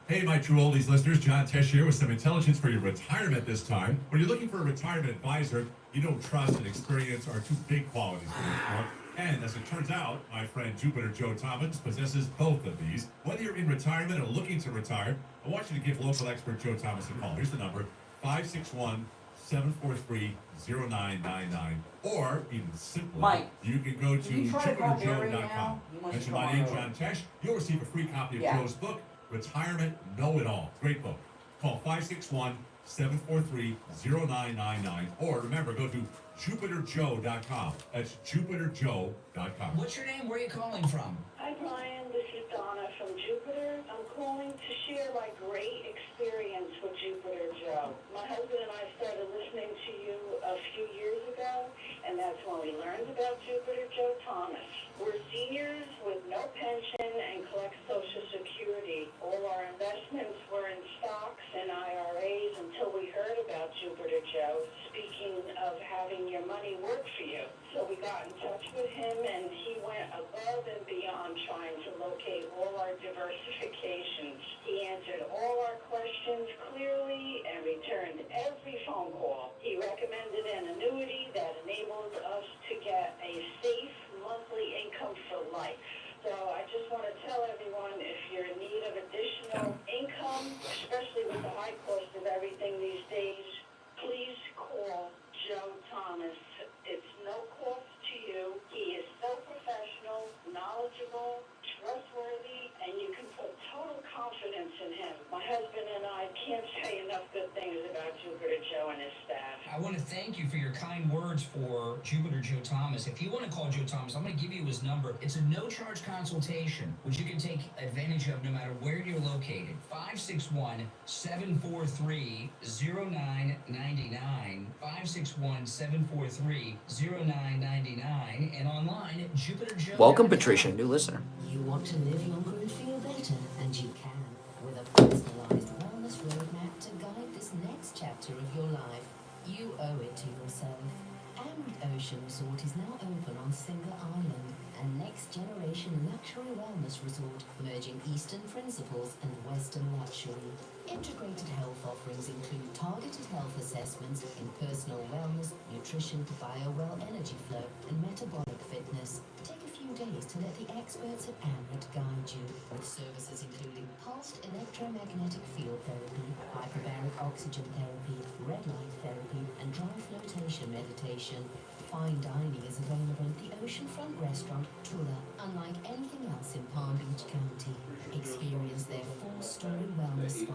Speaker 10: Hey, my true oldies listeners, John Tesh here with some intelligence for your retirement this time. When you're looking for a retirement advisor, you know trust and experience are two big qualities to look for. And as it turns out, my friend Jupiter Joe Thomas possesses both of these. Whether you're in retirement or looking to retire, I want you to give local expert Joe Thomas a call. Here's the number, 561-743-0999. Or, even simpler,
Speaker 1: Mike,
Speaker 10: you can go to jupiterjoe.com. Mention my name, John Tesh. You'll receive a free copy of Joe's book, Retirement Know-It-All. Great book. Call 561-743-0999. Or remember, go to jupiterjoe.com. That's jupiterjoe.com.
Speaker 6: What's your name? Where are you calling from?
Speaker 12: Hi, Brian. This is Donna from Jupiter. I'm calling to share my great experience with Jupiter Joe. My husband and I started listening to you a few years ago, and that's when we learned about Jupiter Joe Thomas. We're seniors with no pension and collect Social Security. All our investments were in stocks and IRAs until we heard about Jupiter Joe, speaking of having your money work for you. So we got in touch with him, and he went above and beyond trying to locate all our diversifications. He answered all our questions clearly and returned every phone call. He recommended an annuity that enabled us to get a safe monthly income for life. So I just want to tell everyone, if you're in need of additional income, especially with the high cost of everything these days, please call Joe Thomas. It's no cost to you. He is so professional, knowledgeable, trustworthy, and you can put total confidence in him. My husband and I can't say enough good things about Jupiter Joe and his staff.
Speaker 6: I want to thank you for your kind words for Jupiter Joe Thomas. If you want to call Joe Thomas, I'm going to give you his number. It's a no-charge consultation, which you can take advantage of no matter where you're located. 561-743-0999. 561-743-0999. And online at Jupiter Joe.
Speaker 1: Welcome, Patricia, new listener.
Speaker 23: You want to live longer and feel better, and you can, with a personalized wellness roadmap to guide this next chapter of your life. You owe it to yourself. And Ocean Resort is now open on Singer Island, a next-generation luxury wellness resort merging Eastern principles and Western luxury. Integrated health offerings include targeted health assessments in personal wellness, nutrition, biowell energy flow, and metabolic fitness. Take a few days to let the experts at AMRIT guide you, with services including pulsed electromagnetic field therapy, hyperbaric oxygen therapy, red light therapy, and dry flotation meditation. Fine dining is available at the Oceanfront Restaurant, Tula, unlike anything else in Palm Beach County. Experience their 4-story wellness spa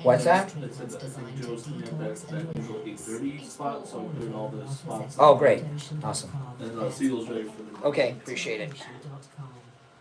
Speaker 1: What's that?
Speaker 5: It said that I think Joe's gonna have that usual 8:30 spot, so I'm putting all the spots.
Speaker 1: Oh, great. Awesome.
Speaker 5: And Siegel's ready for the.
Speaker 1: Okay, appreciate it.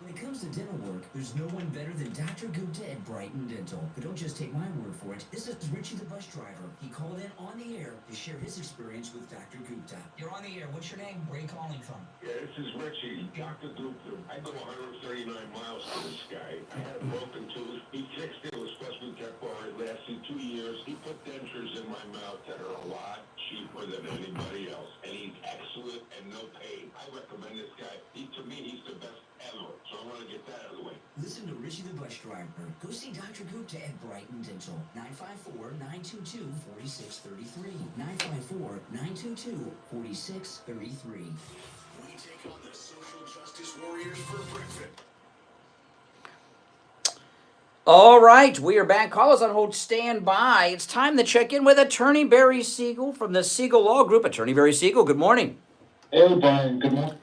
Speaker 6: When it comes to dental work, there's no one better than Dr. Gupta at Brighton Dental. But don't just take my word for it. This is Richie the bus driver. He called in on the air to share his experience with Dr. Gupta. You're on the air. What's your name? Where are you calling from?
Speaker 2: Yeah, this is Richie, Dr. Gupta. I go 139 miles to this guy. I had a broken tooth. He fixed it. It was supposed to be temporary. It lasted 2 years. He put dentures in my mouth that are a lot cheaper than anybody else. And he's excellent and no pain. I recommend this guy. To me, he's the best ever. So I want to get that out of the way.
Speaker 6: Listen to Richie the bus driver. Go see Dr. Gupta at Brighton Dental. 954-922-4633. 954-922-4633.
Speaker 4: We take on the social justice warriors for breakfast.
Speaker 1: All right, we are back. Callers on hold, stand by. It's time to check in with Attorney Barry Siegel from the Siegel Law Group. Attorney Barry Siegel, good morning.
Speaker 2: Hey, Brian. Good morning.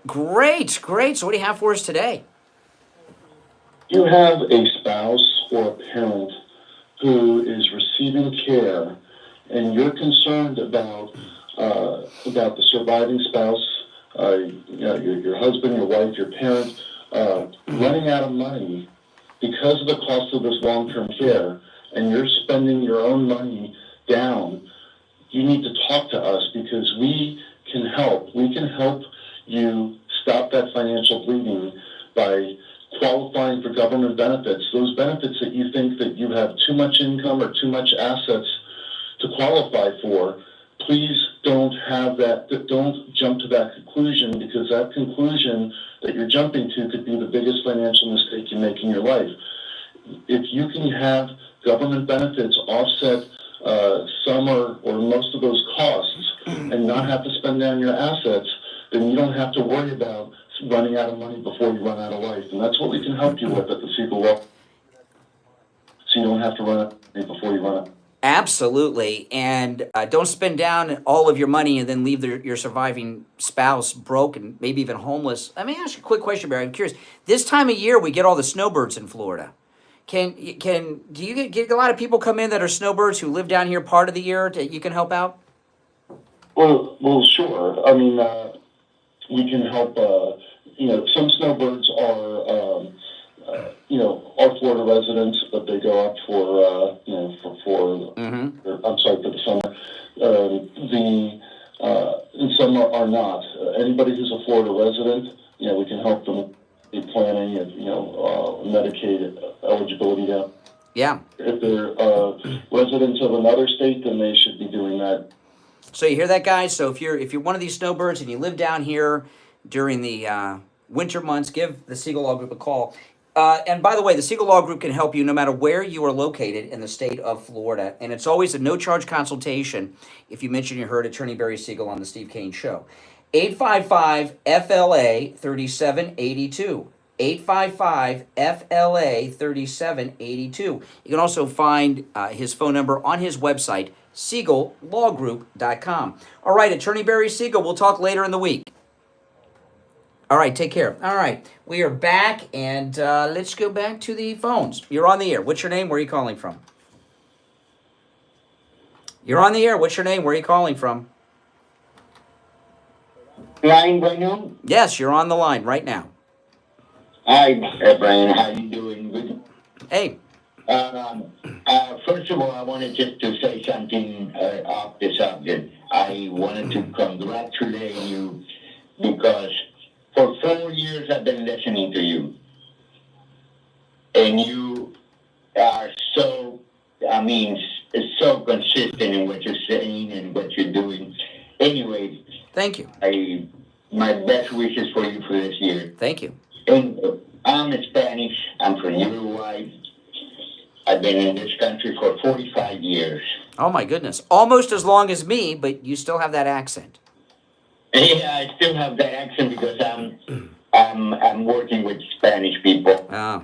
Speaker 1: Great, great. So what do you have for us today?
Speaker 2: You have a spouse or a parent who is receiving care, and you're concerned about the surviving spouse, your husband, your wife, your parent, running out of money because of the cost of this long-term care, and you're spending your own money down. You need to talk to us because we can help. We can help you stop that financial bleeding by qualifying for government benefits, those benefits that you think that you have too much income or too much assets to qualify for. Please don't jump to that conclusion, because that conclusion that you're jumping to could be the biggest financial mistake you make in your life. If you can have government benefits offset some or most of those costs and not have to spend down your assets, then you don't have to worry about running out of money before you run out of life. And that's what we can help you with at the Siegel Law. So you don't have to run out of money before you run out.
Speaker 1: Absolutely. And don't spend down all of your money and then leave your surviving spouse broke and maybe even homeless. Let me ask you a quick question, Barry. I'm curious. This time of year, we get all the snowbirds in Florida. Do you get a lot of people come in that are snowbirds who live down here part of the year that you can help out?
Speaker 2: Well, sure. I mean, we can help. Some snowbirds are Florida residents, but they go up for the summer. And some are not. Anybody who's a Florida resident, we can help them be planning, Medicaid eligibility down.
Speaker 1: Yeah.
Speaker 2: If they're residents of another state, then they should be doing that.
Speaker 1: So you hear that, guys? So if you're one of these snowbirds and you live down here during the winter months, give the Siegel Law Group a call. And by the way, the Siegel Law Group can help you no matter where you are located in the state of Florida. And it's always a no-charge consultation if you mention you heard Attorney Barry Siegel on the Steve Kane Show. 855-FLA-3782. 855-FLA-3782. You can also find his phone number on his website, SiegelLawGroup.com. All right, Attorney Barry Siegel, we'll talk later in the week. All right, take care. All right, we are back, and let's go back to the phones. You're on the air. What's your name? Where are you calling from? You're on the air. What's your name? Where are you calling from?
Speaker 14: Line right now?
Speaker 1: Yes, you're on the line right now.
Speaker 14: Hi, Brian. How you doing? Good.
Speaker 1: Hey.
Speaker 14: First of all, I wanted just to say something off the subject. I wanted to congratulate you because for 4 years I've been listening to you. And you are so consistent in what you're saying and what you're doing. Anyway.
Speaker 1: Thank you.
Speaker 14: My best wishes for you for this year.
Speaker 1: Thank you.
Speaker 14: And I'm Spanish. I'm from Uruguay. I've been in this country for 45 years.
Speaker 1: Oh, my goodness. Almost as long as me, but you still have that accent.
Speaker 14: Yeah, I still have that accent because I'm working with Spanish people.
Speaker 1: Oh.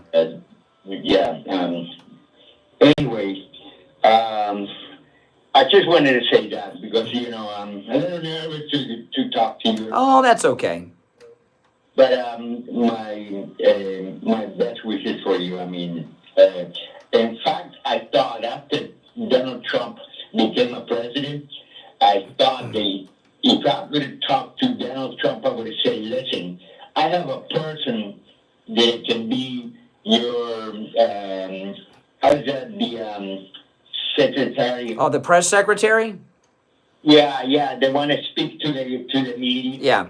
Speaker 14: Anyway, I just wanted to say that because, I'm a little nervous to talk to you.
Speaker 1: Oh, that's okay.
Speaker 14: But my best wishes for you. In fact, I thought after Donald Trump became a president, I thought if I could have talked to Donald Trump, I would have said, listen, I have a person that can be your, how's that, the secretary?
Speaker 1: Oh, the press secretary?
Speaker 14: Yeah, they want to speak to the media.
Speaker 1: Yeah.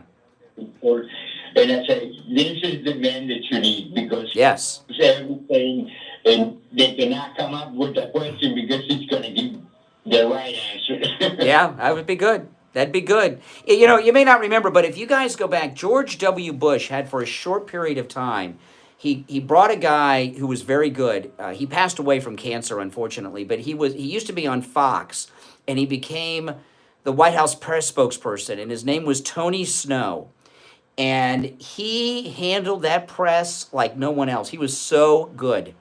Speaker 14: And I say, this is the man that you need because
Speaker 1: yes,
Speaker 14: he knows everything, and they cannot come up with a question because he's going to give the right answer.
Speaker 1: yeah, that would be good. That'd be good. You know, you may not remember, but if you guys go back, George W. Bush had for a short period of time, he brought a guy who was very good. He passed away from cancer, unfortunately, but he used to be on Fox, and he became the White House press spokesperson, and his name was Tony Snow. And he handled that press like no one else. He was so good.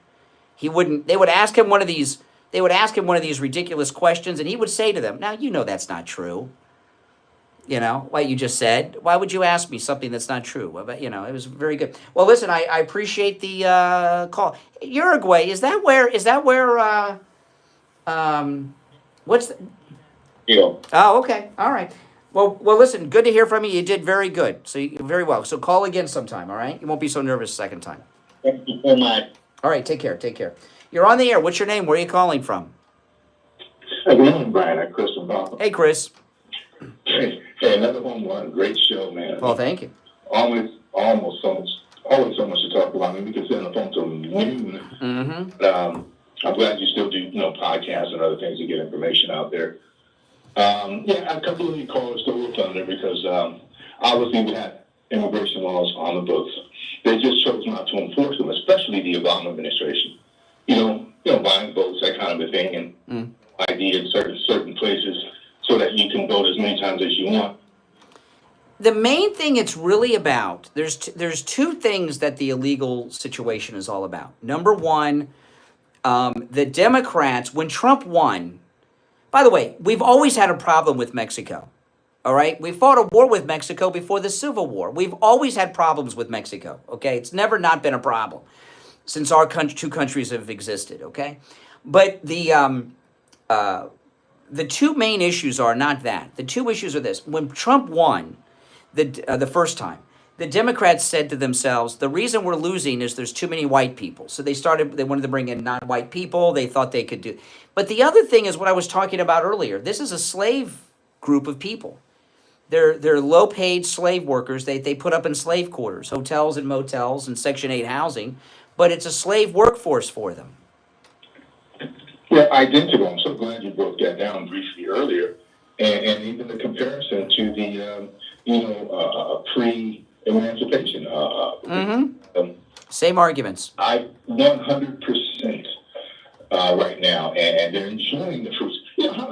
Speaker 1: They would ask him one of these ridiculous questions, and he would say to them, now, you know that's not true. You know, what you just said. Why would you ask me something that's not true? But, you know, it was very good. Well, listen, I appreciate the call. Uruguay, is that where, what's the...
Speaker 14: Yeah.
Speaker 1: Oh, okay. All right. Well, listen, good to hear from you. You did very good. So, very well. So, call again sometime, all right? You won't be so nervous second time.
Speaker 14: Thank you so much.
Speaker 1: All right, take care. You're on the air. What's your name? Where are you calling from?
Speaker 9: Hey, good morning, Brian. I'm Chris from Boston.
Speaker 1: Hey, Chris.
Speaker 9: Hey, another home run. Great show, man.
Speaker 1: Well, thank you.
Speaker 9: Always so much to talk about. I mean, we can sit on the phone till noon.
Speaker 1: Mm-hmm.
Speaker 9: I'm glad you still do, podcasts and other things to get information out there. A couple of callers stole thunder because obviously we had immigration laws on the books. They just chose not to enforce them, especially the Obama administration. Buying votes, that kind of a thing, and ID in certain places so that you can vote as many times as you want.
Speaker 1: The main thing it's really about, there's two things that the illegal situation is all about. Number one, the Democrats, when Trump won, by the way, we've always had a problem with Mexico, all right? We fought a war with Mexico before the Civil War. We've always had problems with Mexico, okay? It's never not been a problem since our two countries have existed, okay? But the two main issues are not that. The two issues are this. When Trump won the first time, the Democrats said to themselves, the reason we're losing is there's too many white people. So they wanted to bring in non-white people. They thought they could do. But the other thing is what I was talking about earlier. This is a slave group of people. They're low-paid slave workers. They put up in slave quarters, hotels and motels and Section 8 housing. But it's a slave workforce for them.
Speaker 9: Yeah, identical. I'm so glad you broke that down briefly earlier. And even the comparison to the, pre-emancipation.
Speaker 1: Same arguments.
Speaker 9: 100% right now, and they're enjoying the fruits.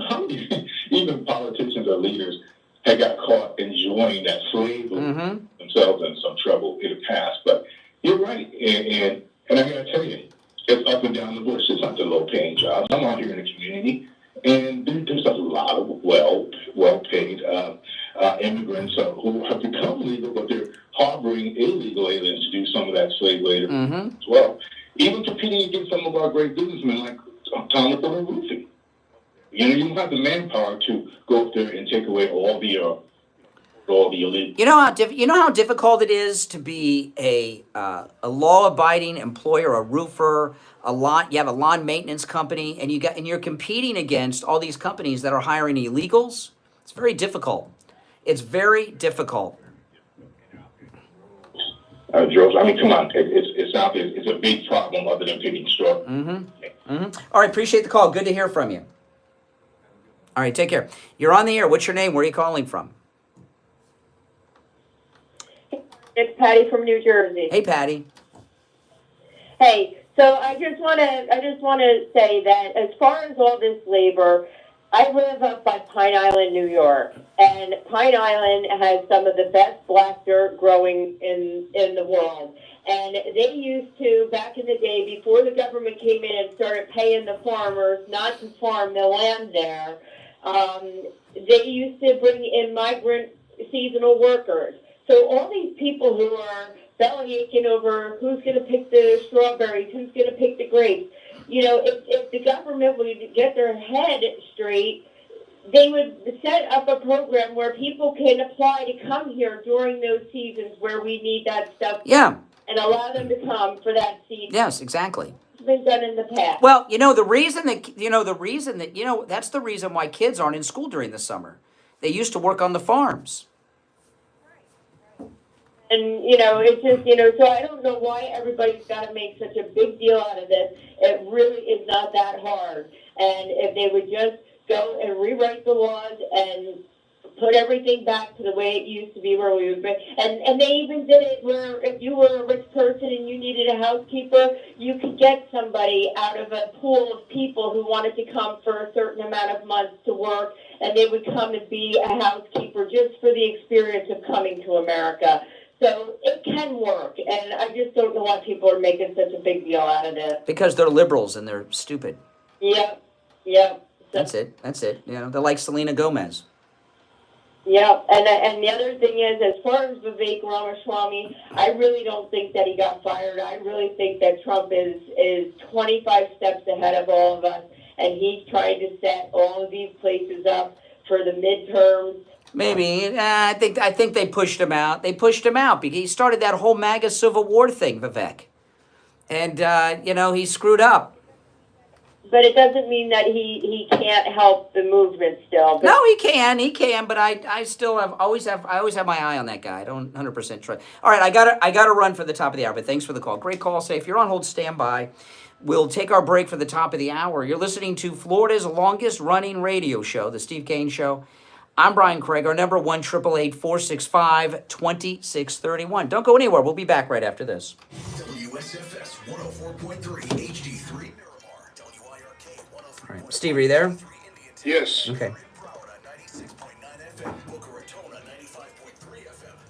Speaker 9: How many even politicians or leaders had got caught enjoying that slavery themselves in some trouble in the past? But you're right, and I got to tell you, it's up and down the bush. It's not the low-paying jobs. I'm out here in the community, and there's a lot of well-paid immigrants who have become legal, but they're harboring illegal aliens to do some of that slave labor as well. Even competing against some of our great businessmen like Thomas and Roofing. You don't have the manpower to go up there and take away all the illegal.
Speaker 1: You know how difficult it is to be a law-abiding employer, a roofer, you have a lawn maintenance company, and you're competing against all these companies that are hiring illegals. It's very difficult. It's very difficult.
Speaker 9: Joe, I mean, come on, it's out there. It's a big problem other than picking straw.
Speaker 1: All right, appreciate the call. Good to hear from you. All right, take care. You're on the air. What's your name? Where are you calling from?
Speaker 15: It's Patty from New Jersey.
Speaker 1: Hey, Patty.
Speaker 15: Hey, so I just want to say that as far as all this labor, I live up by Pine Island, New York, and Pine Island has some of the best black dirt growing in the world. And they used to, back in the day, before the government came in and started paying the farmers not to farm the land there, they used to bring in migrant seasonal workers. So all these people who are belly aching over who's going to pick the strawberries, who's going to pick the grapes, if the government would get their head straight, they would set up a program where people can apply to come here during those seasons where we need that stuff.
Speaker 1: Yeah.
Speaker 15: And allow them to come for that season.
Speaker 1: Yes, exactly.
Speaker 15: It's been done in the past.
Speaker 1: Well, the reason that that's the reason why kids aren't in school during the summer. They used to work on the farms.
Speaker 15: And, it's just, so I don't know why everybody's got to make such a big deal out of this. It really is not that hard. And if they would just go and rewrite the laws and put everything back to the way it used to be, where we would, and they even did it where if you were a rich person and you needed a housekeeper, you could get somebody out of a pool of people who wanted to come for a certain amount of months to work, and they would come and be a housekeeper just for the experience of coming to America. So it can work, and I just don't know why people are making such a big deal out of this.
Speaker 1: Because they're liberals and they're stupid.
Speaker 15: Yep.
Speaker 1: That's it. They're like Selena Gomez.
Speaker 15: Yeah, and the other thing is, as far as Vivek Ramaswamy, I really don't think that he got fired. I really think that Trump is 25 steps ahead of all of us, and he's trying to set all of these places up for the midterms.
Speaker 1: Maybe. I think they pushed him out. They pushed him out because he started that whole MAGA Civil War thing, Vivek. And, he screwed up.
Speaker 15: But it doesn't mean that he can't help the movement still. But
Speaker 1: no, he can, but I always have my eye on that guy. I don't 100% trust. All right, I gotta run for the top of the hour, but thanks for the call. Great call. Say if you're on hold, stand by. We'll take our break for the top of the hour. You're listening to Florida's longest running radio show, The Steve Kane Show. I'm Brian Craig. Our number 1-888-465-2631. Don't go anywhere. We'll be back right after this.
Speaker 4: WSFS 104.3 HD3.
Speaker 1: All right, Steve, are you there?
Speaker 2: Yes.
Speaker 1: Okay.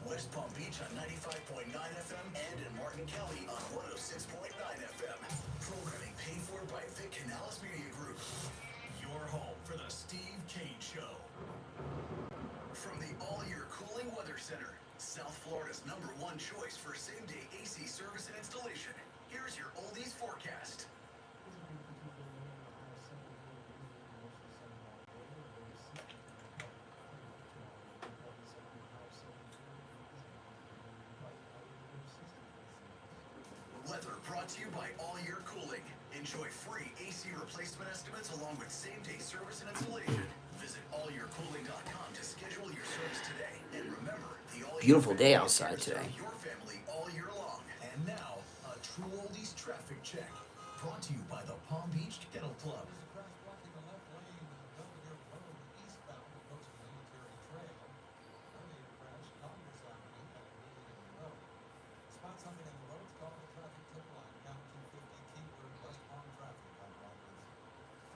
Speaker 4: West Palm Beach on 95.9 FM and in Martin County on 106.9 FM. Programming paid for by Vic Canales Media Group. Your home for the Steve Kane Show. From the All-Year Cooling Weather Center, South Florida's #1 choice for same-day AC service and installation. Here's your oldies forecast. Weather brought to you by All Year Cooling. Enjoy free AC replacement estimates along with same-day service and installation. Visit allyearcooling.com to schedule your service today. And remember, the All
Speaker 1: Beautiful day outside today.
Speaker 4: your family all year long. And now, a true oldies traffic check. Brought to you by the Palm Beach Kennel Club.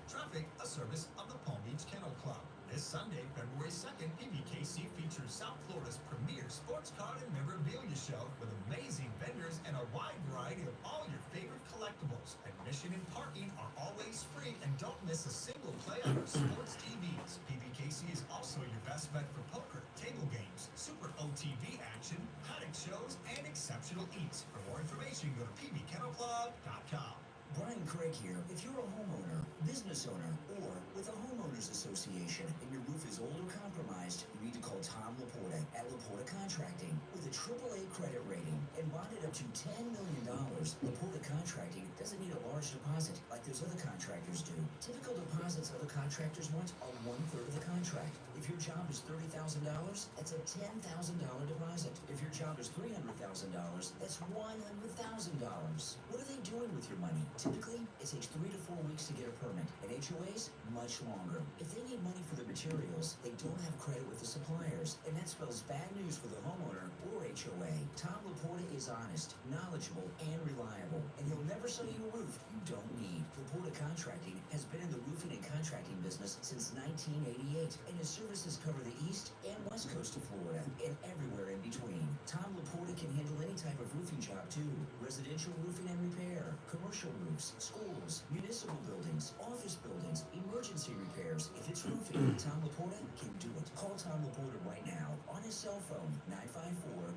Speaker 16: Traffic, a service of the Palm Beach Kennel Club. This Sunday, February 2nd, PBKC features South Florida's premier sports card and memorabilia show with amazing vendors and a wide variety of all your favorite collectibles. Admission and parking are always free, and don't miss a single play on our sports TVs. PBKC is also your best bet for poker, table games, super OTV action, paddock shows, and exceptional eats. For more information, go to pbkennelclub.com.
Speaker 6: Brian Craig here. If you're a homeowner, business owner, or with a homeowners association and your roof is old or compromised, you need to call Tom Laporta at Laporta Contracting. With a AAA credit rating and bonded up to $10 million, Laporta Contracting doesn't need a large deposit like those other contractors do. Typical deposits other contractors want are 1/3 of the contract. If your job is $30,000, that's a $10,000 deposit. If your job is $300,000, that's $100,000. What are they doing with your money? Typically, it takes 3 to 4 weeks to get a permit, and HOAs, much longer. If they need money for the materials, they don't have credit with the suppliers, and that spells bad news for the homeowner or HOA. Tom Laporta is honest, knowledgeable, and reliable, and he'll never sell you a roof you don't need. Laporta Contracting Contracting has been in the roofing and contracting business since 1988, and his services cover the east and west coast of Florida and everywhere in between. Tom Laporta can handle any type of roofing job too. Residential roofing and repair, commercial roofs, schools, municipal buildings, office buildings, emergency repairs. If it's roofing, Tom Laporta can do it. Call Tom Laporta right now on his cell phone,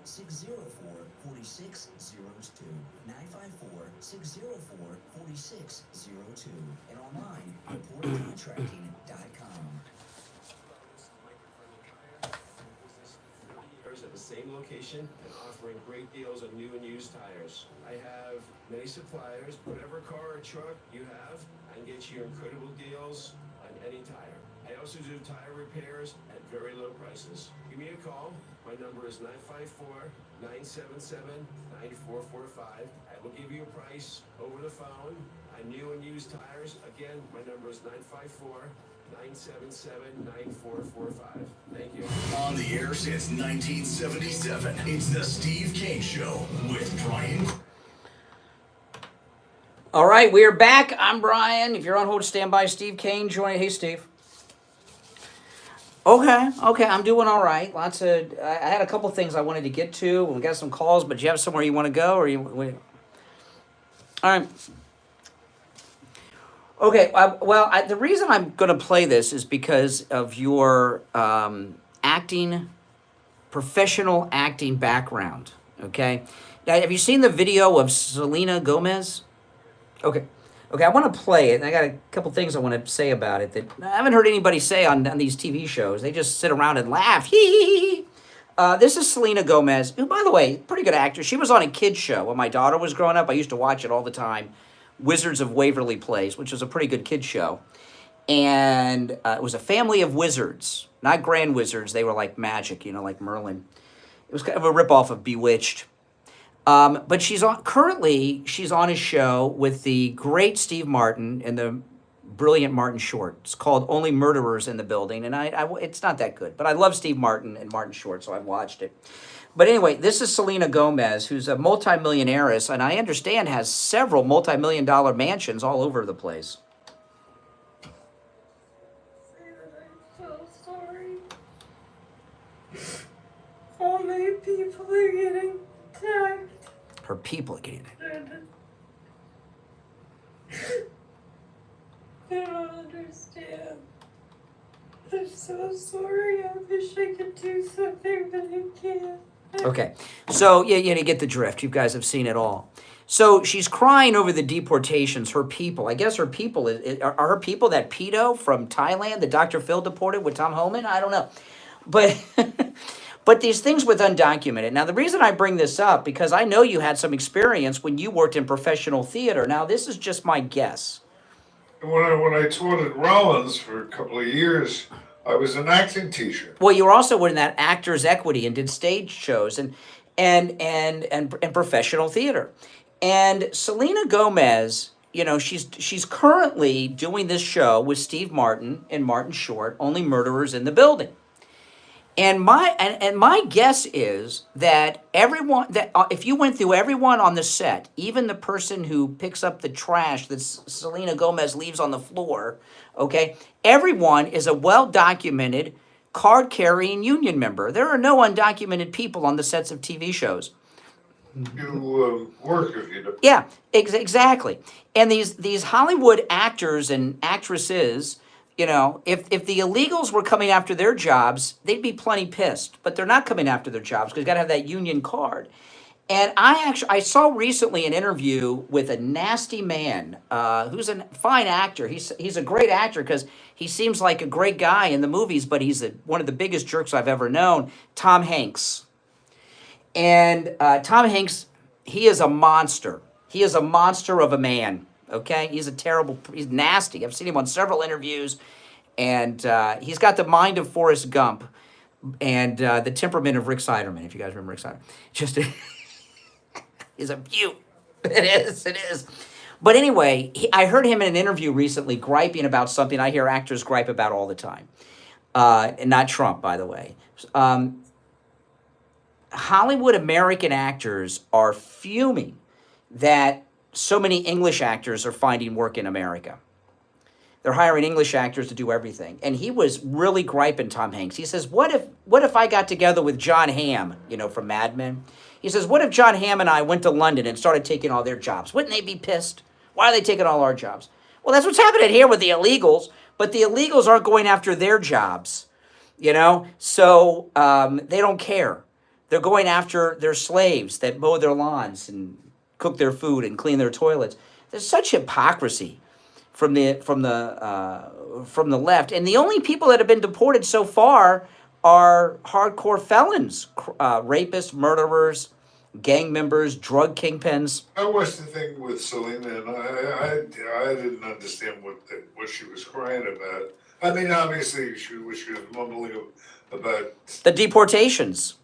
Speaker 6: 954-604-4602. 954-604-4602. And online, LaportaContracting.com.
Speaker 3: At the same location and offering great deals on new and used tires. I have many suppliers. Whatever car or truck you have, I can get you incredible deals on any tire. I also do tire repairs at very low prices. Give me a call. My number is 954-977-9445. I will give you a price over the phone on new and used tires. Again, my number is 954-977-9445. Thank you.
Speaker 4: On the air since 1977, it's the Steve Kane Show with Brian.
Speaker 1: All right, we are back. I'm Brian. If you're on hold, stand by. Steve Kane joining. Hey, Steve. Okay, I'm doing all right. I had a couple things I wanted to get to. We got some calls, but do you have somewhere you want to go, or all right. Okay, the reason I'm going to play this is because of your professional acting background, okay? Now, have you seen the video of Selena Gomez? Okay, I want to play it, and I got a couple things I want to say about it that I haven't heard anybody say on these TV shows. They just sit around and laugh. This is Selena Gomez, who, by the way, pretty good actress. She was on a kid's show when my daughter was growing up. I used to watch it all the time. Wizards of Waverly Place, which was a pretty good kid show. And it was a family of wizards, not grand wizards. They were like magic, like Merlin. It was kind of a ripoff of Bewitched. But she's on a show with the great Steve Martin and the brilliant Martin Short. It's called Only Murderers in the Building. And it's not that good, but I love Steve Martin and Martin Short, so I've watched it. But anyway, this is Selena Gomez, who's a multimillionairess, and I understand has several multi-million-dollar mansions all over the place.
Speaker 23: I'm so sorry. All my people are getting attacked.
Speaker 1: Her people are getting it.
Speaker 23: I don't understand. I'm so sorry. I wish I could do something, but I can't.
Speaker 1: Okay, so you get the drift. You guys have seen it all. So she's crying over the deportations. Her people, I guess her people, are her people that pedo from Thailand that Dr. Phil deported with Tom Homan? I don't know. But but these things with undocumented. Now, the reason I bring this up, because I know you had some experience when you worked in professional theater. Now, this is just my guess.
Speaker 17: When I taught at Rollins for a couple of years, I was an acting teacher.
Speaker 1: Well, you were also in that Actors Equity and did stage shows and professional theater. And Selena Gomez, she's currently doing this show with Steve Martin and Martin Short, Only Murderers in the Building. And my guess is that if you went through everyone on the set, even the person who picks up the trash that Selena Gomez leaves on the floor, okay, everyone is a well-documented card-carrying union member. There are no undocumented people on the sets of TV shows.
Speaker 17: You work if you do.
Speaker 1: Yeah, exactly. And these Hollywood actors and actresses, if the illegals were coming after their jobs, they'd be plenty pissed. But they're not coming after their jobs because you got to have that union card. And I saw recently an interview with a nasty man who's a fine actor. He's a great actor because he seems like a great guy in the movies, but he's one of the biggest jerks I've ever known, Tom Hanks. And Tom Hanks, he is a monster. He is a monster of a man, okay? He's nasty. I've seen him on several interviews, and he's got the mind of Forrest Gump and the temperament of Rick Siderman, if you guys remember Rick Siderman. Just is a beaut. It is. But anyway, I heard him in an interview recently griping about something I hear actors gripe about all the time. And not Trump, by the way. Hollywood American actors are fuming that so many English actors are finding work in America. They're hiring English actors to do everything. And he was really griping Tom Hanks. He says, what if I got together with John Hamm, from Mad Men? He says, what if John Hamm and I went to London and started taking all their jobs? Wouldn't they be pissed? Why are they taking all our jobs? Well, that's what's happening here with the illegals, but the illegals aren't going after their jobs, So they don't care. They're going after their slaves that mow their lawns and cook their food and clean their toilets. There's such hypocrisy from the left, and the only people that have been deported so far are hardcore felons, rapists, murderers, gang members, drug kingpins.
Speaker 17: I watched the thing with Selena, and I didn't understand what she was crying about. I mean, obviously she was mumbling about
Speaker 1: the deportations.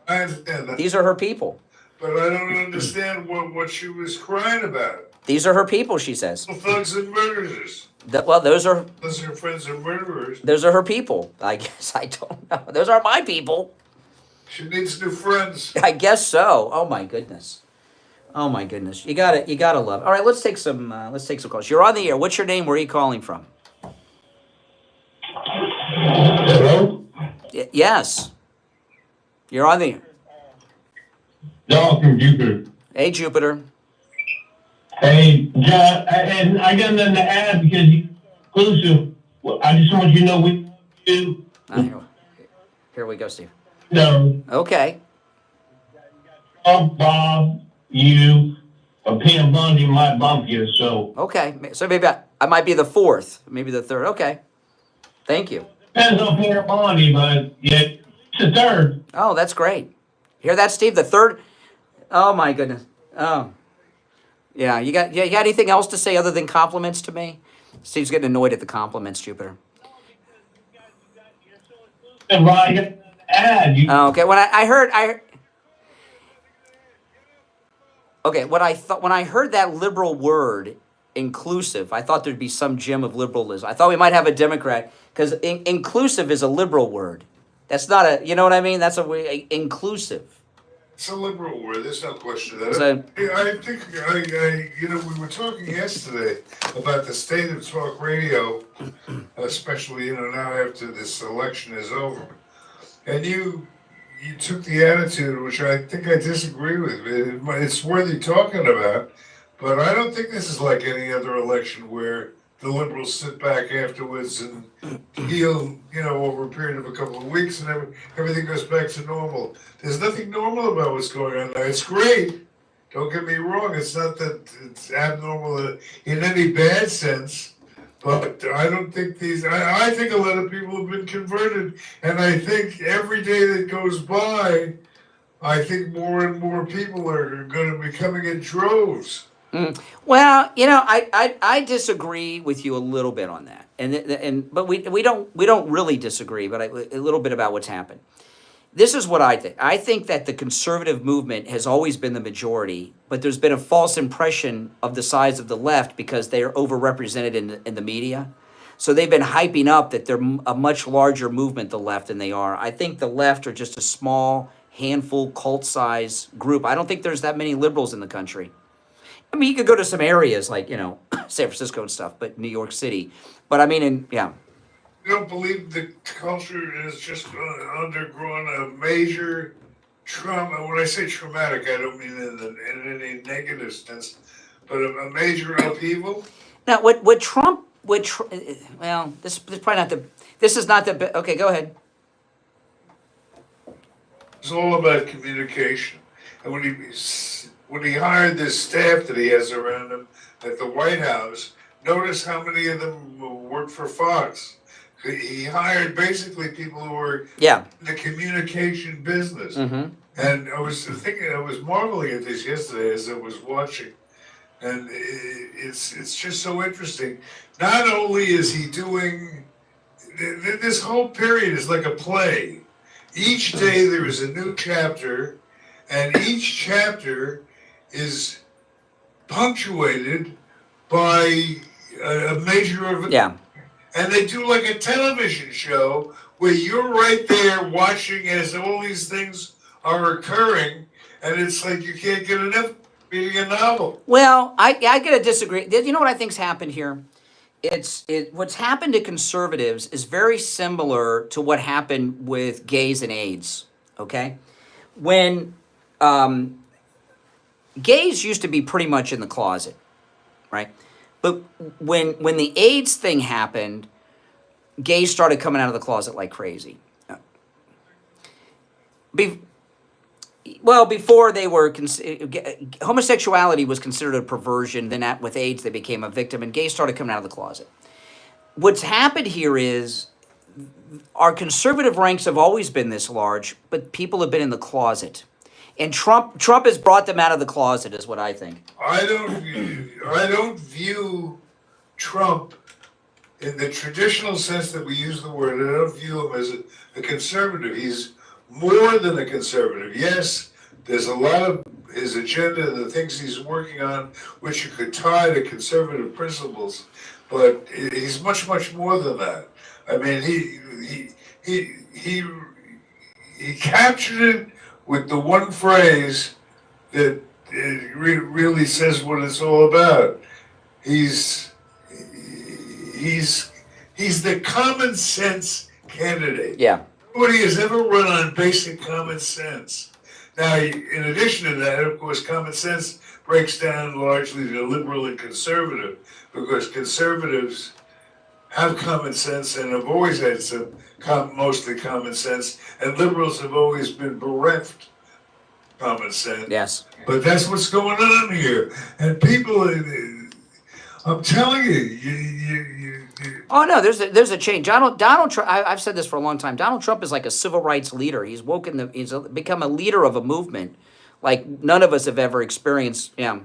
Speaker 17: I understand that.
Speaker 1: These are her people.
Speaker 17: But I don't understand what she was crying about.
Speaker 1: These are her people, she says.
Speaker 17: Thugs and murderers.
Speaker 1: Those are
Speaker 17: her friends are murderers.
Speaker 1: Those are her people. I guess I don't know. Those are my people.
Speaker 17: She needs new friends.
Speaker 1: I guess so. Oh my goodness. You gotta love it. All right, let's take some calls. You're on the air. What's your name? Where are you calling from?
Speaker 18: Hello?
Speaker 1: Yes. You're on the air.
Speaker 18: No, from Jupiter.
Speaker 1: Hey, Jupiter.
Speaker 18: Hey, John, and I got nothing to add because you exclusive. I just want you to know we do.
Speaker 1: Here we go, Steve.
Speaker 18: No.
Speaker 1: Okay.
Speaker 18: Bob, you, or Pam Bundy might bump you, so.
Speaker 1: Okay, so maybe I might be the fourth, maybe the third. Okay. Thank you.
Speaker 18: Depends on Pam Bundy, but yeah, it's the third.
Speaker 1: Oh, that's great. Hear that, Steve? The third? Oh, my goodness. Oh. Yeah, you got anything else to say other than compliments to me? Steve's getting annoyed at the compliments, Jupiter.
Speaker 18: Right.
Speaker 1: Okay, when I heard when I heard that liberal word, inclusive, I thought thered be some gem of liberalism. I thought we might have a Democrat, because inclusive is a liberal word. That's not a, you know what I mean? That's inclusive.
Speaker 17: It's a liberal word. There's no question of that.
Speaker 1: So-
Speaker 17: I think we were talking yesterday about the state of talk radio, especially now after this election is over, and you took the attitude, which I think I disagree with. It's worthy talking about, but I don't think this is like any other election where the liberals sit back afterwards and heal, over a period of a couple of weeks, and everything goes back to normal. There's nothing normal about what's going on now. It's great. Don't get me wrong. It's not that it's abnormal in any bad sense, but I don't think I think a lot of people have been converted, and I think every day that goes by, I think more and more people are going to be coming in droves.
Speaker 1: Well, I disagree with you a little bit on that, but we don't really disagree, but a little bit about what's happened. This is what I think. I think that the conservative movement has always been the majority, but there's been a false impression of the size of the left because they are overrepresented in the media. So they've been hyping up that they're a much larger movement, the left, than they are. I think the left are just a small handful, cult-size group. I don't think there's that many liberals in the country. I mean, you could go to some areas like, San Francisco and stuff, but New York City. But I mean,
Speaker 17: I don't believe the culture has just undergone a major trauma. When I say traumatic, I don't mean in any negative sense, but a major upheaval.
Speaker 1: Now, well, this is probably not the, okay, go ahead.
Speaker 17: It's all about communication. And when he hired this staff that he has around him at the White House, notice how many of them work for Fox. He hired basically people who were in the communication business.
Speaker 1: Mm-hmm.
Speaker 17: And I was marveling at this yesterday as I was watching. And it's just so interesting. Not only is he doing, this whole period is like a play. Each day there is a new chapter, and each chapter is punctuated by a major event.
Speaker 1: Yeah.
Speaker 17: And they do like a television show where you're right there watching as all these things are occurring, and it's like you can't get enough reading a novel.
Speaker 1: Well, I gotta disagree. You know what I think's happened here? what's happened to conservatives is very similar to what happened with gays and AIDS. Okay, when gays used to be pretty much in the closet, right? But when the AIDS thing happened, gays started coming out of the closet like crazy. Before they were, homosexuality was considered a perversion. Then with AIDS, they became a victim, and gays started coming out of the closet. What's happened here is our conservative ranks have always been this large, but people have been in the closet. And Trump has brought them out of the closet, is what I think.
Speaker 17: I don't view Trump in the traditional sense that we use the word. I don't view him as a conservative. He's more than a conservative. Yes, there's a lot of his agenda, the things he's working on, which you could tie to conservative principles, but he's much, much more than that. I mean, he captured it with the one phrase that really says what it's all about. He's the common sense candidate.
Speaker 1: Yeah.
Speaker 17: Nobody has ever run on basic common sense. Now, in addition to that, of course, common sense breaks down largely to liberal and conservative, because conservatives have common sense and have always had some mostly common sense, and liberals have always been bereft common sense.
Speaker 1: Yes.
Speaker 17: But that's what's going on here. And people, I'm telling you,
Speaker 1: Oh no, there's a change. Donald Trump. I've said this for a long time. Donald Trump is like a civil rights leader. He's become a leader of a movement like none of us have ever experienced. Yeah.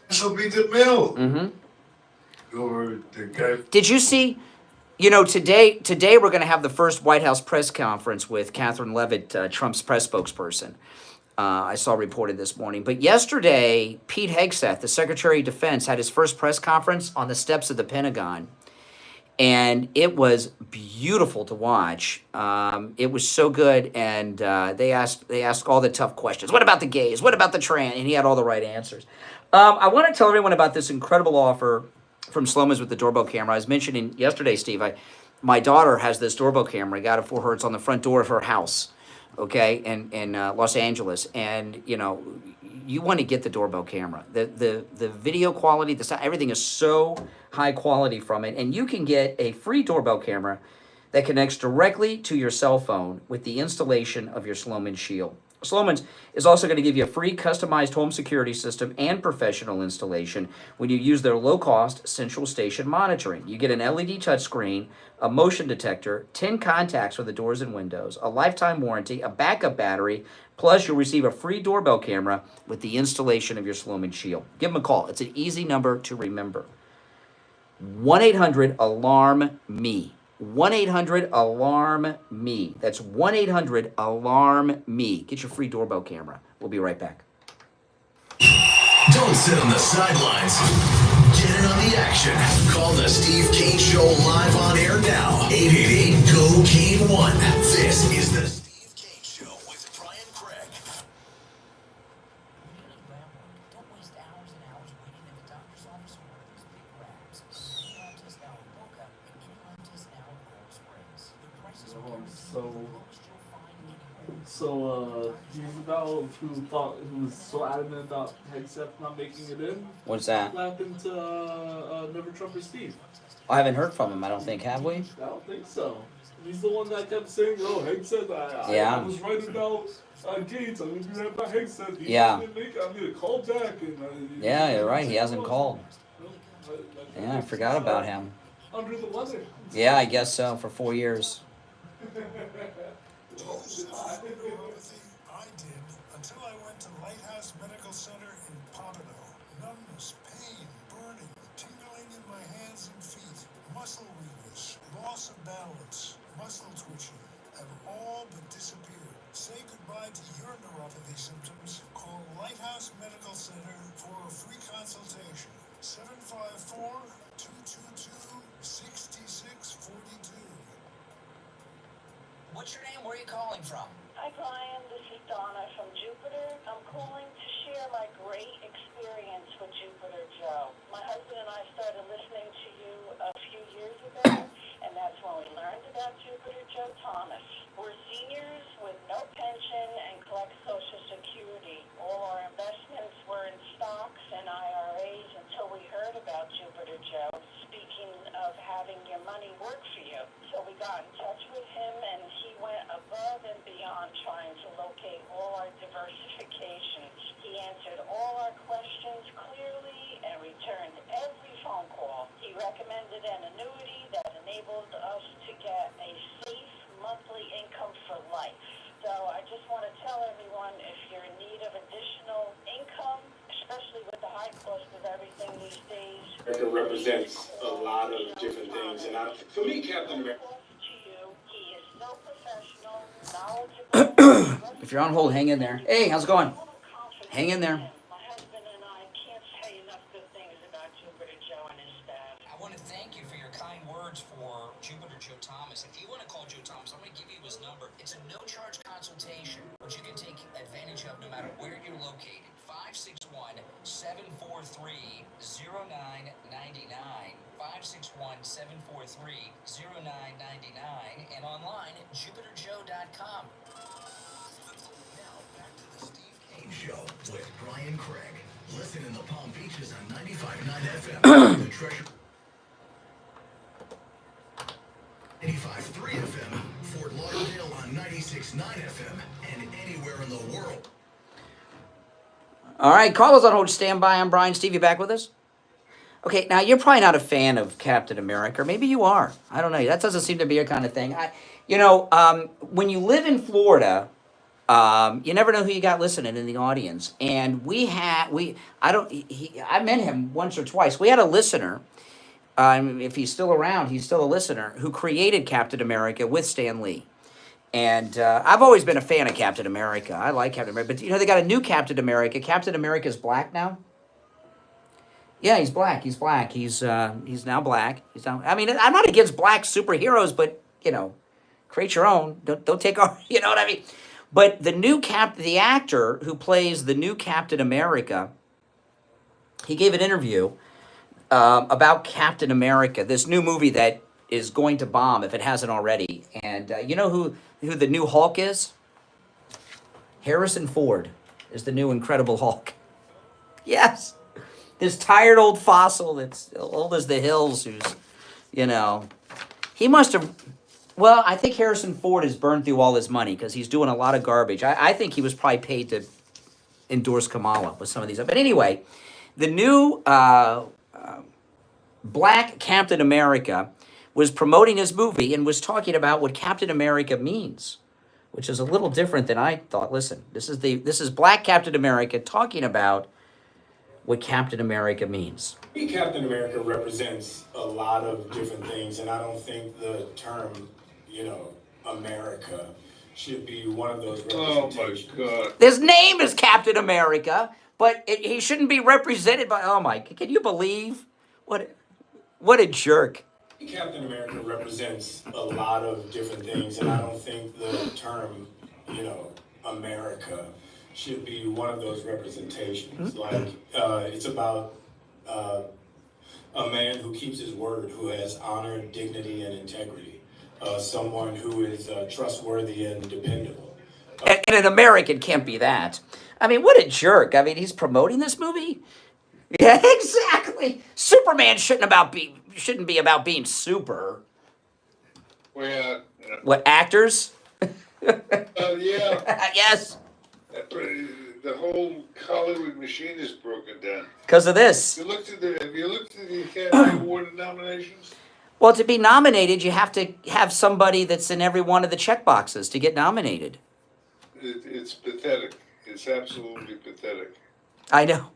Speaker 17: This will be the mill.
Speaker 1: Mm-hmm.
Speaker 17: Or the guy.
Speaker 1: Did you see? You know, today we're going to have the first White House press conference with Catherine Leavitt, Trump's press spokesperson. I saw reported this morning. But yesterday, Pete Hegseth, the Secretary of Defense, had his first press conference on the steps of the Pentagon. And it was beautiful to watch. It was so good. And they asked all the tough questions. What about the gays? What about the trans? And he had all the right answers. I want to tell everyone about this incredible offer from Sloman's with the doorbell camera. I was mentioning yesterday, Steve, my daughter has this doorbell camera. I got it for her. It's on the front door of her house, okay, in Los Angeles. And, you know, you want to get the doorbell camera. The video quality, the sound, everything is so high quality from it. And you can get a free doorbell camera that connects directly to your cell phone with the installation of your Sloman Shield. Sloman's is also going to give you a free customized home security system and professional installation when you use their low-cost central station monitoring. You get an LED touchscreen, a motion detector, 10 contacts for the doors and windows, a lifetime warranty, a backup battery, plus you'll receive a free doorbell camera with the installation of your Sloman Shield. Give them a call. It's an easy number to remember. 1-800-ALARM-ME. 1-800-ALARM-ME. That's 1-800-ALARM-ME. Get your free doorbell camera. We'll be right back.
Speaker 4: Don't sit on the sidelines. Get in on the action. Call the Steve Kane Show live on air now. 888-GO-KANE-1. This is the Steve Kane Show with Brian Craig.
Speaker 6: Don't waste hours and hours waiting at the doctor's office or one of those big labs. Any lab test now in Boca and any lab test now in Coral Springs. The prices are guaranteed the lowest you'll find anywhere.
Speaker 5: So, he's about who was so adamant about Hegseth not making it in.
Speaker 1: What's that?
Speaker 5: What happened to Never Trump or Steve?
Speaker 1: I haven't heard from him, I don't think, have we?
Speaker 5: I don't think so. He's the one that kept saying, "Oh, Hegseth, I was right about Gates. I'm gonna do that about Hegseth. He didn't make it. I'm gonna call back." And
Speaker 1: Yeah, you're right. He hasn't called. Yeah, I forgot about him.
Speaker 5: Under the weather.
Speaker 1: Yeah, I guess so, for 4 years.
Speaker 11: I did until I went to Lighthouse Medical Center in Pompano. Numbness, pain, burning, tingling in my hands and feet, muscle weakness, loss of balance, muscle twitching have all but disappeared. Say goodbye to your neuropathy symptoms. Call Lighthouse Medical Center for a free consultation. 754-222-6642.
Speaker 6: What's your name? Where are you calling from?
Speaker 12: Hi, Brian. This is Donna from Jupiter. I'm calling to share my great experience with Jupiter Joe. My husband and I started listening to you a having your money work for you. So we got in touch with him, and he went above and beyond trying to locate all our diversifications. He answered all our questions clearly and returned every phone call. He recommended an annuity that enabled us to get a safe monthly income for life. So I just want to tell everyone, if you're in need of additional income, especially with the high cost of everything these days.
Speaker 3: America represents a lot of different things, and for me, Captain America.
Speaker 12: He is so professional, knowledgeable.
Speaker 1: If you're on hold, hang in there. Hey, how's it going? Hang in there.
Speaker 12: My husband and I can't say enough good things about Jupiter Joe and his staff.
Speaker 19: I want to thank you for your kind words for Jupiter Joe Thomas. If you want to call Joe Thomas, I'm going to give you his number. It's a no-charge consultation, which you can take advantage of no matter where you're located. 561-743-0999. 561-743-0999. And online at jupiterjoe.com.
Speaker 4: Now back to the Steve Kane Show with Brian Craig. Listen in the Palm Beaches on 95.9 FM. The Treasure. 85.3 FM. Fort Lauderdale on 96.9 FM. And anywhere in the world.
Speaker 1: All right, call us on hold. Stand by. I'm Brian. Steve, you back with us? Okay, now you're probably not a fan of Captain America. Or maybe you are. I don't know. That doesn't seem to be your kind of thing. When you live in Florida, you never know who you got listening in the audience. And I met him once or twice. We had a listener. If he's still around, he's still a listener, who created Captain America with Stan Lee. And I've always been a fan of Captain America. I like Captain America. But, they got a new Captain America. Captain America's black now. Yeah, he's black. He's black. He's now black. I'm not against black superheroes, but, create your own. Don't take our, you know what I mean? But the actor who plays the new Captain America, he gave an interview about Captain America, this new movie that is going to bomb if it hasn't already. And you know who the new Hulk is? Harrison Ford is the new Incredible Hulk. Yes. This tired old fossil that's old as the hills who's, he must have, well, I think Harrison Ford has burned through all his money because he's doing a lot of garbage. I think he was probably paid to endorse Kamala with some of these. But anyway, the new black Captain America was promoting his movie and was talking about what Captain America means, which is a little different than I thought. Listen, this is black Captain America talking about what Captain America means.
Speaker 3: Captain America represents a lot of different things, and I don't think the term, America should be one of those representations. Oh my God!
Speaker 1: His name is Captain America, but he shouldn't be represented by. Oh my! Can you believe what a jerk?
Speaker 3: Captain America represents a lot of different things, and I don't think the term, America should be one of those representations. Like, it's about a man who keeps his word, who has honor, dignity, and integrity. Someone who is trustworthy and dependable.
Speaker 1: And an American can't be that. I mean, what a jerk. I mean, he's promoting this movie? Yeah, exactly. Superman shouldn't be about being super.
Speaker 17: Well,
Speaker 1: What, actors?
Speaker 17: yeah.
Speaker 1: Yes.
Speaker 17: The whole Hollywood machine is broken down.
Speaker 1: Because of this.
Speaker 17: Have you looked at the Academy Award nominations?
Speaker 1: Well, to be nominated, you have to have somebody that's in every one of the check boxes to get nominated.
Speaker 17: It's pathetic. It's absolutely pathetic.
Speaker 1: I know.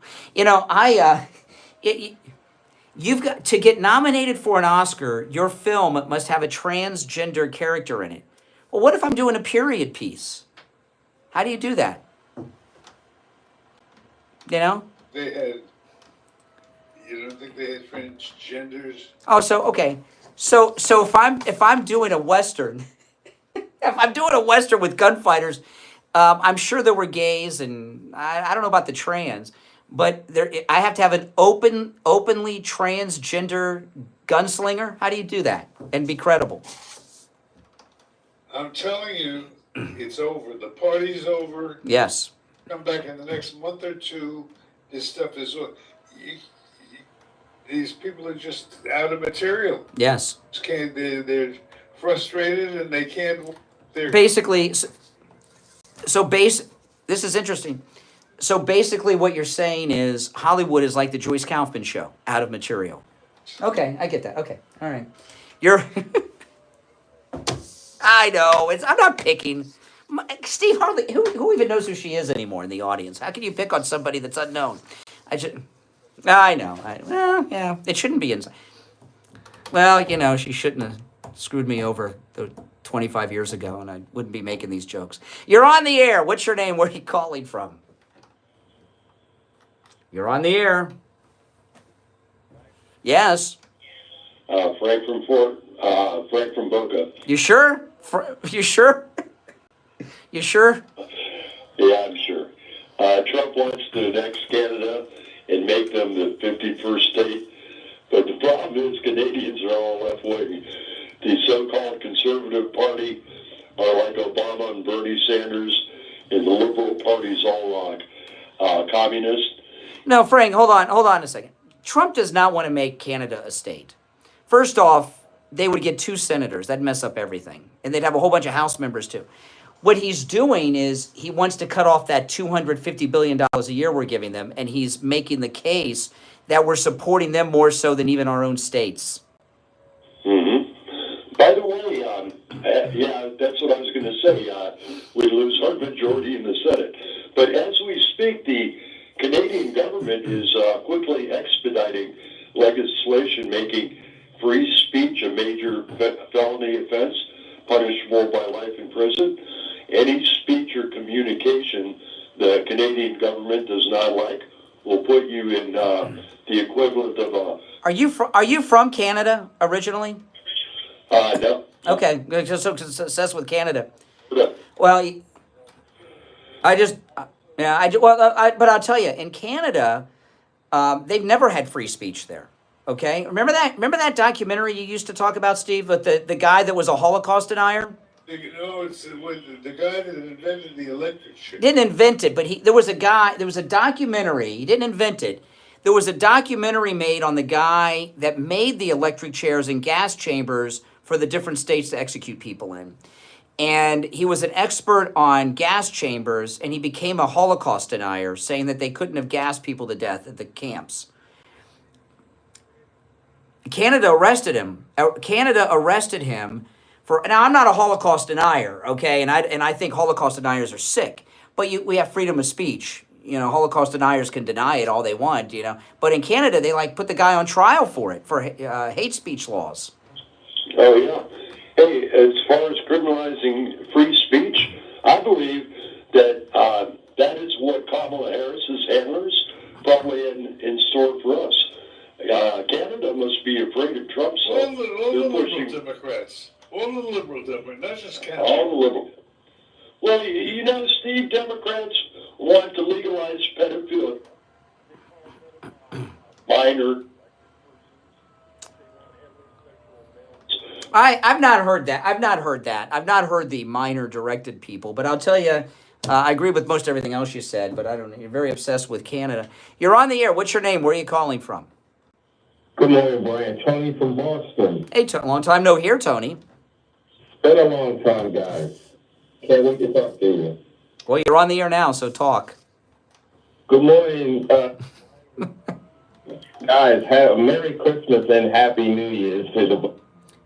Speaker 1: You've got to get nominated for an Oscar. Your film must have a transgender character in it. Well, what if I'm doing a period piece? How do you do that?
Speaker 17: They had. You don't think they had transgenders?
Speaker 1: Oh, so okay. So if I'm doing a Western, if I'm doing a Western with gunfighters, I'm sure there were gays, and I don't know about the trans, but I have to have an openly transgender gunslinger. How do you do that and be credible?
Speaker 17: I'm telling you, it's over. The party's over.
Speaker 1: Yes.
Speaker 17: Come back in the next month or two. This stuff is. these people are just out of material.
Speaker 1: Yes.
Speaker 17: They're frustrated and they can't.
Speaker 1: Basically, this is interesting. So basically what you're saying is Hollywood is like the Joyce Kaufman show, out of material. Okay, I get that. Okay, all right. I know, I'm not picking. Steve, hardly, who even knows who she is anymore in the audience? How can you pick on somebody that's unknown? I know. Well, yeah, it shouldn't be inside. Well, she shouldn't have screwed me over 25 years ago, and I wouldn't be making these jokes. You're on the air. What's your name? Where are you calling from? You're on the air. Yes.
Speaker 2: Frank from Boca.
Speaker 1: You sure? You sure? You sure?
Speaker 2: Yeah, I'm sure. Trump wants to annex Canada and make them the 51st state. But the problem is Canadians are all left-wing. The so-called Conservative Party are like Obama and Bernie Sanders, and the Liberal Party's all communist.
Speaker 1: No, Frank, hold on a second. Trump does not want to make Canada a state. First off, they would get 2 senators. That'd mess up everything. And they'd have a whole bunch of House members, too. What he's doing is he wants to cut off that $250 billion a year we're giving them, and he's making the case that we're supporting them more so than even our own states.
Speaker 2: Mm-hmm. By the way, yeah, that's what I was going to say. We lose our majority in the Senate. But as we speak, the Canadian government is quickly expediting legislation making free speech a major felony offense, punishable by life in prison. Any speech or communication the Canadian government does not like will put you in the equivalent of a...
Speaker 1: Are you from Canada originally?
Speaker 2: No.
Speaker 1: Okay, so success with Canada. Well, but I'll tell you, in Canada, they've never had free speech there. Okay, remember that documentary you used to talk about, Steve, with the guy that was a Holocaust denier?
Speaker 17: No, it's the guy that invented the electric chair.
Speaker 1: Didn't invent it, but there was a documentary. He didn't invent it. There was a documentary made on the guy that made the electric chairs and gas chambers for the different states to execute people in. And he was an expert on gas chambers, and he became a Holocaust denier, saying that they couldn't have gassed people to death at the camps. Canada arrested him for, now I'm not a Holocaust denier, okay, and I think Holocaust deniers are sick, but we have freedom of speech. Holocaust deniers can deny it all they want, but in Canada they put the guy on trial for it, for hate speech laws.
Speaker 2: Oh yeah. Hey, as far as criminalizing free speech, I believe that that is what Kamala Harris's handlers probably in store for us. Canada must be afraid of Trump. So
Speaker 17: all the liberal Democrats. All the liberal Democrats, not just Canada.
Speaker 2: All the liberal. Well, Steve, Democrats want to legalize pedophilia. Minor.
Speaker 1: I've not heard that. I've not heard the minor directed people, but I'll tell you, I agree with most everything else you said, but I don't know. You're very obsessed with Canada. You're on the air. What's your name? Where are you calling from?
Speaker 20: Good morning, Brian. Tony from Boston.
Speaker 1: Hey, long time no hear, Tony.
Speaker 20: Been a long time, guys. Can't wait to talk to you.
Speaker 1: Well, you're on the air now, so talk.
Speaker 20: Good morning, guys. Have a Merry Christmas and Happy New Year's to the.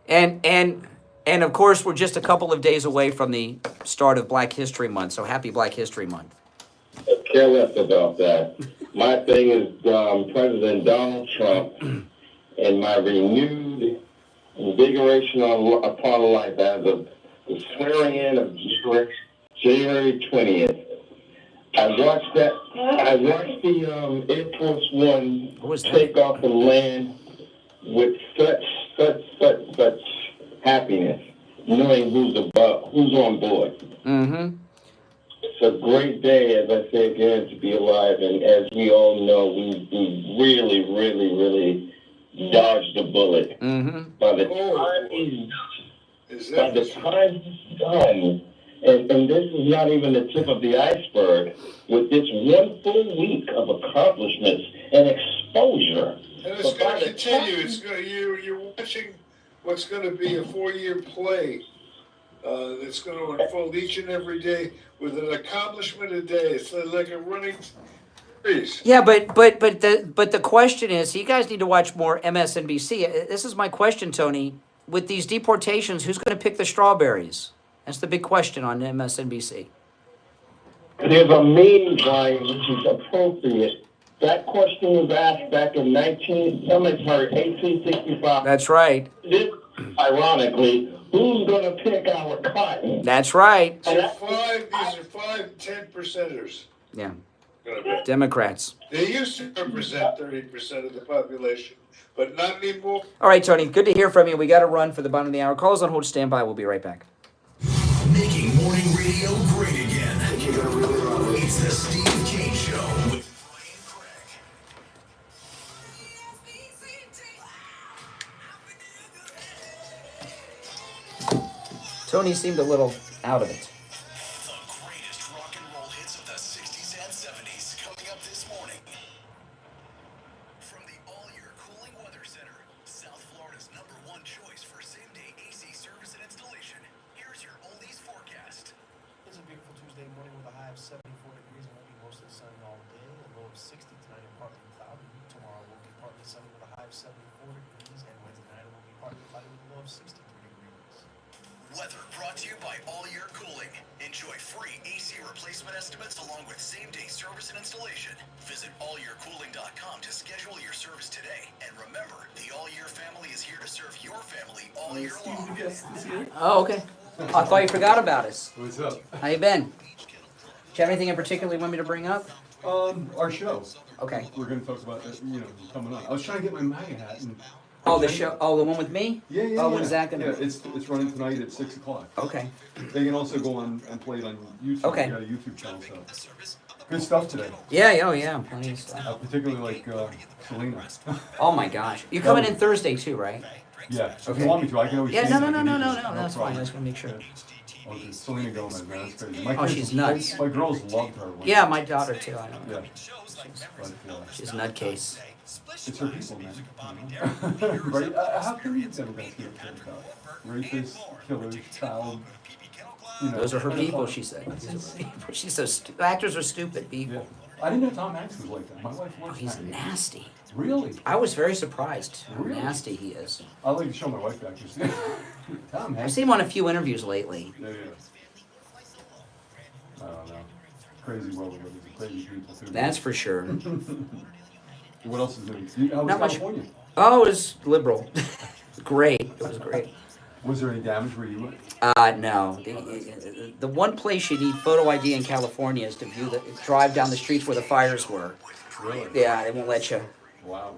Speaker 1: And of course, we're just a couple of days away from the start of Black History Month, so happy Black History Month.
Speaker 20: Care less about that. My thing is President Donald Trump and my renewed invigoration upon life as of the swearing in of January 20th. I watched the Air Force One take off and land with such happiness, knowing who's on board.
Speaker 1: Mm-hmm.
Speaker 20: It's a great day, as I say again, to be alive. And as we all know, we really, really, really dodged a bullet.
Speaker 1: Mm-hmm.
Speaker 20: By the time he's done, and this is not even the tip of the iceberg, with this one full week of accomplishments and exposure
Speaker 17: And it's going to continue. It's going. You're watching what's going to be a 4-year play that's going to unfold each and every day with an accomplishment a day. It's like a running series.
Speaker 1: Yeah, but the question is, you guys need to watch more MSNBC. This is my question, Tony. With these deportations, who's going to pick the strawberries? That's the big question on MSNBC.
Speaker 20: There's a meme, Brian, which is appropriate. That question was asked back in 1865.
Speaker 1: That's right.
Speaker 20: This, ironically, who's going to pick our cotton?
Speaker 1: That's right.
Speaker 17: These are 5 10 percenters.
Speaker 1: Yeah. Democrats.
Speaker 17: They used to represent 30% of the population, but not anymore.
Speaker 1: All right, Tony, good to hear from you. We got to run for the bottom of the hour. Calls on hold, stand by. We'll be right back.
Speaker 4: Making morning radio great again. It's the Steve Kane Show with
Speaker 1: Tony seemed a little out of it.
Speaker 4: Weather brought to you by All Year Cooling. Enjoy free AC replacement estimates along with same-day service and installation. Visit allyearcooling.com to schedule your service today. And remember, the All Year family is here to serve your family all year long.
Speaker 1: Oh, okay. I thought you forgot about us.
Speaker 7: What's up?
Speaker 1: How you been? Do you have anything in particular you want me to bring up?
Speaker 7: Our show.
Speaker 1: Okay.
Speaker 7: We're going to talk about coming on. I was trying to get my MAGA hat.
Speaker 1: Oh, the show. Oh, the one with me?
Speaker 7: Yeah.
Speaker 1: Oh, when's that gonna?
Speaker 7: Yeah, it's running tonight at 6 o'clock.
Speaker 1: Okay.
Speaker 7: They can also go on and play it on YouTube.
Speaker 1: Okay.
Speaker 7: We got a YouTube channel, so good stuff today.
Speaker 1: Yeah. Oh, yeah. Plenty of stuff.
Speaker 7: Particularly like Selena.
Speaker 1: Oh my gosh, you're coming in Thursday too, right?
Speaker 7: Yeah. So if you want me to, I can always.
Speaker 1: Yeah.
Speaker 7: change
Speaker 1: No.
Speaker 7: it.
Speaker 1: That's fine. I just want to make sure.
Speaker 7: Okay. Selena Gomez, man, that's crazy.
Speaker 1: Oh, she's nuts.
Speaker 7: My girls loved her.
Speaker 1: Yeah, my daughter too. I know.
Speaker 7: Yeah.
Speaker 1: She's a nutcase.
Speaker 7: It's her people, man. Right? How can you Democrats get upset about rapists, killers, child?
Speaker 1: Those are her people, she said. She's so actors are stupid people.
Speaker 7: Yeah. I didn't know Tom Hanks was like that. My wife loves
Speaker 1: He's nasty.
Speaker 7: Really?
Speaker 1: I was very surprised how
Speaker 7: Really?
Speaker 1: nasty he is.
Speaker 7: I like to show my wife actors. Tom Hanks.
Speaker 1: I've seen him on a few interviews lately.
Speaker 7: Yeah. I don't know. Crazy world we live in. Crazy people too.
Speaker 1: That's for sure.
Speaker 7: What else is new? How was
Speaker 1: Not much.
Speaker 7: California?
Speaker 1: Oh, it was liberal. Great. It was great.
Speaker 7: Was there any damage where you went?
Speaker 1: No. The one place you need photo ID in California is to drive down the streets where the fires were.
Speaker 7: Really?
Speaker 1: Yeah, they won't let you.
Speaker 7: Wow.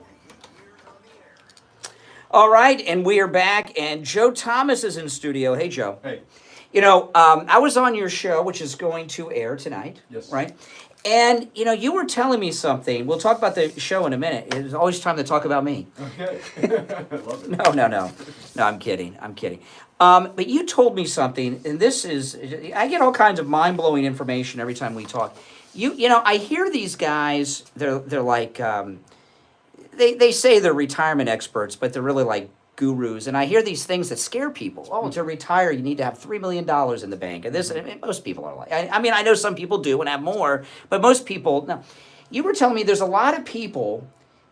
Speaker 1: All right, and we are back, and Joe Thomas is in studio. Hey, Joe.
Speaker 7: Hey.
Speaker 1: I was on your show, which is going to air tonight.
Speaker 7: Yes.
Speaker 1: Right? And, you were telling me something. We'll talk about the show in a minute. It's always time to talk about me.
Speaker 7: Okay. I love it.
Speaker 1: No. No, I'm kidding. But you told me something, and this is, I get all kinds of mind-blowing information every time we talk. I hear these guys, they're like, they say they're retirement experts, but they're really like gurus. And I hear these things that scare people. Oh, to retire, you need to have $3 million in the bank. And most people are like, I know some people do and have more, but most people, no. You were telling me there's a lot of people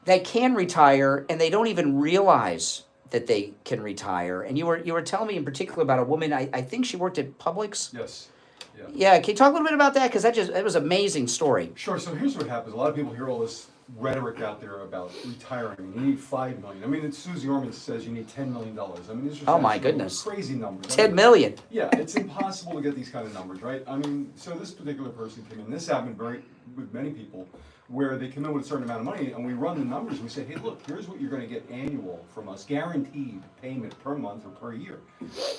Speaker 1: that can retire and they don't even realize that they can retire. And you were telling me in particular about a woman, I think she worked at Publix.
Speaker 7: Yes.
Speaker 1: Yeah, can you talk a little bit about that? Because that was an amazing story.
Speaker 7: Sure. So here's what happens. A lot of people hear all this rhetoric out there about retiring. You need $5 million. I mean, Susie Orman says you need $10 million. I mean, this is
Speaker 1: Oh my goodness,
Speaker 7: crazy numbers.
Speaker 1: 10 million.
Speaker 7: Yeah, it's impossible to get these kind of numbers, right? I mean, so this particular person came in. This happened with many people, where they come in with a certain amount of money, and we run the numbers, and we say, hey, look, here's what you're going to get annual from us, guaranteed payment per month or per year.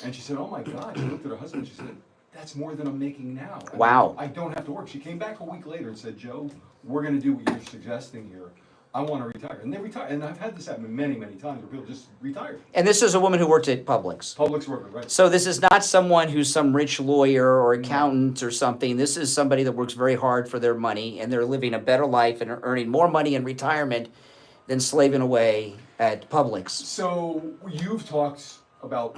Speaker 7: And she said, oh my God. She looked at her husband, and she said, that's more than I'm making now.
Speaker 1: Wow.
Speaker 7: I don't have to work. She came back a week later and said, Joe, we're going to do what you're suggesting here. I want to retire. And they retire. And I've had this happen many, many times where people just retire.
Speaker 1: And this is a woman who worked at Publix.
Speaker 7: Publix worker, right.
Speaker 1: So this is not someone who's some rich lawyer or accountant or something. This is somebody that works very hard for their money, and they're living a better life and earning more money in retirement than slaving away at Publix.
Speaker 7: So you've talked about,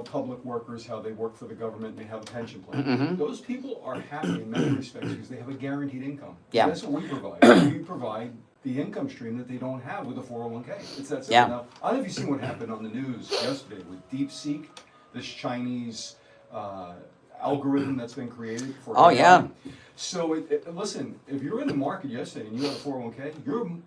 Speaker 7: public workers, how they work for the government and they have a pension plan.
Speaker 1: Mhm.
Speaker 7: Those people are happy in many respects because they have a guaranteed income.
Speaker 1: Yeah.
Speaker 7: That's what we provide. We provide the income stream that they don't have with a 401k. It's that simple.
Speaker 1: Yeah.
Speaker 7: Now, I don't know if you've seen what happened on the news yesterday with DeepSeek, this Chinese algorithm that's been created for
Speaker 1: Oh,
Speaker 7: AI.
Speaker 1: yeah.
Speaker 7: So listen, if you're in the market yesterday and you had a 401k,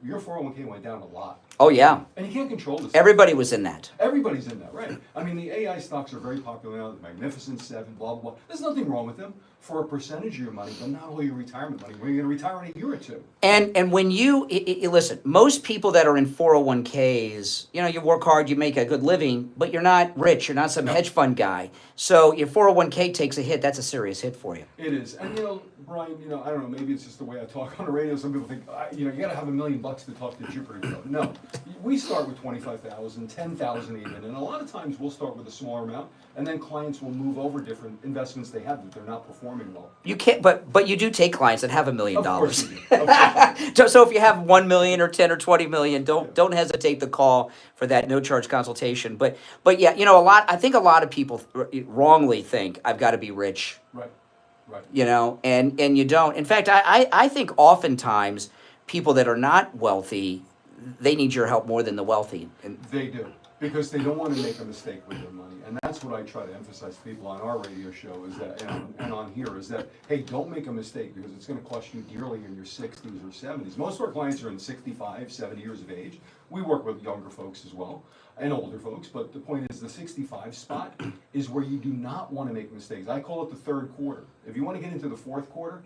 Speaker 7: your 401k went down a lot.
Speaker 1: Oh, yeah.
Speaker 7: And you can't control this.
Speaker 1: Everybody was in that.
Speaker 7: Everybody's in that, right? I mean, the AI stocks are very popular now, the Magnificent Seven, blah, blah, blah. There's nothing wrong with them for a percentage of your money, but not all your retirement money. When you're going to retire in a year or two.
Speaker 1: And when you listen, most people that are in 401ks, you work hard, you make a good living, but you're not rich. You're not some hedge fund guy. So your 401k takes a hit. That's a serious hit for you.
Speaker 7: It is. And, Brian, I don't know, maybe it's just the way I talk on the radio. Some people think, you got to have $1 million to talk to Jupiter Joe. No. We start with 25,000, 10,000 even. And a lot of times we'll start with a smaller amount, and then clients will move over different investments they have that they're not performing well.
Speaker 1: You can't, but you do take clients that have $1 million.
Speaker 7: Of course you do. Of course you do.
Speaker 1: So if you have 1 million or 10 or 20 million, don't hesitate to call for that no charge consultation. But yeah, I think a lot of people wrongly think I've got to be rich.
Speaker 7: Right. Right.
Speaker 1: And you don't. In fact, I think oftentimes people that are not wealthy, they need your help more than the wealthy. And
Speaker 7: They do, because they don't want to make a mistake with their money. And that's what I try to emphasize to people on our radio show is that, and on here, is that, hey, don't make a mistake because it's going to cost you dearly in your 60s or 70s. Most of our clients are in 65, 70 years of age. We work with younger folks as well, and older folks, but the point is the 65 spot is where you do not want to make mistakes. I call it the third quarter. If you want to get into the fourth quarter,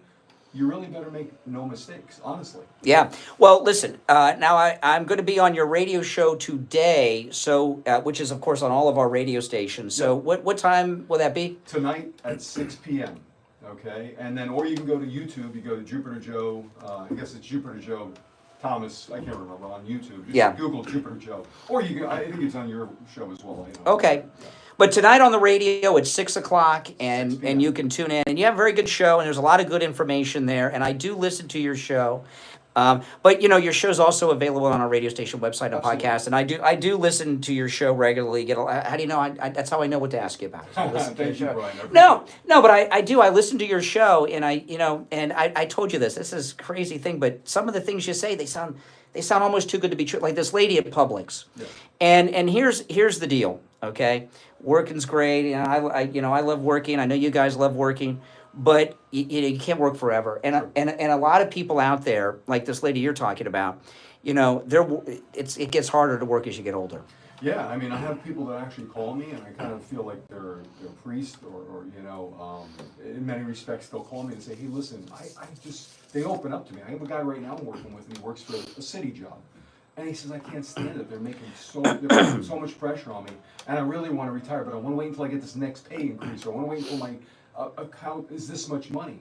Speaker 7: you really better make no mistakes, honestly.
Speaker 1: Yeah. Well, listen, now I'm going to be on your radio show today, so which is, of course, on all of our radio stations. So what time will that be?
Speaker 7: Tonight at 6 p.m., okay? And then, or you can go to YouTube, you go to Jupiter Joe, I guess it's Jupiter Joe Thomas, I can't remember, on YouTube. Just Google Jupiter Joe. Or you can, I think it's on your show as well.
Speaker 1: Okay. But tonight on the radio at 6 o'clock, and you can tune in. And you have a very good show, and there's a lot of good information there. And I do listen to your show. But your show's also available on our radio station website and podcast. And I do listen to your show regularly. How do you know? That's how I know what to ask you about. So I listen to your
Speaker 7: Thank you,
Speaker 1: show.
Speaker 7: Brian.
Speaker 1: No, but I do. I listen to your show, and I told you this. This is a crazy thing, but some of the things you say, they sound almost too good to be true. Like this lady at Publix. Yeah. And here's the deal. Okay, working's great. I love working. I know you guys love working. But you can't work forever, and a lot of people out there, like this lady you're talking about, it gets harder to work as you get older.
Speaker 7: Yeah, I mean, I have people that actually call me, and I kind of feel like they're a priest, or in many respects, they'll call me and say, hey, listen, they open up to me. I have a guy right now I'm working with, and he works for a city job. And he says, I can't stand it. They're making so much pressure on me, and I really want to retire, but I want to wait until I get this next pay increase, or I want to wait until my account is this much money.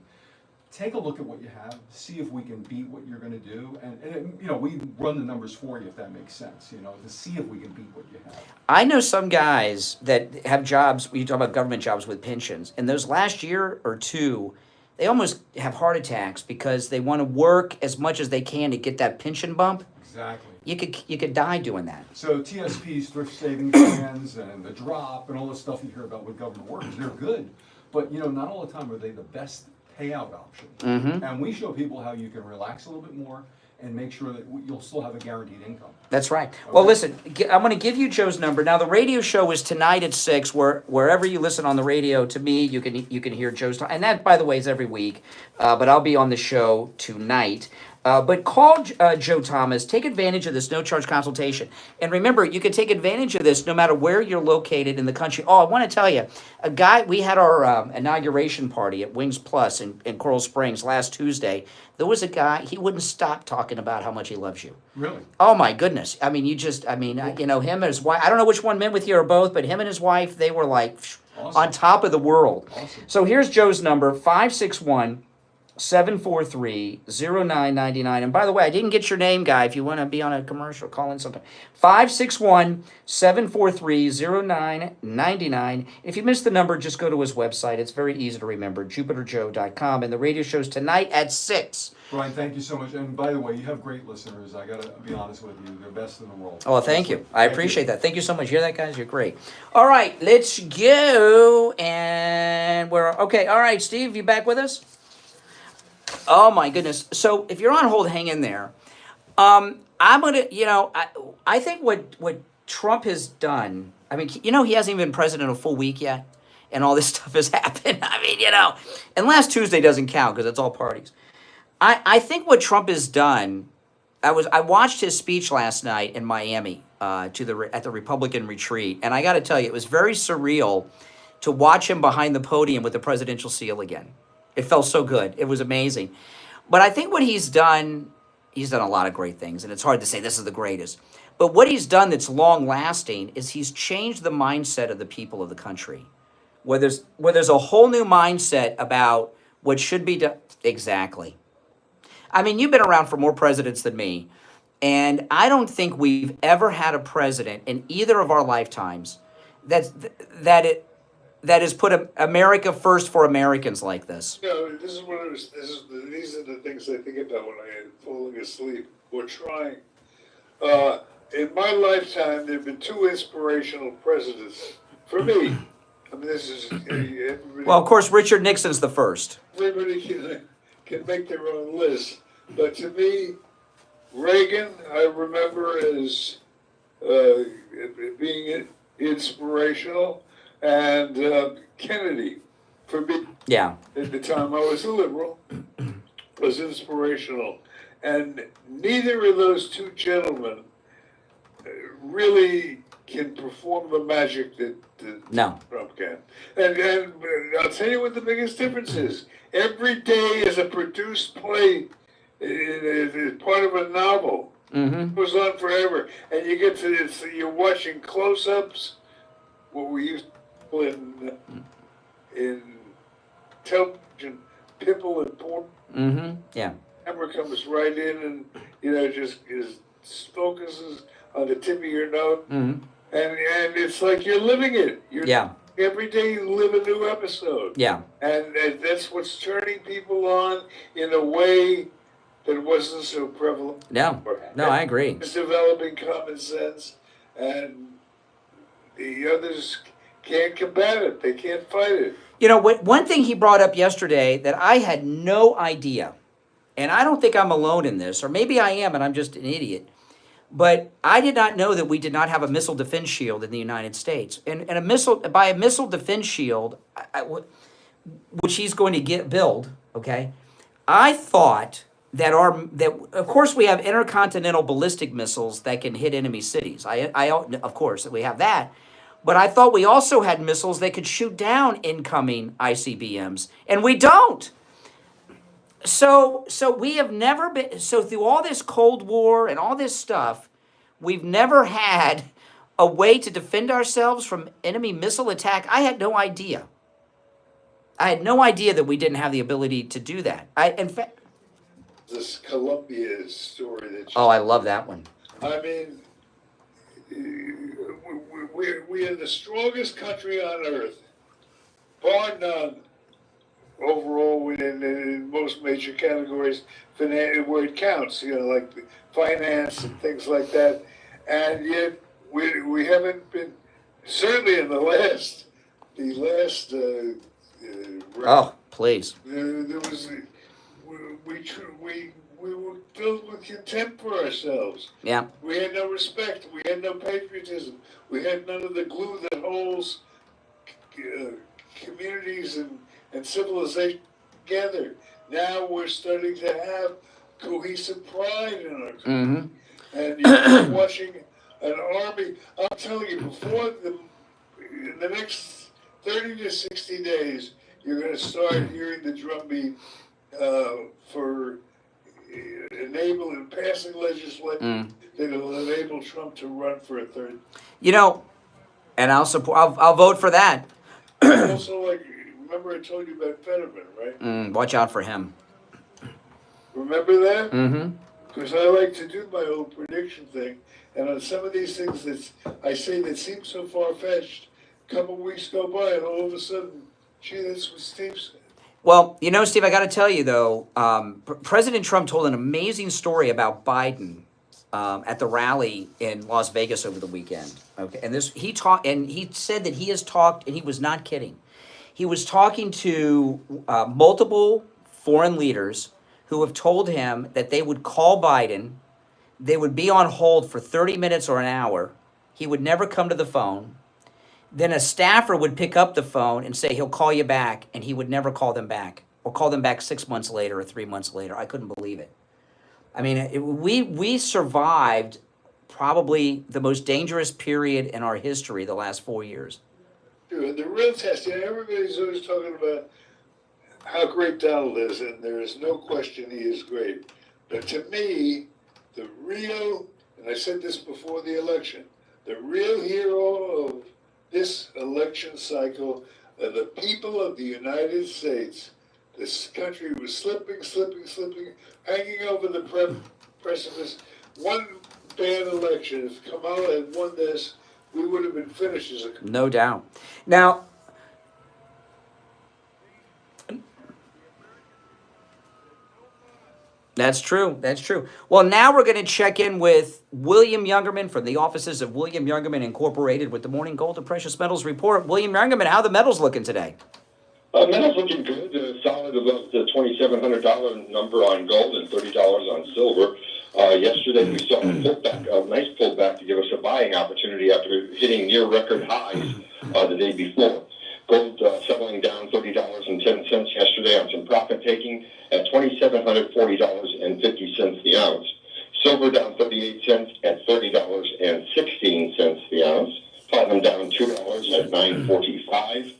Speaker 7: Take a look at what you have, see if we can beat what you're going to do, and we run the numbers for you if that makes sense, to see if we can beat what you have.
Speaker 1: I know some guys that have jobs, you talk about government jobs with pensions, and those last year or two, they almost have heart attacks because they want to work as much as they can to get that pension bump.
Speaker 7: Exactly.
Speaker 1: You could die doing that.
Speaker 7: So TSPs, thrift savings plans, and the drop, and all the stuff you hear about with government workers, they're good. But, not all the time are they the best payout option.
Speaker 1: Mm-hmm.
Speaker 7: And we show people how you can relax a little bit more and make sure that you'll still have a guaranteed income.
Speaker 1: That's right. Okay. Well, listen, I'm going to give you Joe's number. Now, the radio show is tonight at 6, wherever you listen on the radio to me, you can hear Joe's time. And that, by the way, is every week. But I'll be on the show tonight. But call Joe Thomas. Take advantage of this no-charge consultation. And remember, you can take advantage of this no matter where you're located in the country. Oh, I want to tell you, we had our inauguration party at Wings Plus in Coral Springs last Tuesday. There was a guy, he wouldn't stop talking about how much he loves you.
Speaker 7: Really?
Speaker 1: Oh, my goodness. I mean, him and his wife, I don't know which one went with you or both, but him and his wife, they were like on top of the world.
Speaker 7: Awesome.
Speaker 1: So here's Joe's number, 561 561-743-0999. And by the way, I didn't get your name, guy. If you want to be on a commercial, call in sometime. 561-743-0999. If you missed the number, just go to his website. It's very easy to remember, jupiterjoe.com. And the radio show's tonight at 6.
Speaker 7: Brian, thank you so much. And by the way, you have great listeners. I got to be honest with you. They're best in the world.
Speaker 1: Oh, thank you. I appreciate that. Thank you so much. You hear that, guys? You're great. All right, let's go. And we're okay. All right, Steve, you back with us? Oh my goodness. So if you're on hold, hang in there. I'm gonna, I think what Trump has done. I mean, he hasn't even been president a full week yet, and all this stuff has happened. I mean, and last Tuesday doesn't count because it's all parties. I think what Trump has done. I watched his speech last night in Miami at the Republican retreat, and I got to tell you, it was very surreal to watch him behind the podium with the presidential seal again. It felt so good. It was amazing. But I think what he's done a lot of great things, and it's hard to say this is the greatest. But what he's done that's long-lasting is he's changed the mindset of the people of the country, where there's a whole new mindset about what should be done. Exactly. I mean, you've been around for more presidents than me, and I don't think we've ever had a president in either of our lifetimes that has put America first for Americans like this.
Speaker 17: This is what these are the things I think about when I am falling asleep or trying. In my lifetime, there have been 2 inspirational presidents for me. I mean, this is
Speaker 1: well, of course, Richard Nixon's the first.
Speaker 17: Everybody can make their own list, but to me, Reagan, I remember as being inspirational. And Kennedy, for me, at the time I was a liberal, was inspirational. And neither of those 2 gentlemen really can perform the magic that Trump can. And I'll tell you what the biggest difference is. Every day is a produced play. It's part of a novel. It goes on forever. And you get to this, you're watching close-ups, what we used to in television, pimple and porn.
Speaker 1: Yeah.
Speaker 17: Camera comes right in and just focuses on the tip of your nose, and it's like you're living it. Every day you live a new episode.
Speaker 1: Yeah.
Speaker 17: And that's what's turning people on in a way that wasn't so prevalent.
Speaker 1: No, I agree.
Speaker 17: It's developing common sense, and the others can't combat it. They can't fight it.
Speaker 1: One thing he brought up yesterday that I had no idea, and I don't think I'm alone in this, or maybe I am and I'm just an idiot, but I did not know that we did not have a missile defense shield in the United States. And by a missile defense shield, which he's going to build, okay, I thought that of course we have intercontinental ballistic missiles that can hit enemy cities. Of course we have that. But I thought we also had missiles that could shoot down incoming ICBMs, and we don't. So we have never been, so through all this Cold War and all this stuff, we've never had a way to defend ourselves from enemy missile attack. I had no idea. I had no idea that we didn't have the ability to do that. In fact,
Speaker 17: this Columbia story that
Speaker 1: I love that one.
Speaker 17: I mean, we are the strongest country on earth, bar none. Overall, in most major categories, where it counts, like finance and things like that, and yet we haven't been, certainly in the last.
Speaker 1: Oh, please.
Speaker 17: There was we were filled with contempt for ourselves.
Speaker 1: Yeah.
Speaker 17: We had no respect. We had no patriotism. We had none of the glue that holds communities and civilization together. Now we're starting to have cohesive pride in our country. And you're watching an army. I'm telling you, in the next 30 to 60 days, you're going to start hearing the drumbeat for enabling passing legislation that will enable Trump to run for a third.
Speaker 1: And I'll vote for that.
Speaker 17: Also, remember I told you about Fetterman, right?
Speaker 1: Watch out for him.
Speaker 17: Remember that?
Speaker 1: Mm-hmm.
Speaker 17: Because I like to do my own prediction thing. And on some of these things that I say that seem so far-fetched, a couple of weeks go by and all of a sudden, gee, that's what Steve said.
Speaker 1: Well, you know, Steve, I got to tell you, though, President Trump told an amazing story about Biden at the rally in Las Vegas over the weekend. Okay, and he said that he has talked, and he was not kidding. He was talking to multiple foreign leaders who have told him that they would call Biden, they would be on hold for 30 minutes or an hour, he would never come to the phone. Then a staffer would pick up the phone and say, he'll call you back, and he would never call them back, or call them back 6 months later or 3 months later. I couldn't believe it. I mean, we survived probably the most dangerous period in our history the last 4 years.
Speaker 17: Dude, the real test, everybody's always talking about how great Donald is, and there is no question he is great. But to me, the real, and I said this before the election, the real hero of this election cycle are the people of the United States. This country was slipping, hanging over the precipice. One bad election, if Kamala had won this, we would have been finished as a country.
Speaker 1: No doubt. Now, that's true. That's true. Well, now we're going to check in with William Youngerman from the offices of William Youngerman Incorporated with the Morning Gold and Precious Metals Report. William Youngerman, how are the metals looking today?
Speaker 13: Metals looking good, solid above the $2,700 number on gold and $30 on silver. Yesterday we saw a pullback, a nice pullback to give us a buying opportunity after hitting near record highs the day before. Gold settling down $30.10 yesterday on some profit taking at $2,740.50 the ounce. Silver down 38 cents at $30.16 the ounce. Platinum down $2 at $9.45.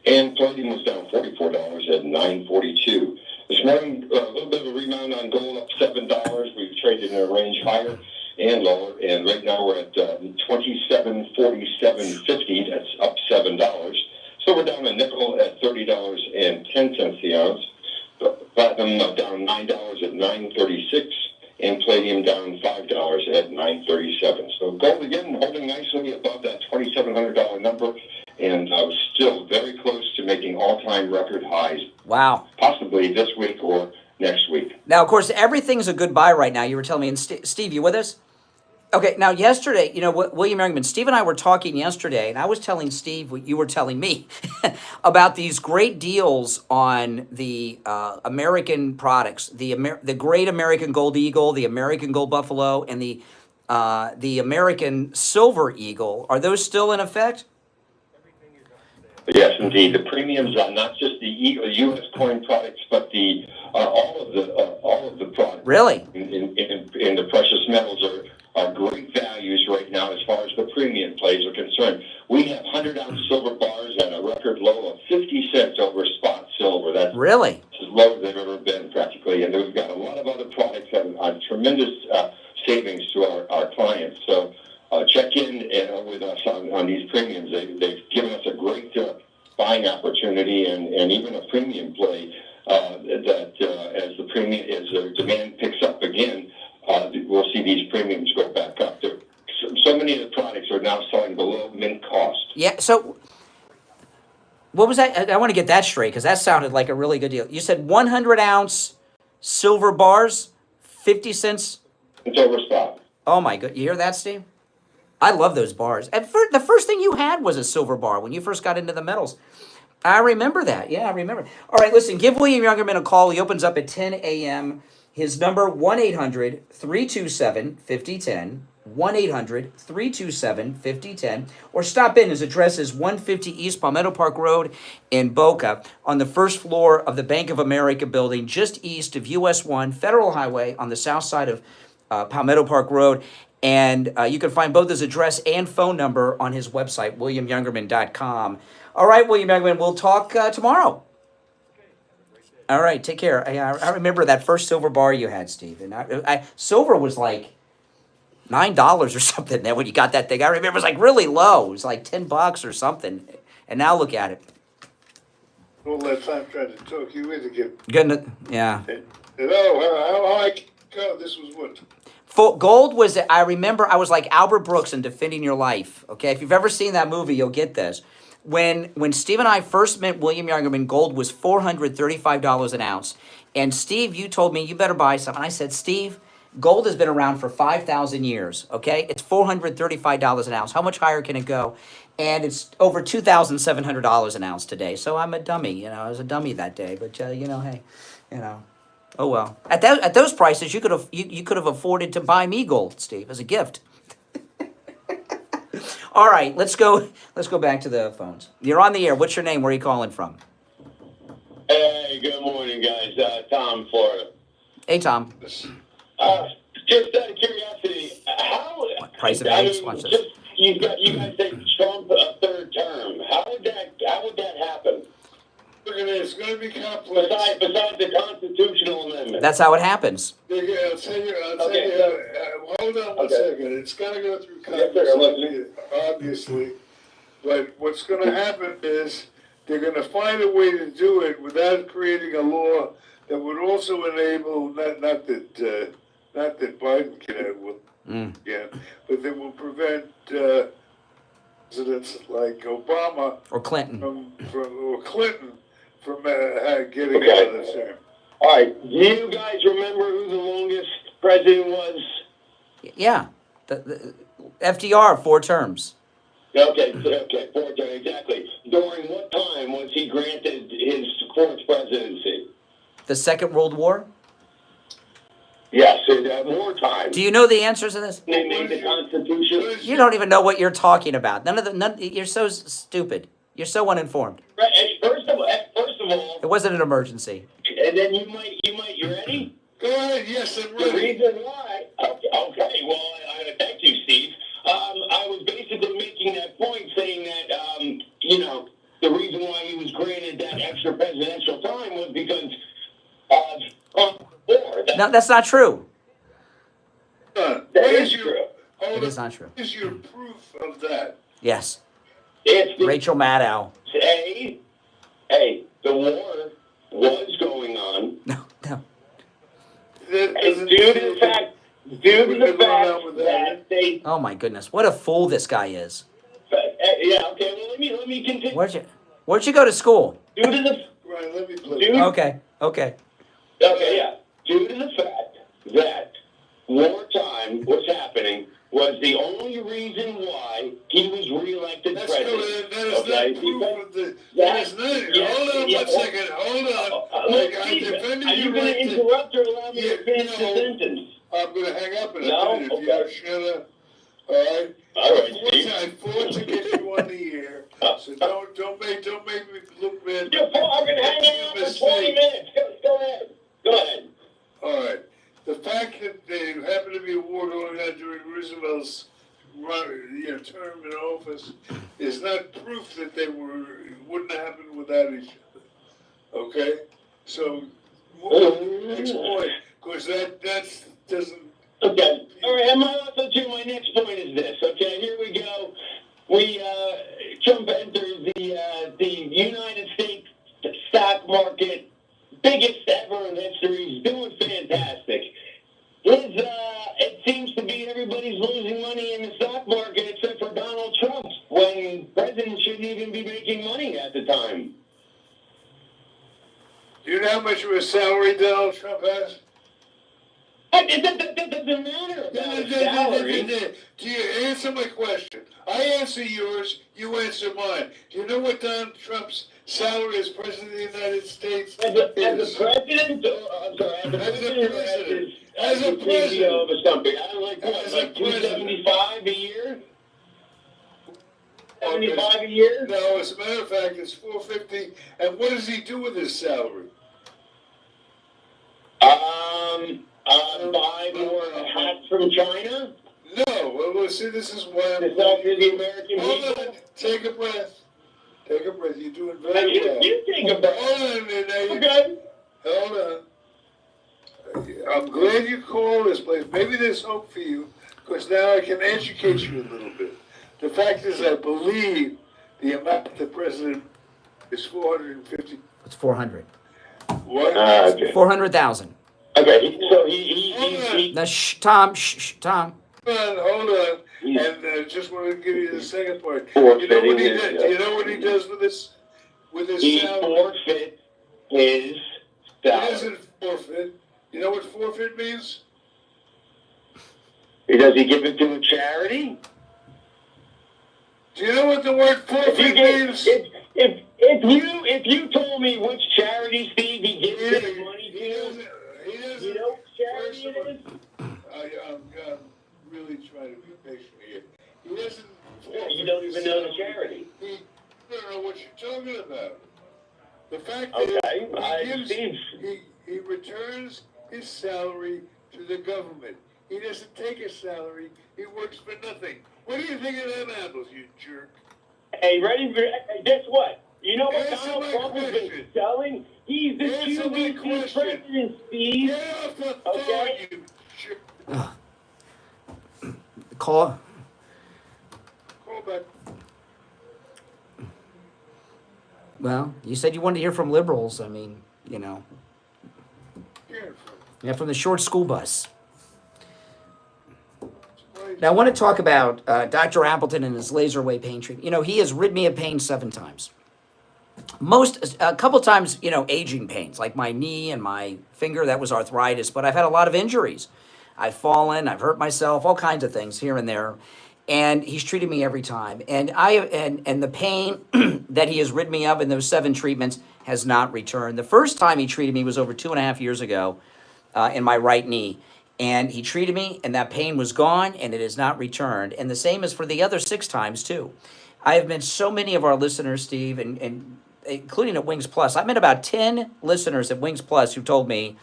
Speaker 13: And palladium was down $44 at $9.42. This morning, a little bit of a rebound on gold, up $7. We've traded in a range higher and lower, and right now we're at $27.47.50. That's up $7. So we're down a nickel at $30.10 the ounce. Platinum down $9 at $9.36, and palladium down $5 at $9.37. So gold again holding nicely above that $2,700 number, and still very close to making all-time record highs.
Speaker 1: Wow.
Speaker 13: Possibly this week or next week.
Speaker 1: Now, of course, everything's a good buy right now. You were telling me, and Steve, you with us? Okay, now yesterday, you know, William Youngman, Steve and I were talking yesterday, and I was telling Steve what you were telling me about these great deals on the American products, the Great American Gold Eagle, the American Gold Buffalo, and the American Silver Eagle. Are those still in effect?
Speaker 13: Yes, indeed. The premiums on not just the U.S. coin products, but all of the products.
Speaker 1: Really?
Speaker 13: In the precious metals are great values right now as far as the premium plays are concerned. We have 100-ounce silver bars at a record low of 50 cents over spot silver. That's
Speaker 1: really
Speaker 13: as low as they've ever been, practically. And we've got a lot of other products that are tremendous savings to our clients. So check in with us on these premiums. They've given us a great buying opportunity and even a premium play that as the demand picks up again, we'll see these premiums go back up. So many of the products are now selling below mint cost.
Speaker 1: Yeah, so what was that? I want to get that straight because that sounded like a really good deal. You said 100-ounce silver bars, 50 cents?
Speaker 13: It's over spot.
Speaker 1: Oh, my God. You hear that, Steve? I love those bars. The first thing you had was a silver bar when you first got into the metals. I remember that. Yeah, I remember. All right, listen, give William Youngerman a call. He opens up at 10 a.m. His number, 1-800-327-5010, 1-800-327-5010, or stop in. His address is 150 East Palmetto Park Road in Boca on the first floor of the Bank of America building, just east of US 1 Federal Highway on the south side of Palmetto Park Road. And you can find both his address and phone number on his website, williamyoungerman.com. All right, William Youngerman, we'll talk tomorrow. All right, take care. I remember that first silver bar you had, Steve. And silver was like $9 or something then when you got that thing. I remember it was like really low. It was like $10 or something. And now look at it.
Speaker 17: All that time trying to talk you into getting.
Speaker 1: Good. Yeah.
Speaker 17: how I go? This was what?
Speaker 1: Gold was, I remember I was like Albert Brooks in Defending Your Life. Okay, if you've ever seen that movie, you'll get this. When Steve and I first met William Youngerman, gold was $435 an ounce. And Steve, you told me you better buy some. And I said, Steve, gold has been around for 5,000 years, okay? It's $435 an ounce. How much higher can it go? And it's over $2,700 an ounce today. So I'm a dummy, you know. I was a dummy that day. But, you know, hey, you know. Oh, well. At those prices, you could have afforded to buy me gold, Steve, as a gift. All right, let's go back to the phones. You're on the air. What's your name? Where are you calling from?
Speaker 13: Hey, good morning, guys. Tom, Florida.
Speaker 1: Hey, Tom.
Speaker 13: Just out of curiosity, how
Speaker 1: price of eggs? Watch this.
Speaker 13: You guys say Trump a third term. How would that happen?
Speaker 17: It's going to be complex.
Speaker 13: Besides the constitutional amendment.
Speaker 1: That's how it happens.
Speaker 17: I'll tell you, hold on one second. It's got to go through Congress, obviously. But what's going to happen is they're going to find a way to do it without creating a law that would also enable, not that Biden can have one again, but that will prevent presidents like Obama
Speaker 1: or Clinton
Speaker 17: from getting out of the term.
Speaker 13: All right. Do you guys remember who the longest president was?
Speaker 1: Yeah. The FDR, 4 terms.
Speaker 13: Okay, 4 terms, exactly. During what time was he granted his 4th presidency?
Speaker 1: The Second World War?
Speaker 13: Yes, more time.
Speaker 1: Do you know the answers to this?
Speaker 13: They made the Constitution.
Speaker 1: You don't even know what you're talking about. You're so stupid. You're so uninformed.
Speaker 13: Right. First of all,
Speaker 1: it wasn't an emergency.
Speaker 13: And then you ready?
Speaker 17: Go ahead. Yes, I'm ready.
Speaker 13: The reason why. Okay. Well, thank you, Steve. I was basically making that point, saying that the reason why he was granted that extra presidential time was because of war.
Speaker 1: No, that's not true.
Speaker 13: That is true.
Speaker 1: It is not true.
Speaker 17: Is your proof of that?
Speaker 1: Yes.
Speaker 13: It's
Speaker 1: Rachel Maddow.
Speaker 13: Hey, the war was going on.
Speaker 1: No.
Speaker 13: And due to the fact that they.
Speaker 1: Oh my goodness! What a fool this guy is.
Speaker 13: Yeah. Okay. Well, let me continue.
Speaker 1: Where'd you go to school?
Speaker 13: Due to the.
Speaker 17: Right. Let me play.
Speaker 1: Okay.
Speaker 13: Okay. Yeah. Due to the fact that wartime was happening was the only reason why he was reelected president.
Speaker 17: That is not proof of hold on one second. Hold on. I defended
Speaker 13: are you going to interrupt or allow me to finish the sentence?
Speaker 17: I'm going to hang up in a minute if you don't shut up. All right. I fought to get you on the air, so don't make me look bad.
Speaker 13: I've been hanging out for 20 minutes. Go ahead.
Speaker 17: All right. The fact that there happened to be a war going on during Roosevelt's term in office is not proof that it wouldn't happen without each other. Okay? So, next point, because that doesn't...
Speaker 13: Okay. All right, my next point is this. Okay, here we go. Trump enters the United States stock market, biggest ever in history. He's doing fantastic. It seems to be everybody's losing money in the stock market except for Donald Trump, when presidents shouldn't even be making money at the time.
Speaker 17: Do you know how much of a salary Donald Trump has?
Speaker 13: That doesn't matter about salary.
Speaker 17: Do you answer my question? I answer yours, you answer mine. Do you know what Donald Trump's salary as President of the United States
Speaker 13: as a president? As a president of something. I don't like what, like $275 a year? 75 a year?
Speaker 17: No, as a matter of fact, it's $450. And what does he do with his salary?
Speaker 13: Buy more hats from China?
Speaker 17: No. Well, see, this is why
Speaker 13: I'm... sell to the American
Speaker 17: people? Hold on. Take a breath. You're doing very well.
Speaker 13: You take a breath.
Speaker 17: Hold on.
Speaker 13: Okay.
Speaker 17: Hold on. I'm glad you called this place. Maybe there's hope for you, because now I can educate you a little bit. The fact is, I believe the amount the president is $450.
Speaker 1: It's 400.
Speaker 17: What?
Speaker 13: Okay.
Speaker 1: 400,000.
Speaker 13: Okay, so he
Speaker 1: Now, Tom, Tom.
Speaker 17: Hold on. And just want to give you the second part.
Speaker 13: Forfeiting
Speaker 17: Do you know what he does with his
Speaker 13: he
Speaker 17: salary?
Speaker 13: forfeit his
Speaker 17: He
Speaker 13: salary.
Speaker 17: doesn't forfeit. You know what forfeit means?
Speaker 13: Does he give it to a charity?
Speaker 17: Do you know what the word forfeit means?
Speaker 13: If you told me which charity, Steve, he gives his money to, you know which charity it is?
Speaker 17: I'm really trying to be patient here. He doesn't.
Speaker 13: You don't even know the charity.
Speaker 17: I don't know what you're talking about. The fact
Speaker 13: Okay,
Speaker 17: he returns his salary to the government. He doesn't take a salary. He works for nothing. What do you think of them apples, you jerk?
Speaker 13: Hey, guess what? You know what
Speaker 17: Answer
Speaker 13: Donald
Speaker 17: my
Speaker 13: Trump has been
Speaker 17: question.
Speaker 13: selling? He's the
Speaker 17: Answer my
Speaker 13: QVC
Speaker 17: question.
Speaker 13: president, Steve.
Speaker 17: Get off the phone, you jerk.
Speaker 1: Call.
Speaker 17: Call back.
Speaker 1: Well, you said you wanted to hear from liberals. I mean, you know. Yeah, from the short school bus. Now, I want to talk about Dr. Appleton and his laser wave pain treatment. You know, he has rid me of pain 7 times. A couple times, you know, aging pains, like my knee and my finger, that was arthritis, but I've had a lot of injuries. I've fallen, I've hurt myself, all kinds of things here and there. And he's treated me every time. And and the pain that he has rid me of in those 7 treatments has not returned. The first time he treated me was over 2.5 years ago in my right knee. And he treated me, and that pain was gone, and it has not returned. And the same is for the other 6 times, too. I have met so many of our listeners, Steve, and including at Wings Plus. I've met about 10 listeners at Wings Plus who told me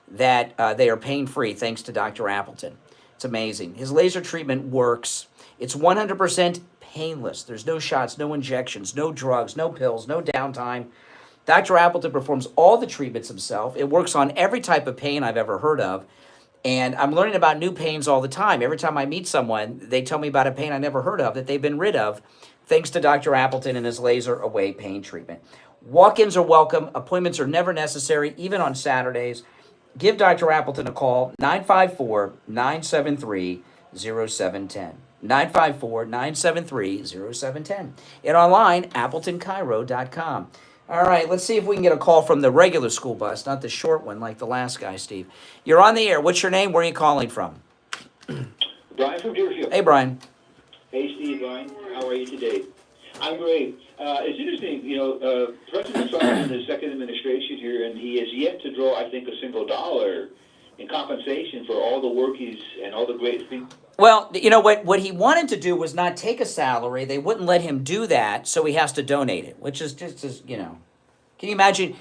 Speaker 1: that they are pain-free thanks to Dr. Appleton. It's amazing. His laser treatment works. It's 100% painless. There's no shots, no injections, no drugs, no pills, no downtime. Dr. Appleton performs all the treatments himself. It works on every type of pain I've ever heard of. And I'm learning about new pains all the time. Every time I meet someone, they tell me about a pain I never heard of that they've been rid of, thanks to Dr. Appleton and his laser away pain treatment. Walk-ins are welcome. Appointments are never necessary, even on Saturdays. Give Dr. Appleton a call, 954-973-0710. 954-973-0710. And online, AppletonCairo.com. All right, let's see if we can get a call from the regular school bus, not the short one like the last guy, Steve. You're on the air. What's your name? Where are you calling from?
Speaker 8: Brian from Deerfield.
Speaker 1: Hey, Brian.
Speaker 8: Hey, Steve. Brian, how are you today? I'm great. It's interesting, you know, President Trump is in his second administration here, and he has yet to draw, I think, a single dollar in compensation for all the work and all the great things.
Speaker 1: Well, you know, what he wanted to do was not take a salary. They wouldn't let him do that, so he has to donate it, which is just, you know. Can you imagine?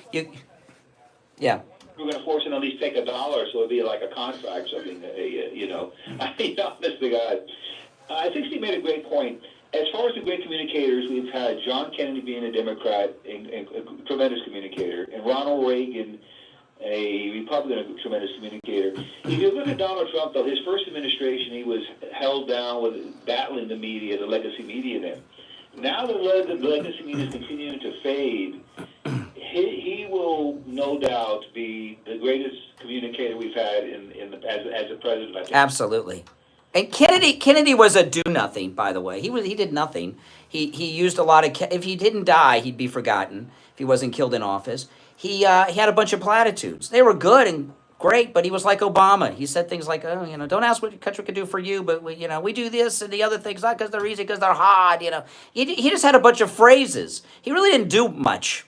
Speaker 1: Yeah.
Speaker 8: We're going to force him to at least take $1, so it'll be like a contract, something, you know. I mean, honest to God. I think Steve made a great point. As far as the great communicators, we've had John Kennedy being a Democrat and a tremendous communicator, and Ronald Reagan, a Republican, a tremendous communicator. If you look at Donald Trump, though, his first administration, he was held down with battling the media, the legacy media then. Now the legacy media is continuing to fade. He will no doubt be the greatest communicator we've had as a president, I think.
Speaker 1: Absolutely. And Kennedy was a do-nothing, by the way. He did nothing. He used a lot of... If he didn't die, he'd be forgotten if he wasn't killed in office. He had a bunch of platitudes. They were good and great, but he was like Obama. He said things like, oh, you know, don't ask what your country could do for you, but, we do this and the other things, not because they're easy, because they're hard, you know. He just had a bunch of phrases. He really didn't do much.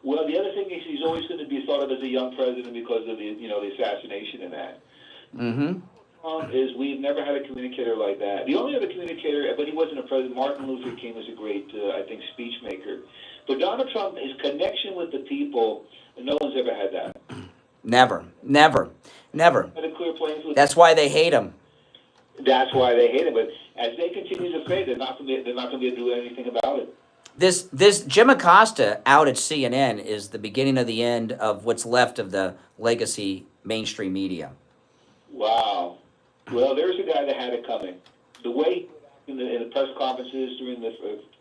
Speaker 8: Well, the other thing is he's always going to be thought of as a young president because of the assassination and that.
Speaker 1: Mm-hmm.
Speaker 8: Is we've never had a communicator like that. The only other communicator, but he wasn't a president, Martin Luther King was a great, I think, speech maker. But Donald Trump, his connection with the people, no one's ever had that.
Speaker 1: Never.
Speaker 8: Had a clear playing field.
Speaker 1: That's why they hate him.
Speaker 8: That's why they hate him. But as they continue to fade, they're not going to be able to do anything about it.
Speaker 1: This Jim Acosta out at CNN is the beginning of the end of what's left of the legacy mainstream media.
Speaker 8: Wow. Well, there's a guy that had it coming. The way in the press conferences during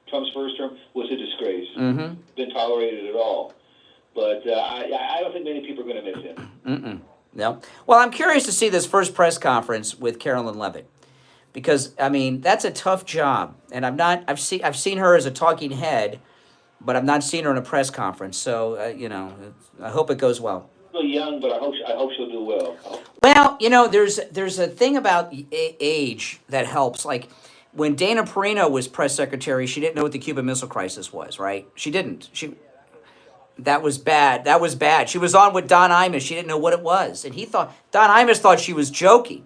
Speaker 8: Trump's first term was a disgrace.
Speaker 1: Mm-hmm.
Speaker 8: Been tolerated at all. But I don't think many people are going to miss him.
Speaker 1: Mm-mm. No. Well, I'm curious to see this first press conference with Carolyn Levitt, because I mean that's a tough job, and I've seen her as a talking head, but I've not seen her in a press conference. So I hope it goes well.
Speaker 8: Still young, but I hope she'll do well.
Speaker 1: Well, there's a thing about age that helps. Like when Dana Perino was press secretary, she didn't know what the Cuban Missile Crisis was, right? She didn't. That was bad. That was bad. She was on with Don Imus. She didn't know what it was, and Don Imus thought she was joking,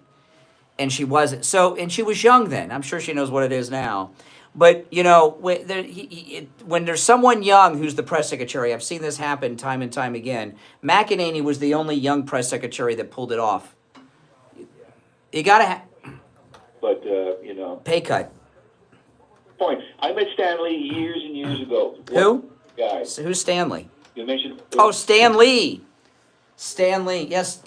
Speaker 1: and she wasn't. So, and she was young then. I'm sure she knows what it is now. But when there's someone young who's the press secretary, I've seen this happen time and time again. McEnany was the only young press secretary that pulled it off. You gotta
Speaker 8: But
Speaker 1: pay cut.
Speaker 8: Point. I met Stanley years and years ago.
Speaker 1: Who?
Speaker 8: Guy.
Speaker 1: So who's Stanley?
Speaker 8: You mentioned.
Speaker 1: Oh, Stan Lee. Stan Lee. Yes.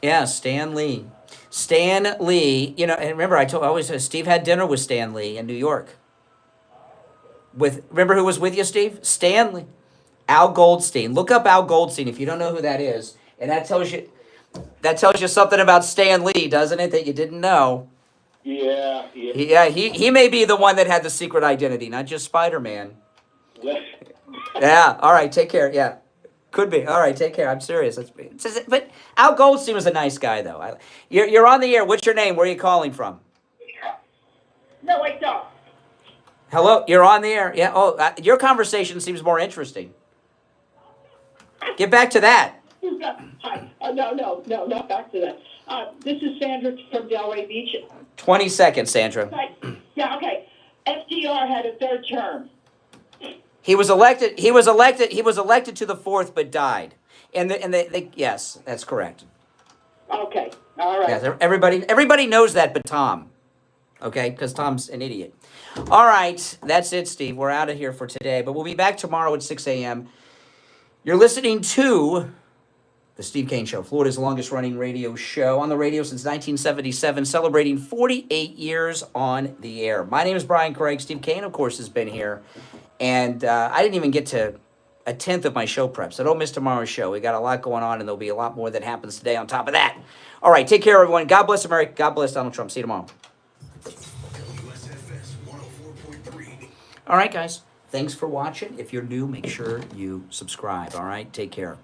Speaker 1: Yeah, Stan Lee. Stan Lee. And remember, I always said Steve had dinner with Stan Lee in New York. Remember who was with you, Steve? Stanley. Al Goldstein. Look up Al Goldstein if you don't know who that is, and that tells you something about Stan Lee, doesn't it? That you didn't know.
Speaker 8: Yeah.
Speaker 1: Yeah. He may be the one that had the secret identity, not just Spider-Man. Yeah. All right. Take care. Yeah. Could be. All right. Take care. I'm serious. But Al Goldstein was a nice guy, though. You're on the air. What's your name? Where are you calling from?
Speaker 12: No, I don't.
Speaker 1: Hello. You're on the air. Yeah. Oh, your conversation seems more interesting. Get back to that.
Speaker 12: Hi. No, not back to that. This is Sandra from Delray Beach.
Speaker 1: 20 seconds, Sandra.
Speaker 12: Yeah. Okay. FDR had a third term.
Speaker 1: He was elected to the fourth, but died. Yes, that's correct.
Speaker 12: Okay. All right.
Speaker 1: Yes, everybody knows that, but Tom. Okay, because Tom's an idiot. All right, that's it, Steve. We're out of here for today, but we'll be back tomorrow at 6 a.m. You're listening to the Steve Kane Show, Florida's longest-running radio show on the radio since 1977, celebrating 48 years on the air. My name is Brian Craig. Steve Kane, of course, has been here. And I didn't even get to a tenth of my show prep, so don't miss tomorrow's show. We got a lot going on, and there'll be a lot more that happens today on top of that. All right, take care, everyone. God bless America. God bless Donald Trump. See you tomorrow. All right, guys. Thanks for watching. If you're new, make sure you subscribe. All right, take care.